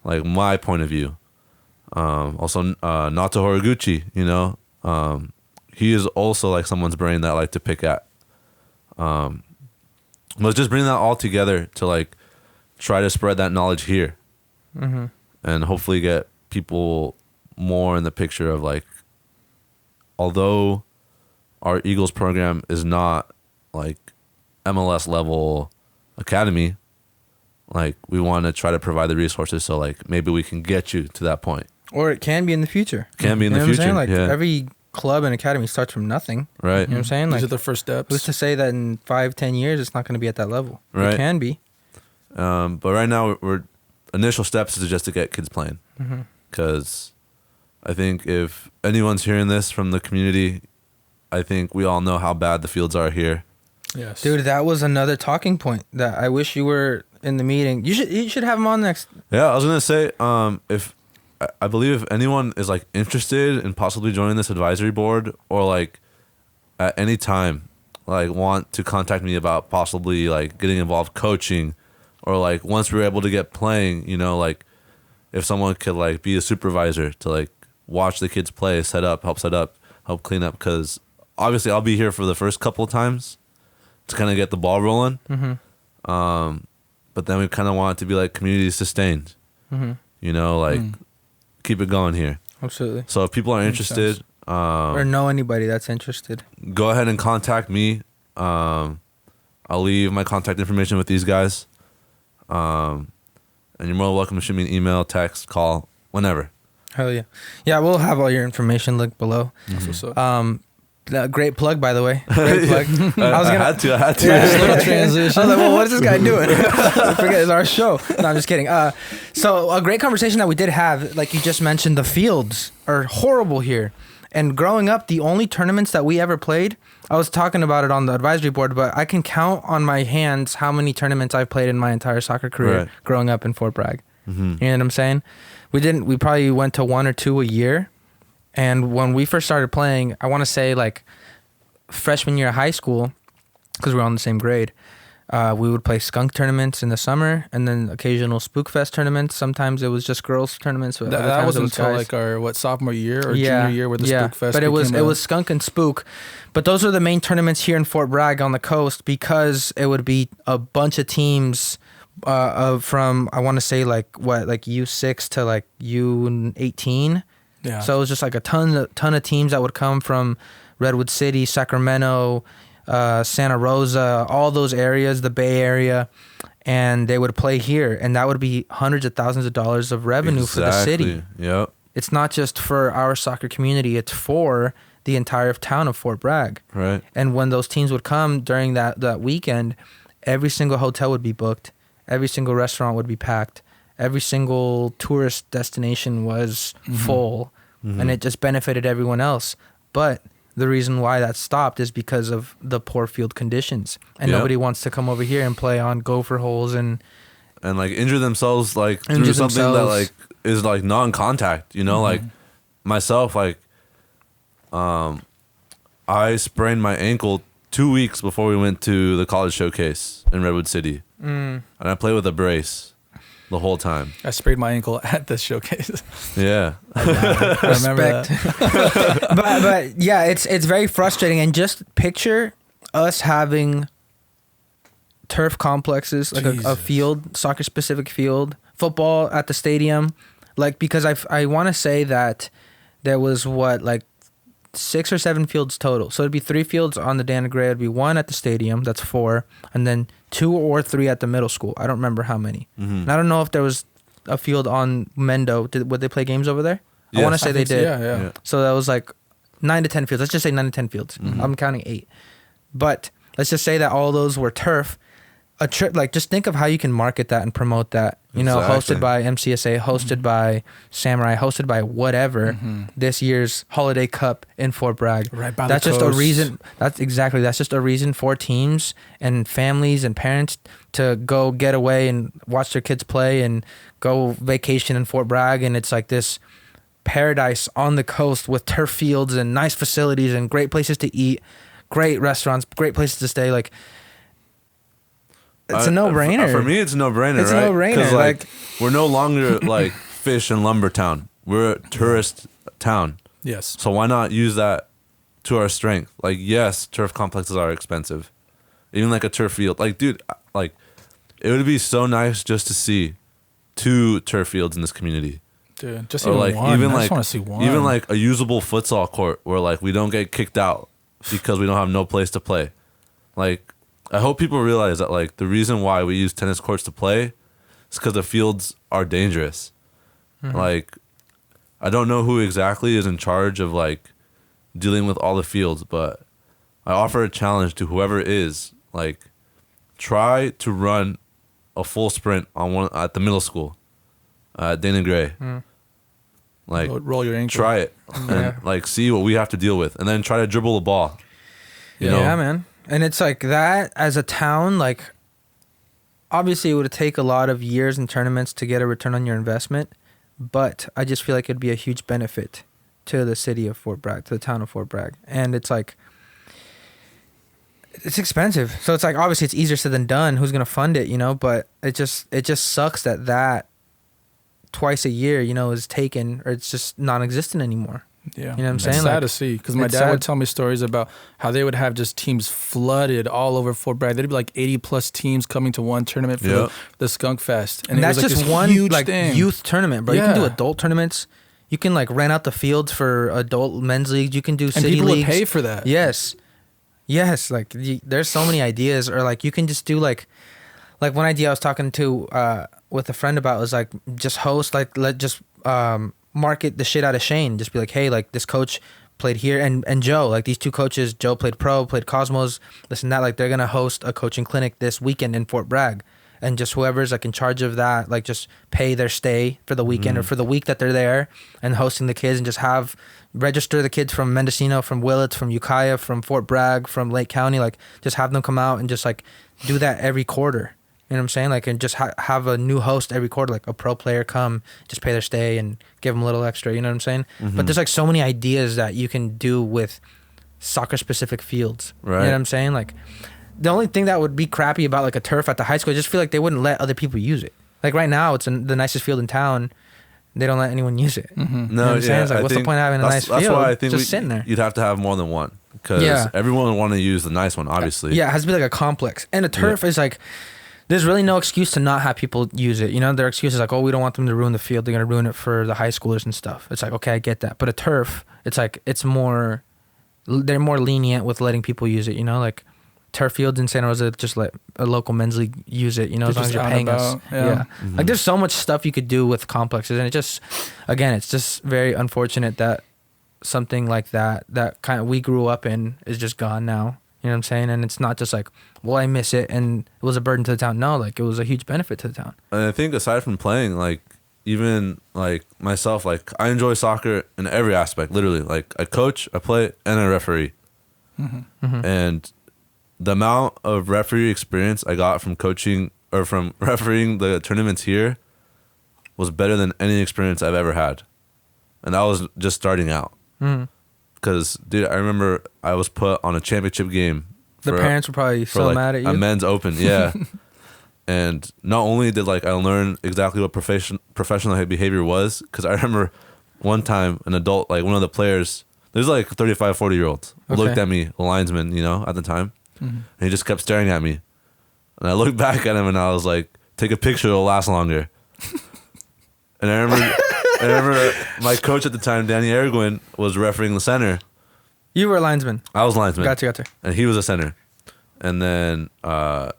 like my point of view. Also Nato Horiguchi, you know, he is also like someone's brain that I like to pick at. But just bring that all together to like try to spread that knowledge here, and hopefully get people more in the picture of like, although our Eagles program is not like MLS level academy, like we want to try to provide the resources so like maybe we can get you to that point. Or it can be in the future. Can be in You the know what I'm future. saying? Like yeah. every club and academy starts from nothing. Right. You know what I'm saying? These Like are the first steps. who's to say that in 5-10 years it's not going to be at that level? Right. It can be. But right now we're initial steps is just to get kids playing, because I think if anyone's hearing this from the community, I think we all know how bad the fields are here. Yes. Dude, that was another talking point that I wish you were in the meeting. You should have him on next. Yeah, I was gonna say, if I believe if anyone is like interested in possibly joining this advisory board, or like at any time like want to contact me about possibly like getting involved coaching, or like once we're able to get playing, you know, like if someone could like be a supervisor to like watch the kids play, help set up, help clean up, because obviously I'll be here for the first couple of times to kind of get the ball rolling. But then we kind of want it to be like community sustained, you know, like keep it going here. Absolutely. So if people are interested, or know anybody that's interested, go ahead and contact me. I'll leave my contact information with these guys. And you're more than welcome to shoot me an email, text, call, whenever. Hell yeah. Yeah, we'll have all your information linked below. That's what's up. Great plug, by the way. Great plug. I had to. Yeah, little transition. I was like, well, what is this guy doing? I forget, it's our show. No, I'm just kidding. So a great conversation that we did have, like you just mentioned, the fields are horrible here. And growing up, the only tournaments that we ever played, I was talking about it on the advisory board, but I can count on my hands how many tournaments I've played in my entire soccer career growing up in Fort Bragg. You know what I'm saying? We probably went to 1 or 2 a year. And when we first started playing, I want to say like freshman year of high school, because we were on the same grade, we would play skunk tournaments in the summer, and then occasional spook fest tournaments. Sometimes it was just girls tournaments. But that was until guys. Like our sophomore year or junior year with the spook fest. But it was skunk and spook. But those are the main tournaments here in Fort Bragg on the coast, because it would be a bunch of teams from, I want to say like U6 to like U18. Yeah. So it was just like a ton of teams that would come from Redwood City, Sacramento, Santa Rosa, all those areas, the Bay Area, and they would play here, and that would be hundreds of thousands of dollars of revenue for the city. Yep. It's not just for our soccer community; it's for the entire town of Fort Bragg. Right. And when those teams would come during that weekend, every single hotel would be booked, every single restaurant would be packed, every single tourist destination was full, and it just benefited everyone else. But the reason why that stopped is because of the poor field conditions, and nobody wants to come over here and play on gopher holes and like injure themselves like through something that like is like non-contact, you know, like myself, like I sprained my ankle 2 weeks before we went to the college showcase in Redwood City, and I played with a brace the whole time. I sprained my ankle at the showcase. Yeah. I remember that. but yeah, it's very frustrating. And just picture us having turf complexes, like a field, soccer specific field, football at the stadium, like, because I want to say that there was like 6 or 7 fields total. So it'd be 3 fields on the Dana Gray. It'd be 1 at the stadium. That's 4. And then 2 or 3 at the middle school. I don't remember how many. And I don't know if there was a field on Mendo. Would they play games over there? Yes. I want to say they did. Yeah. So that was like 9 to 10 fields. Let's just say 9 to 10 fields. I'm counting 8. But let's just say that all those were turf. A trip, like, just think of how you can market that and promote that. You know, hosted by MCSA, hosted by Samurai, hosted by whatever. This year's Holiday Cup in Fort Bragg. Right by that's the just coast. a reason. That's just a reason for teams and families and parents to go get away and watch their kids play and go vacation in Fort Bragg. And it's like this paradise on the coast with turf fields and nice facilities and great places to eat, great restaurants, great places to stay. Like, it's a no-brainer. For me, it's a no-brainer, it's right? It's a no-brainer. Because, like, we're no longer, like, fish and lumber town. We're a tourist town. Yes. So why not use that to our strength? Like, yes, turf complexes are expensive. Even, like, a turf field. Like, dude, like, it would be so nice just to see 2 turf fields in this community. Dude, just or even like, one. Even I like, just want to see one. Even, like, a usable futsal court where, like, we don't get kicked out because we don't have no place to play. Like, I hope people realize that, like, the reason why we use tennis courts to play is because the fields are dangerous. Like, I don't know who exactly is in charge of, like, dealing with all the fields, but I offer a challenge to whoever is, like, try to run a full sprint on one at the middle school at Dana Gray. Like, roll your ankle. Try it and like see what we have to deal with, and then try to dribble the ball You know? Yeah, man. And it's like that as a town, like obviously it would take a lot of years and tournaments to get a return on your investment, but I just feel like it'd be a huge benefit to the city of Fort Bragg, to the town of Fort Bragg. And it's like, it's expensive. So it's like, obviously it's easier said than done. Who's going to fund it, you know? But it just sucks that twice a year, you know, is taken, or it's just non-existent anymore. Yeah. You know what I'm saying? It's sad Like, to see, because my it's dad sad. would tell me stories about how they would have just teams flooded all over Fort Bragg. There'd be like 80 plus teams coming to one tournament for the Skunk Fest. And it that's was like just this one huge like thing. youth tournament, bro. You can do Yeah. adult tournaments. You can like rent out the fields for adult men's leagues. You can do And city people leagues. would pay for that. Yes. Like there's so many ideas, or like you can just do like one idea I was talking to with a friend about was like just host, like just market the shit out of Shane. Just be like, hey, like this coach played here, and Joe, like these two coaches, Joe played pro, played Cosmos, this and that. Like they're gonna host a coaching clinic this weekend in Fort Bragg, and just whoever's like in charge of that, like just pay their stay for the weekend or for the week that they're there and hosting the kids, and just register the kids from Mendocino, from Willits, from Ukiah, from Fort Bragg, from Lake County, like just have them come out and just like do that every quarter. You know what I'm saying? Like, and just have a new host every quarter, like a pro player come, just pay their stay and give them a little extra. You know what I'm saying? But there's like so many ideas that you can do with soccer specific fields. Right. You know what I'm saying? Like, the only thing that would be crappy about like a turf at the high school, I just feel like they wouldn't let other people use it. Like right now, it's the nicest field in town. They don't let anyone use it. You know what I'm saying? It's like, what's the point of having a nice field? That's why I think just sitting there. you'd have to have more than one, because everyone would want to use the nice one, obviously. Yeah, it has to be like a complex. And a turf is like, there's really no excuse to not have people use it. You know, their excuse is like, oh, we don't want them to ruin the field. They're going to ruin it for the high schoolers and stuff. It's like, okay, I get that. But a turf, it's like, they're more lenient with letting people use it, you know? Like, turf fields in Santa Rosa, just let a local men's league use it, you know, as long as you're paying us. Yeah. Like, there's so much stuff you could do with complexes. And it just, again, it's just very unfortunate that something like that kind of we grew up in is just gone now. You know what I'm saying? And it's not just like, well, I miss it and it was a burden to the town. No, like it was a huge benefit to the town. And I think aside from playing, like even like myself, like I enjoy soccer in every aspect, literally. Like I coach, I play, and I referee. And the amount of referee experience I got from coaching or from refereeing the tournaments here was better than any experience I've ever had. And that was just starting out. Because, dude, I remember I was put on a championship game. The parents were probably so like mad at you. A men's open, yeah. And not only did like I learn exactly what professional behavior was, because I remember one time an adult, like one of the players, there's like 35, 40-year-olds, looked at me, a linesman, you know, at the time. And he just kept staring at me. And I looked back at him and I was like, take a picture, it'll last longer. And I remember my coach at the time, Danny Erguin, was refereeing the center. You were a linesman. I was linesman. Gotcha. And he was a center. And then the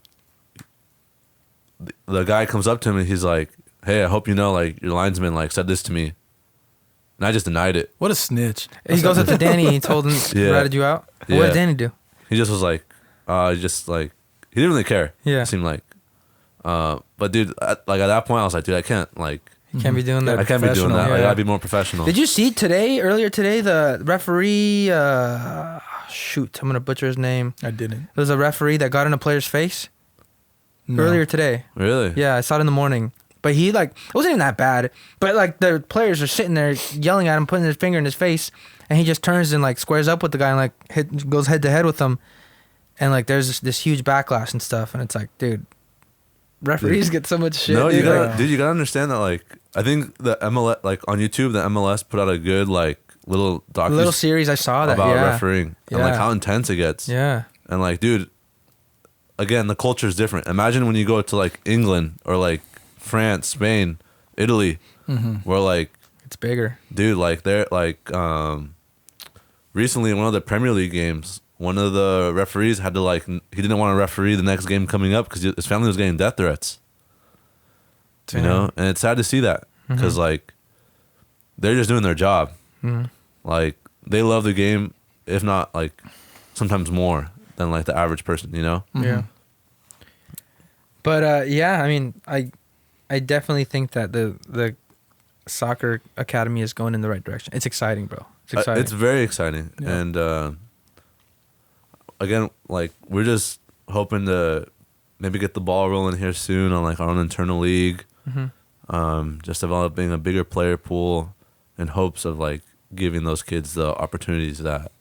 guy comes up to him and he's like, hey, I hope you know, like, your linesman, like, said this to me. And I just denied it. What a snitch. He goes up to Danny and he told him, ratted you out. What did Danny do? He just was like, he didn't really care. Yeah. It seemed like. But dude, at that point, I was like, dude, I can't, like. You can't be doing that. I can't be doing that. Yeah. I gotta be more professional. Did you see earlier today, the referee, shoot, I'm gonna butcher his name. I didn't. There was a referee that got in a player's face No. earlier today. Really? Yeah, I saw it in the morning. But he, like, it wasn't even that bad. But, like, the players are sitting there yelling at him, putting his finger in his face. And he just turns and, like, squares up with the guy and, like, goes head to head with him. And, like, there's this huge backlash and stuff. And it's like, dude, referees get so much shit. No, dude. you gotta understand that, like, I think the MLS, like, on YouTube, the MLS put out a good, like, little series. I saw that, about yeah. refereeing and, like, how intense it gets. Yeah. And, like, dude, again, the culture is different. Imagine when you go to, like, England or, like, France, Spain, Italy, where, like, it's bigger. Dude, like, they're, like, recently in one of the Premier League games, one of the referees had to, like, he didn't want to referee the next game coming up because his family was getting death threats. Damn. You know? And it's sad to see that because, like, they're just doing their job. Like, they love the game, if not, like, sometimes more than, like, the average person, you know? Yeah. But, yeah, I mean, I definitely think that the soccer academy is going in the right direction. It's exciting, bro. It's exciting. It's very exciting. Yeah. And again, like we're just hoping to maybe get the ball rolling here soon on like our own internal league. Just developing a bigger player pool in hopes of like giving those kids the opportunities that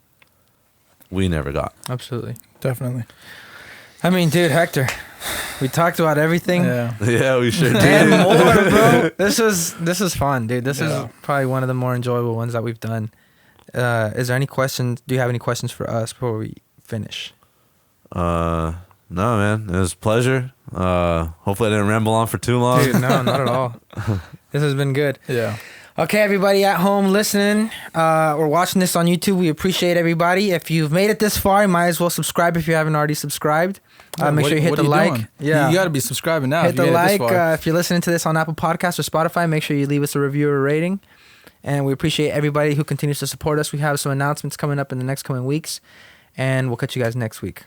we never got. Absolutely. Definitely. I mean, dude, Hector, we talked about everything. Yeah. Yeah, we sure And did. more, bro. This is fun, dude. This Yeah. is probably one of the more enjoyable ones that we've done. Is there any questions? Do you have any questions for us before we finish? No, man, it was a pleasure. Hopefully I didn't ramble on for too long. Dude, no, not at all. This has been good. Yeah. Okay, everybody at home listening or watching this on YouTube, we appreciate everybody. If you've made it this far, you might as well subscribe if you haven't already subscribed. Make sure you hit the like. Doing? Yeah, You got to be subscribing now. hit the like. This far. If you're listening to this on Apple Podcasts or Spotify, make sure you leave us a review or rating. And we appreciate everybody who continues to support us. We have some announcements coming up in the next coming weeks. And we'll catch you guys next week.